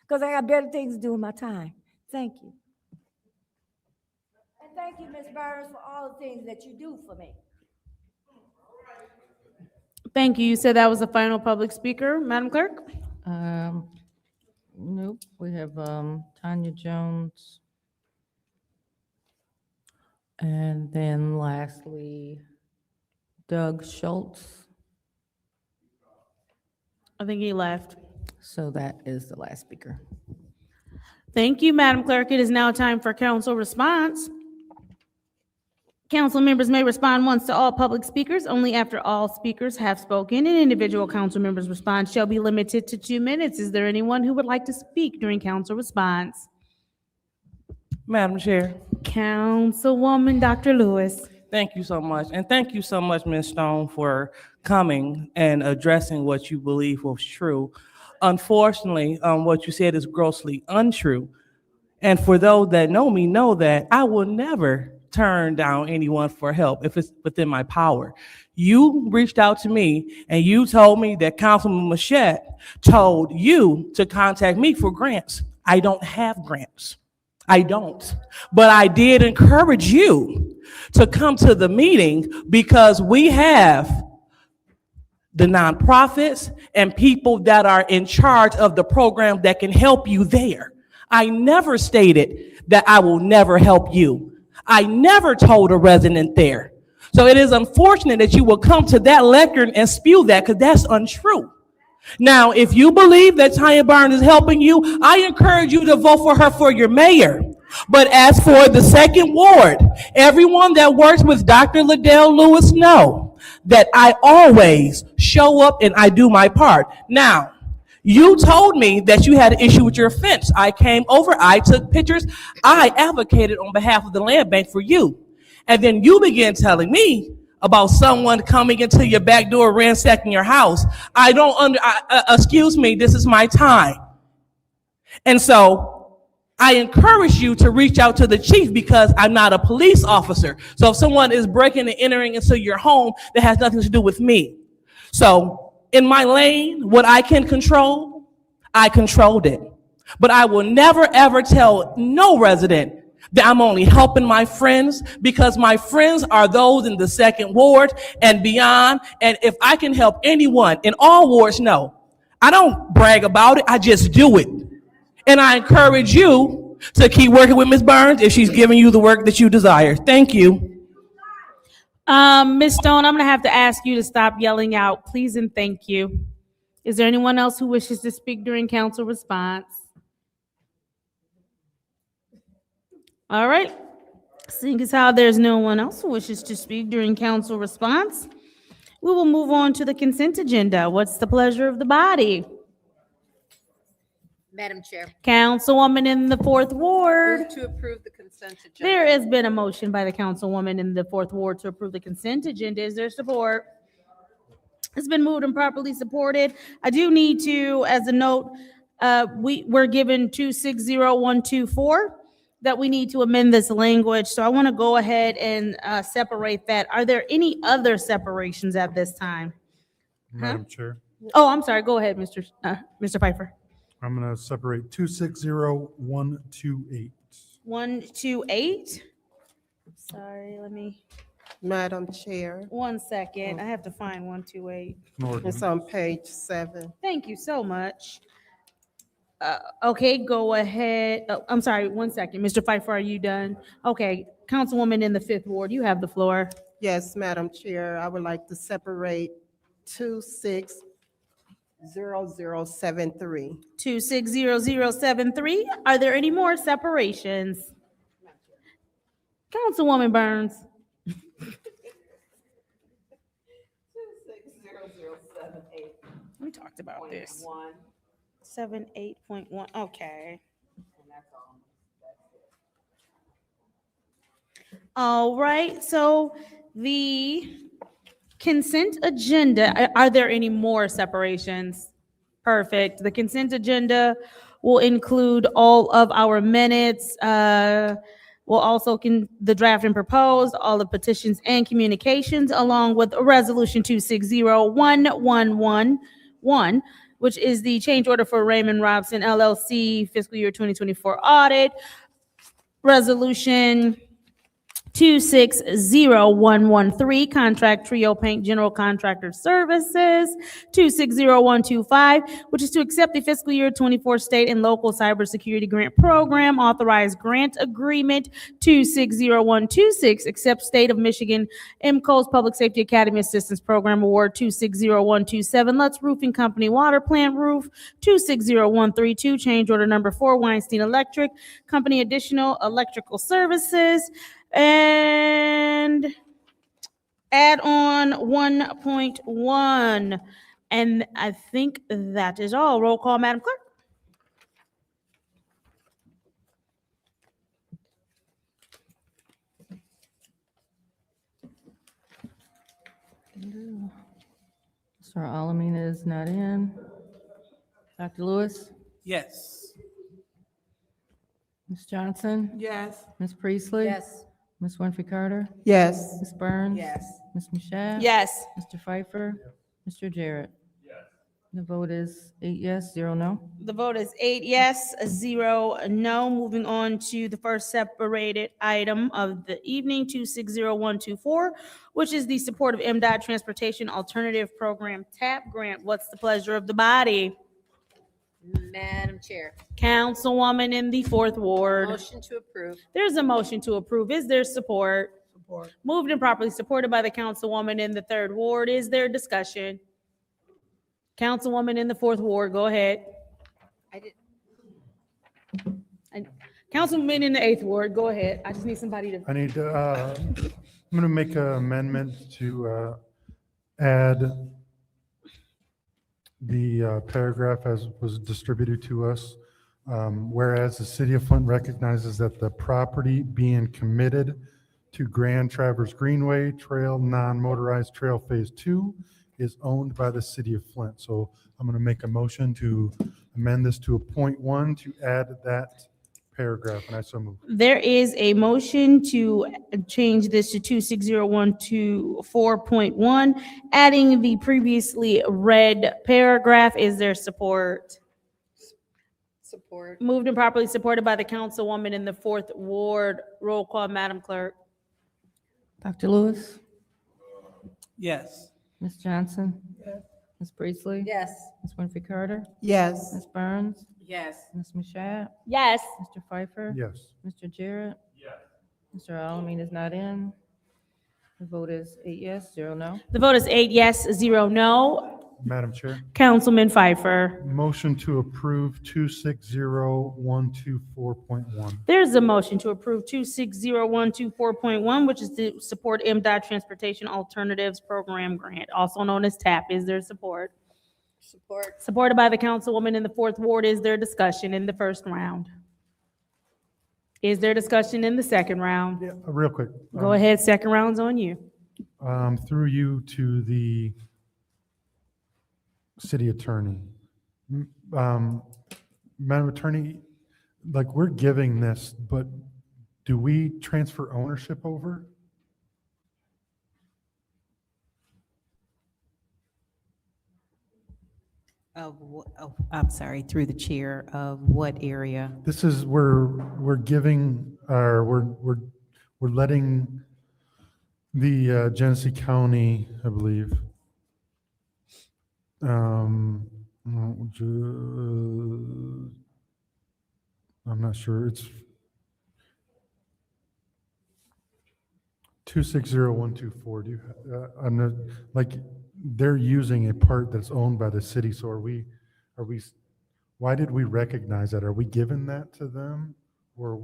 Speaker 5: because I got better things to do with my time. Thank you. And thank you, Ms. Burns, for all the things that you do for me.
Speaker 1: Thank you. You said that was the final public speaker, Madam Clerk?
Speaker 2: Nope, we have Tanya Jones. And then lastly, Doug Schultz.
Speaker 1: I think he left.
Speaker 2: So that is the last speaker.
Speaker 1: Thank you, Madam Clerk. It is now time for council response. Council members may respond once to all public speakers, only after all speakers have spoken. An individual council member's response shall be limited to 2 minutes. Is there anyone who would like to speak during council response?
Speaker 8: Madam Chair.
Speaker 1: Councilwoman Dr. Lewis.
Speaker 8: Thank you so much. And thank you so much, Ms. Stone, for coming and addressing what you believe was true. Unfortunately, what you said is grossly untrue. And for those that know me know that I will never turn down anyone for help if it's within my power. You reached out to me and you told me that Councilman Machette told you to contact me for grants. I don't have grants. I don't. But I did encourage you to come to the meeting because we have the nonprofits and people that are in charge of the program that can help you there. I never stated that I will never help you. I never told a resident there. So it is unfortunate that you will come to that lectern and spew that, because that's untrue. Now, if you believe that Tanya Burns is helping you, I encourage you to vote for her for your mayor. But as for the second ward, everyone that works with Dr. Liddell Lewis know that I always show up and I do my part. Now, you told me that you had an issue with your fence. I came over, I took pictures, I advocated on behalf of the land bank for you. And then you began telling me about someone coming into your back door, ransacking your house. Excuse me, this is my time. And so I encourage you to reach out to the chief because I'm not a police officer. So if someone is breaking and entering into your home, that has nothing to do with me. So in my lane, what I can control, I controlled it. But I will never ever tell no resident that I'm only helping my friends, because my friends are those in the second ward and beyond. And if I can help anyone in all wards, no, I don't brag about it. I just do it. And I encourage you to keep working with Ms. Burns if she's giving you the work that you desire. Thank you.
Speaker 1: Ms. Stone, I'm gonna have to ask you to stop yelling out, please and thank you. Is there anyone else who wishes to speak during council response? All right. Seeing as how there's no one else who wishes to speak during council response, we will move on to the consent agenda. What's the pleasure of the body?
Speaker 18: Madam Chair.
Speaker 1: Councilwoman in the fourth ward.
Speaker 18: Move to approve the consent agenda.
Speaker 1: There has been a motion by the councilwoman in the fourth ward to approve the consent agenda. Is there support? It's been moved and properly supported. I do need to, as a note, we're given 260124 that we need to amend this language. So I want to go ahead and separate that. Are there any other separations at this time?
Speaker 23: Madam Chair,
Speaker 1: Oh, I'm sorry. Go ahead, Mr. Pfeiffer.
Speaker 23: I'm going to separate 260128.
Speaker 1: 128. Sorry, let me.
Speaker 19: Madam Chair,
Speaker 1: 1 second. I have to find 128.
Speaker 19: it's on page 7.
Speaker 1: Thank you so much. Okay, go ahead. Oh, I'm sorry, 1 second. Mr. Pfeiffer, are you done? Okay, Councilwoman in the fifth ward, you have the floor.
Speaker 19: Yes, Madam Chair, I would like to separate 260073.
Speaker 1: 260073. Are there any more separations? Councilwoman Burns.
Speaker 19: 260078.
Speaker 1: We talked about this. 78.1, okay. All right, so the consent agenda, are there any more separations? Perfect. The consent agenda will include all of our minutes, will also the draft and proposed, all the petitions and communications, along with Resolution 2601111, which is the change order for Raymond Robson LLC fiscal year 2024 audit. Resolution 260113, Contract Trio Paint General Contractor Services. 260125, which is to accept the fiscal year 24 state and local cybersecurity grant program authorized grant agreement. 260126, accept State of Michigan MCO's Public Safety Academy Assistance Program Award. 260127, Lutz Roofing Company Water Plant Roof. 260132, change order number 4, Weinstein Electric Company Additional Electrical Services. And add on 1.1. And I think that is all. Roll call, Madam Clerk.
Speaker 2: Mr. Alamina is not in. Dr. Lewis?
Speaker 8: Yes.
Speaker 2: Ms. Johnson?
Speaker 7: Yes.
Speaker 2: Ms. Priestley?
Speaker 18: Yes.
Speaker 2: Ms. Winfrey Carter?
Speaker 19: Yes.
Speaker 2: Ms. Burns?
Speaker 4: Yes.
Speaker 2: Ms. Mashat?
Speaker 1: Yes.
Speaker 2: Mr. Pfeiffer? Mr. Jarrett? The vote is 8 yes, 0 no.
Speaker 1: The vote is 8 yes, 0 no. Moving on to the first separated item of the evening, 260124, which is the support of MDOT Transportation Alternative Program TAP grant. What's the pleasure of the body?
Speaker 18: Madam Chair,
Speaker 1: Councilwoman in the 4th Ward.
Speaker 18: motion to approve.
Speaker 1: There's a motion to approve. Is there support?
Speaker 7: Support.
Speaker 1: Moved and properly supported by the councilwoman in the 3rd Ward. Is there discussion? Councilwoman in the 4th Ward, go ahead.
Speaker 18: I did,
Speaker 1: And Councilman in the 8th Ward, go ahead. I just need somebody to.
Speaker 23: I need to, I'm going to make an amendment to add the paragraph as was distributed to us. Whereas the city of Flint recognizes that the property being committed to Grand Traverse Greenway Trail, non-motorized trail phase 2 is owned by the city of Flint. So I'm going to make a motion to amend this to a .1 to add that paragraph, and I so move.
Speaker 1: There is a motion to change this to 260124.1, adding the previously read paragraph. Is there support?
Speaker 18: support.
Speaker 1: Moved and properly supported by the councilwoman in the 4th Ward. Roll call, Madam Clerk.
Speaker 2: Dr. Lewis?
Speaker 8: Yes.
Speaker 2: Ms. Johnson? Ms. Priestley?
Speaker 18: Yes.
Speaker 2: Ms. Winfrey Carter?
Speaker 19: Yes.
Speaker 2: Ms. Burns?
Speaker 4: Yes.
Speaker 2: Ms. Mashat?
Speaker 1: Yes.
Speaker 2: Mr. Pfeiffer?
Speaker 23: Yes.
Speaker 2: Mr. Jarrett? Yes. Mr. Alamin is not in. The vote is 8 yes, 0 no.
Speaker 1: The vote is 8 yes, 0 no.
Speaker 23: Madam Chair,
Speaker 1: Councilman Pfeiffer.
Speaker 23: motion to approve 260124.1.
Speaker 1: There's a motion to approve 260124.1, which is to support MDOT Transportation Alternatives Program Grant, also known as TAP. Is there support?
Speaker 18: Support.
Speaker 1: Supported by the councilwoman in the 4th Ward. Is there discussion in the first round? Is there discussion in the second round?
Speaker 23: Yeah, real quick.
Speaker 1: Go ahead, second round's on you.
Speaker 23: Through you to the city attorney. Madam Attorney, like, we're giving this, but do we transfer ownership over?
Speaker 24: I'm sorry, through the chair, of what area?
Speaker 23: This is, we're giving, or we're letting the Genesee County, I believe, I'm not sure, it's 260124. Do you, I'm not, like, they're using a part that's owned by the city, so are we, why did we recognize that? Are we giving that to them? Or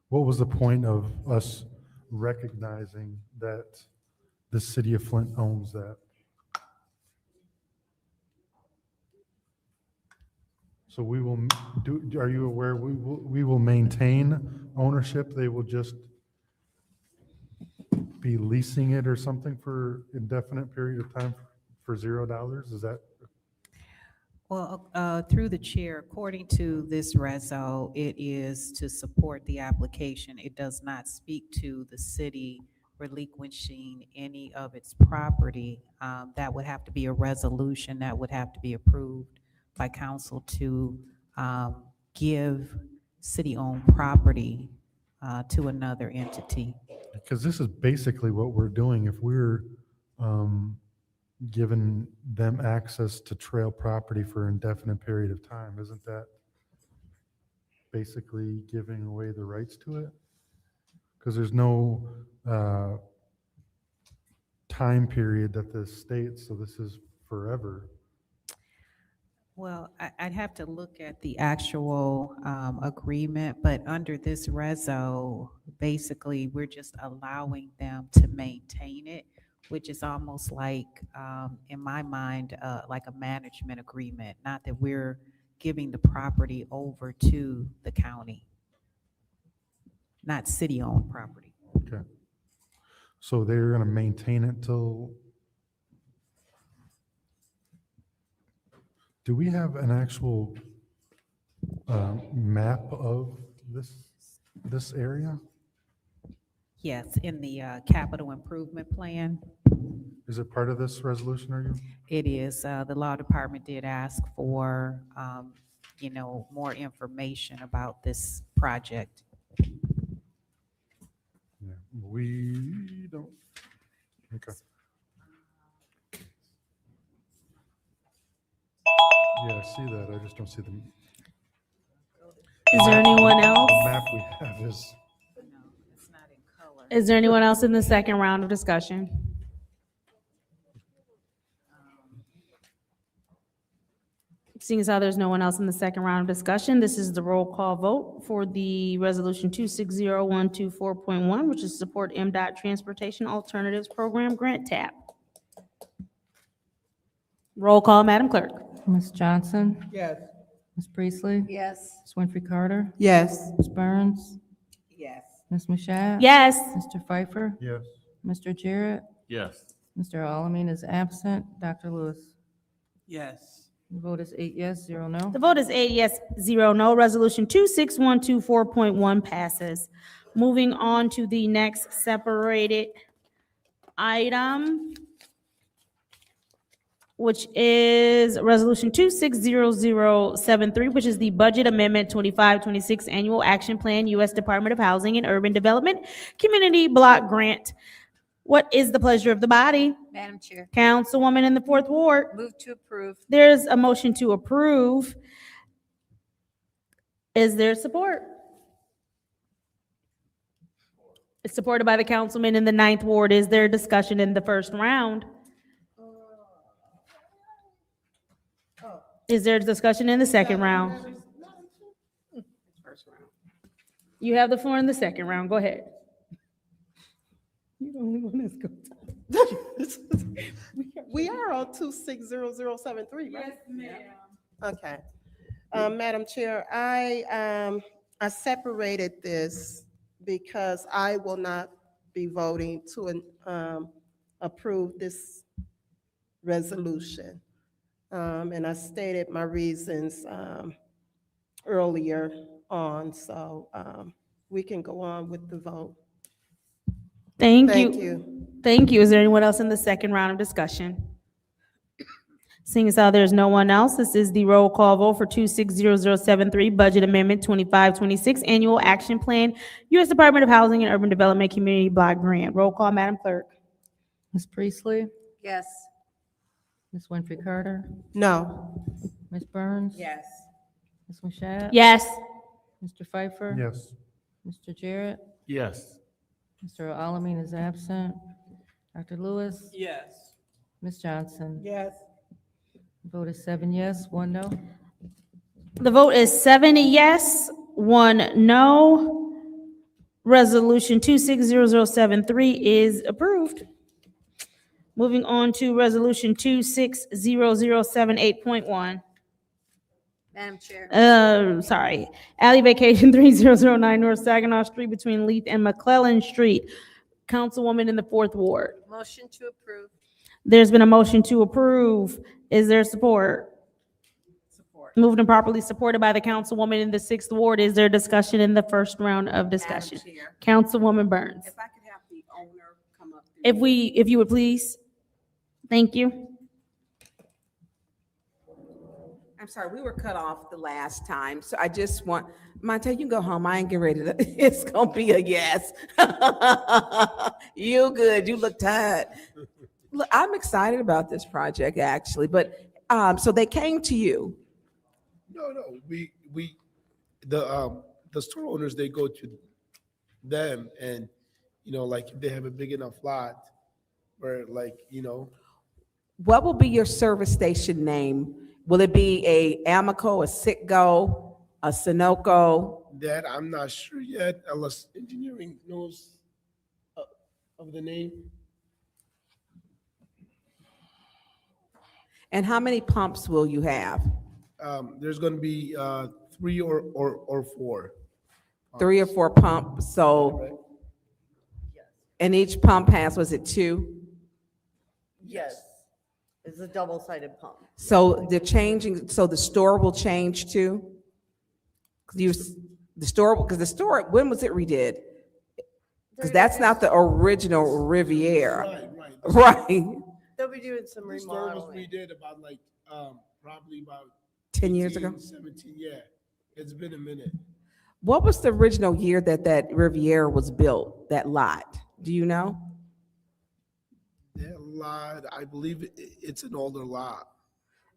Speaker 23: what was the point of us recognizing that the city of Flint owns that? So we will do, are you aware, we will maintain ownership? They will just be leasing it or something for indefinite period of time for $0? Is that?
Speaker 24: Well, through the chair, according to this reso, it is to support the application. It does not speak to the city relinquishing any of its property. That would have to be a resolution that would have to be approved by council to give city-owned property to another entity.
Speaker 23: Because this is basically what we're doing. If we're giving them access to trail property for an indefinite period of time, isn't that basically giving away the rights to it? Because there's no time period that this states, so this is forever.
Speaker 24: Well, I'd have to look at the actual agreement, but under this reso, basically, we're just allowing them to maintain it, which is almost like, in my mind, like a management agreement, not that we're giving the property over to the county, not city-owned property.
Speaker 23: Okay. So they're gonna maintain it till, do we have an actual map of this area?
Speaker 24: Yes, in the capital improvement plan.
Speaker 23: Is it part of this resolution, are you?
Speaker 24: It is. The law department did ask for, more information about this project.
Speaker 23: Yeah, we don't. Okay. Yeah, I see that. I just don't see the.
Speaker 1: Is there anyone else?
Speaker 23: The map we have is.
Speaker 1: Is there anyone else in the second round of discussion? Seeing as how there's no one else in the second round of discussion, this is the roll call vote for the resolution 260124.1, which is support MDOT Transportation Alternatives Program Grant TAP. Roll call, Madam Clerk.
Speaker 2: Ms. Johnson?
Speaker 7: Yes.
Speaker 2: Ms. Priestley?
Speaker 18: Yes.
Speaker 2: Ms. Winfrey Carter?
Speaker 7: Yes.
Speaker 2: Ms. Burns?
Speaker 7: Yes.
Speaker 2: Ms. Mashat?
Speaker 1: Yes.
Speaker 2: Mr. Pfeiffer?
Speaker 23: Yes.
Speaker 2: Mr. Jarrett?
Speaker 3: Yes.
Speaker 2: Mr. Alamin is absent. Dr. Lewis?
Speaker 8: Yes.
Speaker 2: The vote is 8 yes, 0 no.
Speaker 1: The vote is 8 yes, 0 no. Resolution 26124.1 passes. Moving on to the next separated item, which is Resolution 260073, which is the Budget Amendment 2526 Annual Action Plan, U.S. Department of Housing and Urban Development, Community Block Grant. What is the pleasure of the body?
Speaker 18: Madam Chair.
Speaker 1: Councilwoman in the Fourth Ward.
Speaker 18: Move to approve.
Speaker 1: There's a motion to approve. Is there support? It's supported by the councilman in the Ninth Ward. Is there discussion in the first round? Is there discussion in the second round? You have the floor in the second round. Go ahead.
Speaker 17: You the only one that's going to. We are on 260073, right?
Speaker 1: Yes, ma'am.
Speaker 17: Okay. Madam Chair, I separated this because I will not be voting to approve this resolution. And I stated my reasons earlier on, so we can go on with the vote.
Speaker 1: Thank
Speaker 17: Thank
Speaker 1: you.
Speaker 17: you.
Speaker 1: Thank you. Is there anyone else in the second round of discussion? Seeing as how there's no one else, this is the roll call vote for 260073, Budget Amendment 2526, Annual Action Plan, U.S. Department of Housing and Urban Development Community Block Grant. Roll call, Madam Clerk.
Speaker 2: Ms. Priestley?
Speaker 18: Yes.
Speaker 2: Ms. Winfrey Carter?
Speaker 17: No.
Speaker 2: Ms. Burns?
Speaker 18: Yes.
Speaker 2: Ms. Mashat?
Speaker 1: Yes.
Speaker 2: Mr. Pfeiffer?
Speaker 23: Yes.
Speaker 2: Mr. Jarrett?
Speaker 3: Yes.
Speaker 2: Mr. Alamin is absent. Dr. Lewis?
Speaker 8: Yes.
Speaker 2: Ms. Johnson?
Speaker 7: Yes.
Speaker 2: Vote is 7 yes, 1 no.
Speaker 1: The vote is 7 yes, 1 no. Resolution 260073 is approved. Moving on to Resolution 260078.1.
Speaker 18: Madam Chair.
Speaker 1: Sorry, Alley Vacation 3009 North Saginaw Street between Leith and McClellan Street. Councilwoman in the Fourth Ward.
Speaker 18: Motion to approve.
Speaker 1: There's been a motion to approve. Is there support?
Speaker 18: support.
Speaker 1: Moved and properly supported by the councilwoman in the 6th Ward. Is there discussion in the first round of discussion?
Speaker 4: Chair.
Speaker 1: Councilwoman Burns.
Speaker 4: If I could have the owner come up.
Speaker 1: If you would please. Thank you.
Speaker 4: I'm sorry, we were cut off the last time, so I just want, Monte, you can go home, I ain't getting ready to, it's gonna be a yes. You good, you look tired. Look, I'm excited about this project, actually, but, so they came to you.
Speaker 6: No, the store owners, they go to them and, like if they have a big enough lot where
Speaker 4: What will be your service station name? Will it be a Amico, a Citgo, a Sunoco?
Speaker 6: that I'm not sure yet, unless engineering knows of the name.
Speaker 4: And how many pumps will you have?
Speaker 6: There's going to be 3 or 4.
Speaker 4: 3 or 4 pumps, so, and each pump has, was it 2?
Speaker 14: Yes, it's a double-sided pump.
Speaker 4: So they're changing, so the store will change too? Because the store, when was it redid? Because that's not the original Riviera. Right.
Speaker 14: They'll be doing some
Speaker 6: The store was
Speaker 14: remodeling.
Speaker 6: redid about probably about
Speaker 4: 10 years ago?
Speaker 6: 17, yeah. It's been a minute.
Speaker 4: What was the original year that Riviera was built, that lot? Do you know?
Speaker 6: That lot, I believe it's an older lot.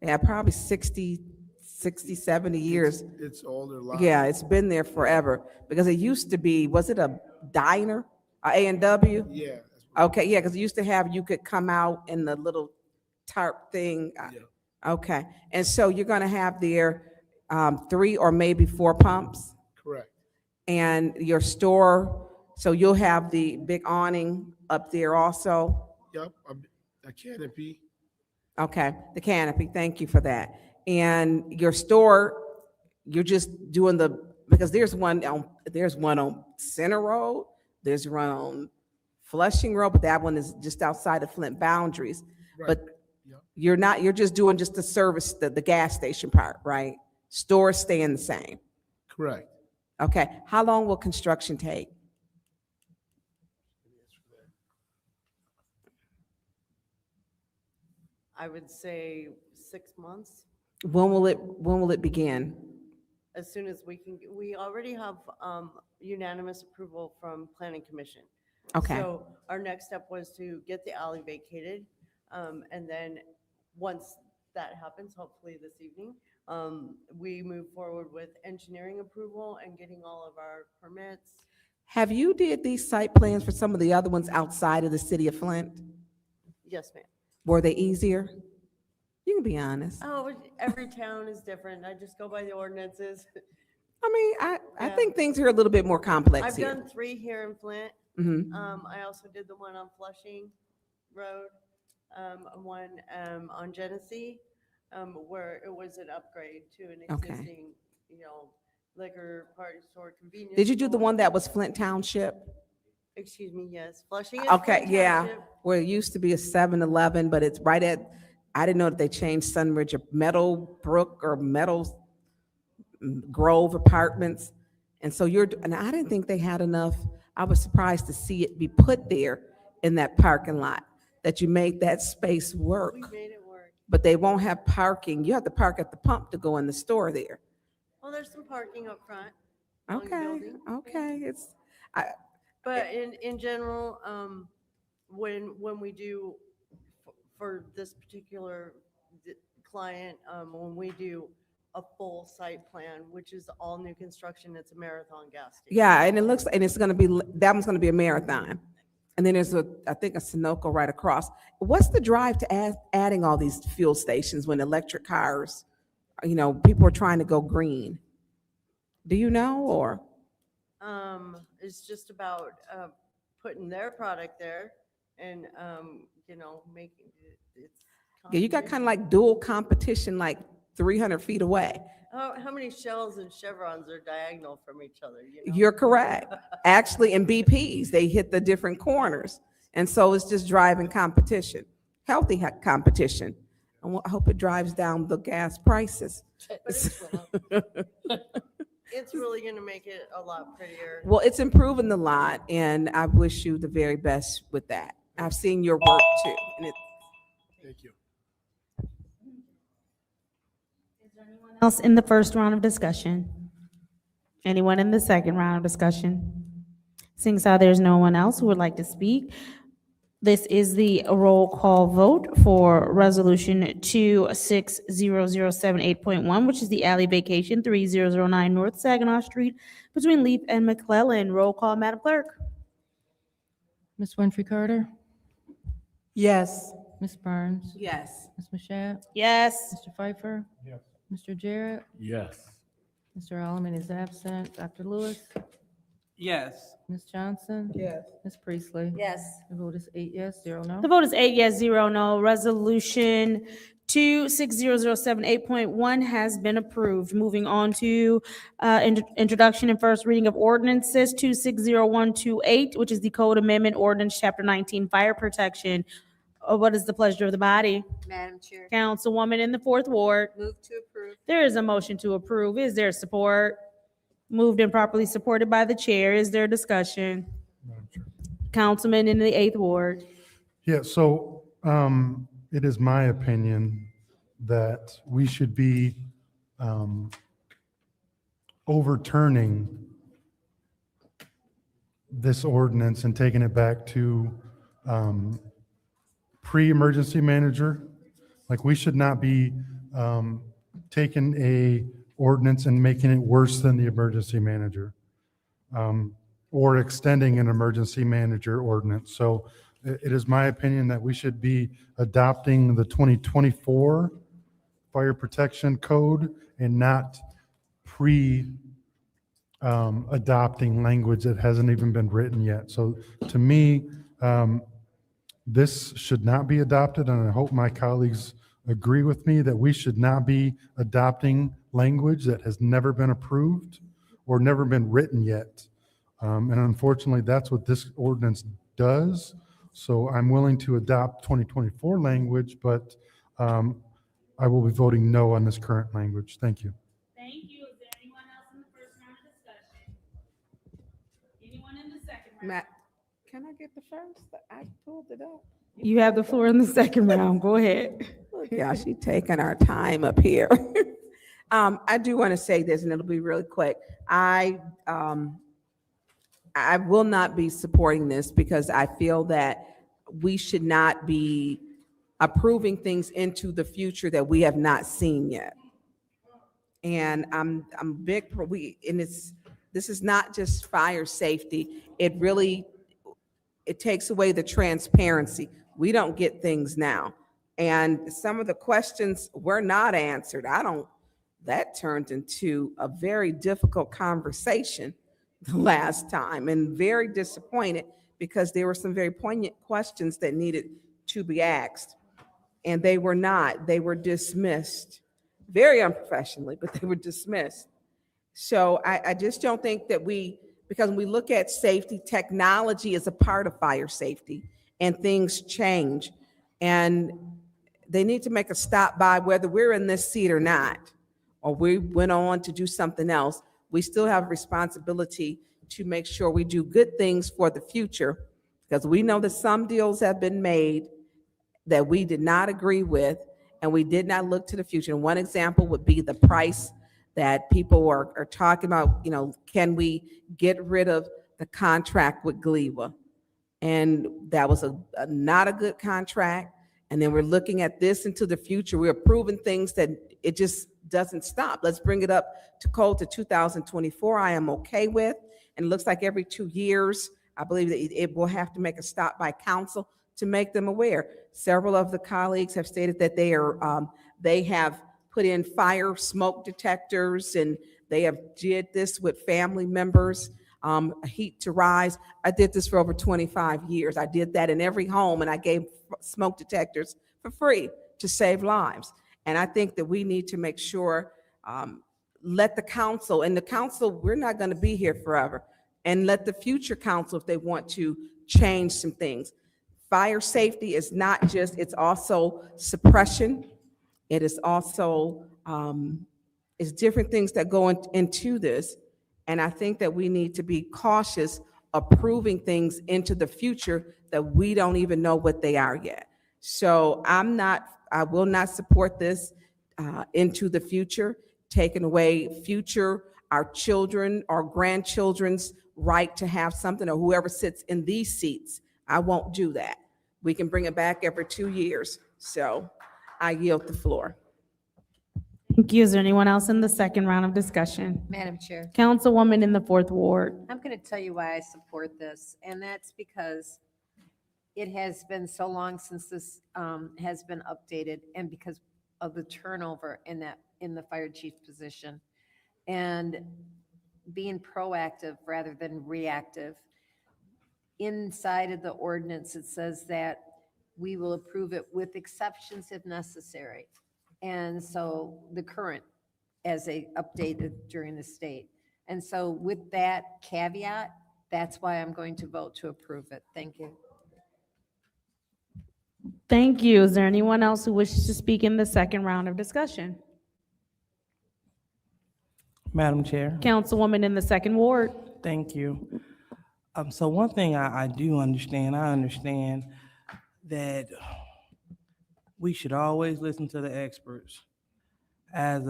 Speaker 4: Yeah, probably 60, 70 years.
Speaker 6: It's older lot.
Speaker 4: Yeah, it's been there forever, because it used to be, was it a diner, a A&W?
Speaker 6: Yeah.
Speaker 4: Okay, yeah, because it used to have, you could come out in the little tarp thing. Okay, and so you're gonna have there 3 or maybe 4 pumps?
Speaker 6: Correct.
Speaker 4: And your store, so you'll have the big awning up there also?
Speaker 6: Yep, a canopy.
Speaker 4: Okay, the canopy, thank you for that. And your store, you're just doing because there's one on Center Road, there's one on Flushing Road, but that one is just outside of Flint boundaries.
Speaker 6: Right.
Speaker 4: But you're just doing just the service, the gas station part, right? Stores staying the same.
Speaker 6: Correct.
Speaker 4: Okay, how long will construction take?
Speaker 14: I would say 6 months,
Speaker 4: When will it begin?
Speaker 14: as soon as we already have unanimous approval from Planning Commission.
Speaker 4: Okay.
Speaker 14: So our next step was to get the alley vacated. And then once that happens, hopefully this evening, we move forward with engineering approval and getting all of our permits.
Speaker 4: Have you did these site plans for some of the other ones outside of the city of Flint?
Speaker 14: Yes, ma'am.
Speaker 4: Were they easier? You can be honest.
Speaker 14: Oh, every town is different. I just go by the ordinances.
Speaker 4: I mean, I
Speaker 14: Yeah.
Speaker 4: think things are a little bit more complex
Speaker 14: I've
Speaker 4: here.
Speaker 14: done 3 here in Flint.
Speaker 4: Mhm.
Speaker 14: I also did the one on Flushing Road, one on Genesee, where it was an upgrade to an
Speaker 4: Okay.
Speaker 14: existing, liquor, party store, convenience.
Speaker 4: Did you do the
Speaker 14: store.
Speaker 4: one that was Flint Township?
Speaker 14: Excuse me, yes, Flushing is
Speaker 4: Okay,
Speaker 14: Flint
Speaker 4: yeah,
Speaker 14: Township.
Speaker 4: where it used to be a 7-Eleven, but it's right at, I didn't know that they changed Sunridge or Meadowbrook or Grove Apartments. And so and I didn't think they had enough. I was surprised to see it be put there in that parking lot, that you made that space work.
Speaker 14: We made it work.
Speaker 4: But they won't have parking. You have to park at the pump to go in the store there.
Speaker 14: Well, there's some parking up front. along the
Speaker 4: Okay,
Speaker 14: building.
Speaker 4: okay,
Speaker 14: But in general, when we do, for this particular client, when we do a full site plan, which is all new construction, it's a Marathon gas station.
Speaker 4: yeah, and it's gonna be, that one's gonna be a Marathon. And then there's I think a Sunoco right across. What's the drive to adding all these fuel stations when electric cars, people are trying to go green? Do you know, or?
Speaker 14: It's just about putting their product there and, making it.
Speaker 4: Yeah, you got kind of like dual competition, like 300 feet away.
Speaker 14: How many Shells and Chevrons are diagonal from each other?
Speaker 4: You're correct. Actually, in BPs, they hit the different corners. And so it's just driving competition, healthy competition. I hope it drives down the gas prices.
Speaker 14: It's really gonna make it a lot prettier.
Speaker 4: Well, it's improving the lot, and I wish you the very best with that. I've seen your work too, and it.
Speaker 6: Thank you.
Speaker 1: Else in the first round of discussion? Anyone in the second round of discussion? Seeing as how there's no one else who would like to speak, this is the roll call vote for Resolution 26007.8.1, which is the alley vacation 3009 North Saginaw Street between Leaf and McClellan. Roll call, Madam Clerk.
Speaker 2: Ms. Winfrey Carter?
Speaker 19: Yes.
Speaker 2: Ms. Burns?
Speaker 4: Yes.
Speaker 2: Ms. Mashat?
Speaker 1: Yes.
Speaker 2: Mr. Pfeiffer?
Speaker 23: Yes.
Speaker 2: Mr. Jarrett?
Speaker 3: Yes.
Speaker 2: Mr. Alleman is absent. Dr. Lewis?
Speaker 8: Yes.
Speaker 2: Ms. Johnson?
Speaker 7: Yes.
Speaker 2: Ms. Priestley?
Speaker 18: Yes.
Speaker 2: The vote is 8 yes, 0 no.
Speaker 1: The vote is 8 yes, 0 no. Resolution 26007.8.1 has been approved. Moving on to introduction and first reading of ordinances 260128, which is the Code Amendment Ordinance, Chapter 19, Fire Protection. What is the pleasure of the body?
Speaker 18: Madam Chair.
Speaker 1: Councilwoman in the fourth ward.
Speaker 18: Move to approve.
Speaker 1: There is a motion to approve. Is there support? Moved and properly supported by the chair. Is there discussion? Councilman in the eighth ward.
Speaker 23: Yeah, so it is my opinion that we should be overturning this ordinance and taking it back to pre-emergency manager. Like, we should not be taking a ordinance and making it worse than the emergency manager, or extending an emergency manager ordinance. So it is my opinion that we should be adopting the 2024 Fire Protection Code and not adopting language that hasn't even been written yet. So to me, this should not be adopted, and I hope my colleagues agree with me that we should not be adopting language that has never been approved or never been written yet. And unfortunately, that's what this ordinance does. So I'm willing to adopt 2024 language, but I will be voting no on this current language. Thank you.
Speaker 1: Thank you. Is there anyone else in the first round of discussion? Anyone in the second round?
Speaker 4: Matt, can I get the first? I pulled it up.
Speaker 1: You have the floor in the second round. Go ahead.
Speaker 4: Look, y'all, she taking our time up here. I do want to say this, and it'll be really quick. I will not be supporting this because I feel that we should not be approving things into the future that we have not seen yet. And I'm big, this is not just fire safety. It takes away the transparency. We don't get things now. And some of the questions were not answered. That turned into a very difficult conversation the last time, and very disappointed because there were some very poignant questions that needed to be asked. And they were not. They were dismissed very unprofessionally, but they were dismissed. So I just don't think that because when we look at safety, technology is a part of fire safety, and things change. And they need to make a stop by whether we're in this seat or not, or we went on to do something else. We still have a responsibility to make sure we do good things for the future, because we know that some deals have been made that we did not agree with, and we did not look to the future. And one example would be the price that people are talking about, can we get rid of the contract with GLEWA? And that was not a good contract. And then we're looking at this into the future. We're approving things that it just doesn't stop. Let's bring it up to code to 2024. I am okay with. And it looks like every 2 years, I believe that it will have to make a stop by council to make them aware. Several of the colleagues have stated that they have put in fire smoke detectors, and they have did this with family members, heat to rise. I did this for over 25 years. I did that in every home, and I gave smoke detectors for free to save lives. And I think that we need to make sure, let the council, and the council, we're not going to be here forever, and let the future council, if they want to change some things. Fire safety is not just, it's also suppression. It is also, it's different things that go into this. And I think that we need to be cautious approving things into the future that we don't even know what they are yet. So I will not support this into the future, taking away our children or grandchildren's right to have something, or whoever sits in these seats. I won't do that. We can bring it back every 2 years. So I yield the floor.
Speaker 1: Thank you. Is there anyone else in the second round of discussion?
Speaker 18: Madam Chair,
Speaker 1: Councilwoman in the 4th Ward.
Speaker 18: I'm going to tell you why I support this, and that's because it has been so long since this has been updated, and because of the turnover in the fire chief position, and being proactive rather than reactive. Inside of the ordinance, it says that we will approve it with exceptions if necessary. And so the current, as they updated during the state. And so with that caveat, that's why I'm going to vote to approve it. Thank you.
Speaker 1: Thank you. Is there anyone else who wishes to speak in the second round of discussion?
Speaker 8: Madam Chair.
Speaker 1: Councilwoman in the 2nd Ward.
Speaker 8: Thank you. So one thing I do understand, I understand that we should always listen to the experts. As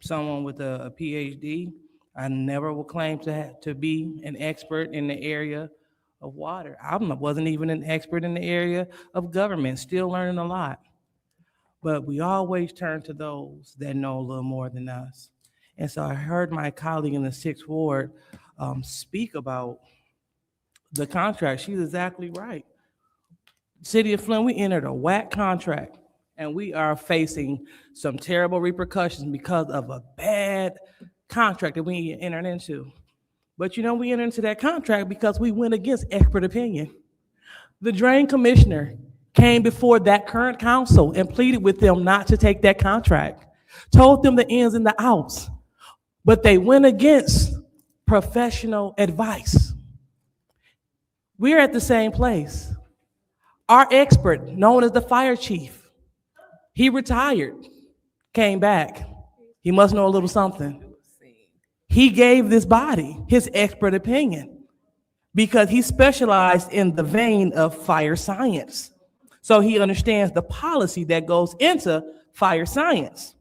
Speaker 8: someone with a PhD, I never will claim to be an expert in the area of water. I wasn't even an expert in the area of government, still learning a lot. But we always turn to those that know a little more than us. And so I heard my colleague in the 6th Ward speak about the contract. She's exactly right. City of Flint, we entered a whack contract, and we are facing some terrible repercussions because of a bad contract that we entered into. But we entered into that contract because we went against expert opinion. The drain commissioner came before that current council and pleaded with them not to take that contract, told them the ins and the outs, but they went against professional advice. We're at the same place. Our expert, known as the fire chief, he retired, came back. He must know a little something. He gave this body his expert opinion because he specialized in the vein of fire science. So he understands the policy that goes into fire science.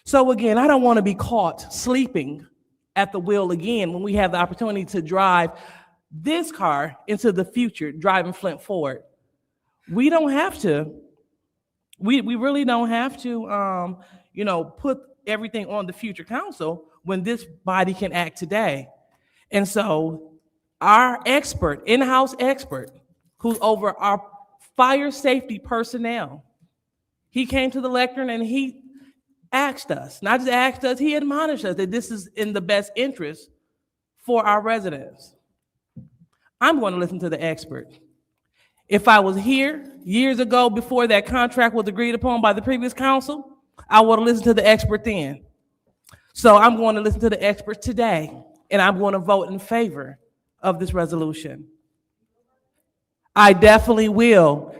Speaker 8: So again, I don't want to be caught sleeping at the wheel again when we have the opportunity to drive this car into the future, driving Flint forward. We don't have to, we really don't have to, put everything on the future council when this body can act today. And so our expert, in-house expert, who's over our fire safety personnel, he came to the lectern and he asked us, not just asked us, he admonished us that this is in the best interest for our residents. I'm going to listen to the expert. If I was here years ago before that contract was agreed upon by the previous council, I would have listened to the expert then. So I'm going to listen to the expert today, and I'm going to vote in favor of this resolution. I definitely will.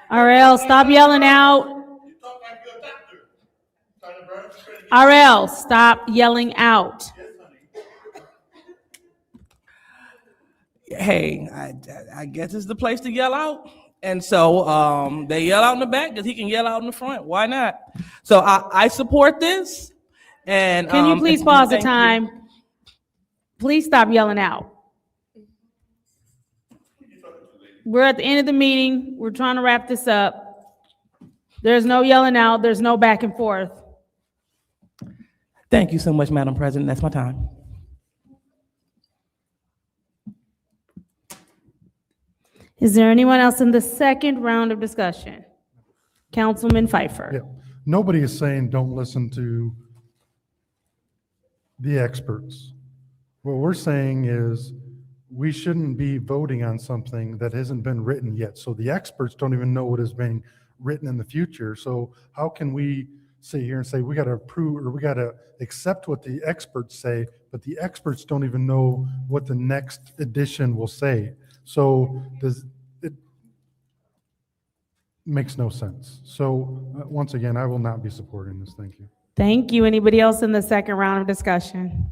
Speaker 1: RL, stop yelling out. RL, stop yelling out.
Speaker 8: Hey, I guess it's the place to yell out. And so they yell out in the back because he can yell out in the front. Why not? So I support this. And
Speaker 1: can you please pause the
Speaker 8: thank
Speaker 1: time?
Speaker 8: you.
Speaker 1: Please stop yelling out. We're at the end of the meeting. We're trying to wrap this up. There's no yelling out. There's no back and forth.
Speaker 8: Thank you so much, Madam President. That's my time.
Speaker 1: Is there anyone else in the second round of discussion? Councilman Pfeiffer.
Speaker 23: Yeah. Nobody is saying don't listen to the experts. What we're saying is we shouldn't be voting on something that hasn't been written yet. So the experts don't even know what is being written in the future. So how can we sit here and say we got to approve or we got to accept what the experts say, but the experts don't even know what the next edition will say. So makes no sense. So once again, I will not be supporting this. Thank you.
Speaker 1: Thank you. Anybody else in the second round of discussion?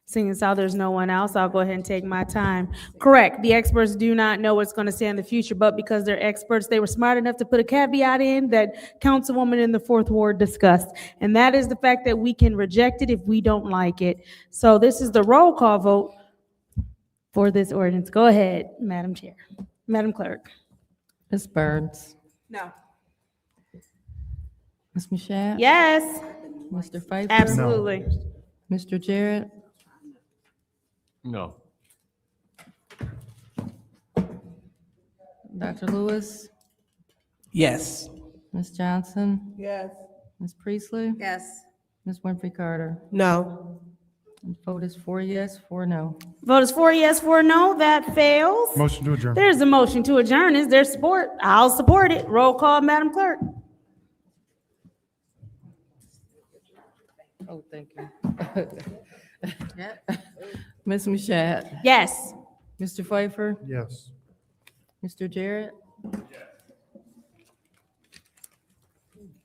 Speaker 1: Seeing as how there's no one else, I'll go ahead and take my time. Correct, the experts do not know what's going to say in the future, but because they're experts, they were smart enough to put a caveat in that Councilwoman in the Fourth Ward discussed. And that is the fact that we can reject it if we don't like it. So this is the roll call vote for this ordinance. Go ahead, Madam Chair. Madam Clerk.
Speaker 2: Ms. Burns,
Speaker 4: No.
Speaker 2: Ms. Mashat?
Speaker 1: Yes.
Speaker 2: Mr. Pfeiffer?
Speaker 1: Absolutely.
Speaker 2: Mr. Jarrett?
Speaker 3: No.
Speaker 2: Dr. Lewis?
Speaker 8: Yes.
Speaker 2: Ms. Johnson?
Speaker 7: Yes.
Speaker 2: Ms. Priestley?
Speaker 18: Yes.
Speaker 2: Ms. Winfrey Carter?
Speaker 7: No.
Speaker 2: The vote is 4 yes, 4 no.
Speaker 1: Vote is 4 yes, 4 no. That fails.
Speaker 23: Motion to adjourn.
Speaker 1: There's a motion to adjourn. Is there support? I'll support it. Roll call, Madam Clerk.
Speaker 2: Oh, thank you. Ms. Mashat?
Speaker 1: Yes.
Speaker 2: Mr. Pfeiffer?
Speaker 23: Yes.
Speaker 2: Mr. Jarrett?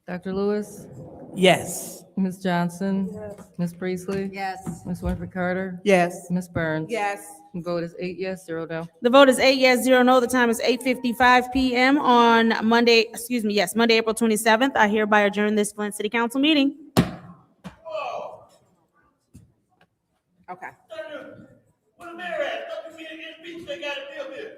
Speaker 2: Dr. Lewis?
Speaker 8: Yes.
Speaker 2: Ms. Johnson? Ms. Priestley?
Speaker 18: Yes.
Speaker 2: Ms. Winfrey Carter?
Speaker 7: Yes.
Speaker 2: Ms. Burns?
Speaker 4: Yes.
Speaker 2: The vote is 8 yes, 0 no.
Speaker 1: The vote is 8 yes, 0 no. The time is 8:55 p.m. on Monday, Monday, April 27th. I hereby adjourn this Flint City Council meeting.
Speaker 4: Okay.
Speaker 10: Where the mayor at? Let me see the speech they got to deal with.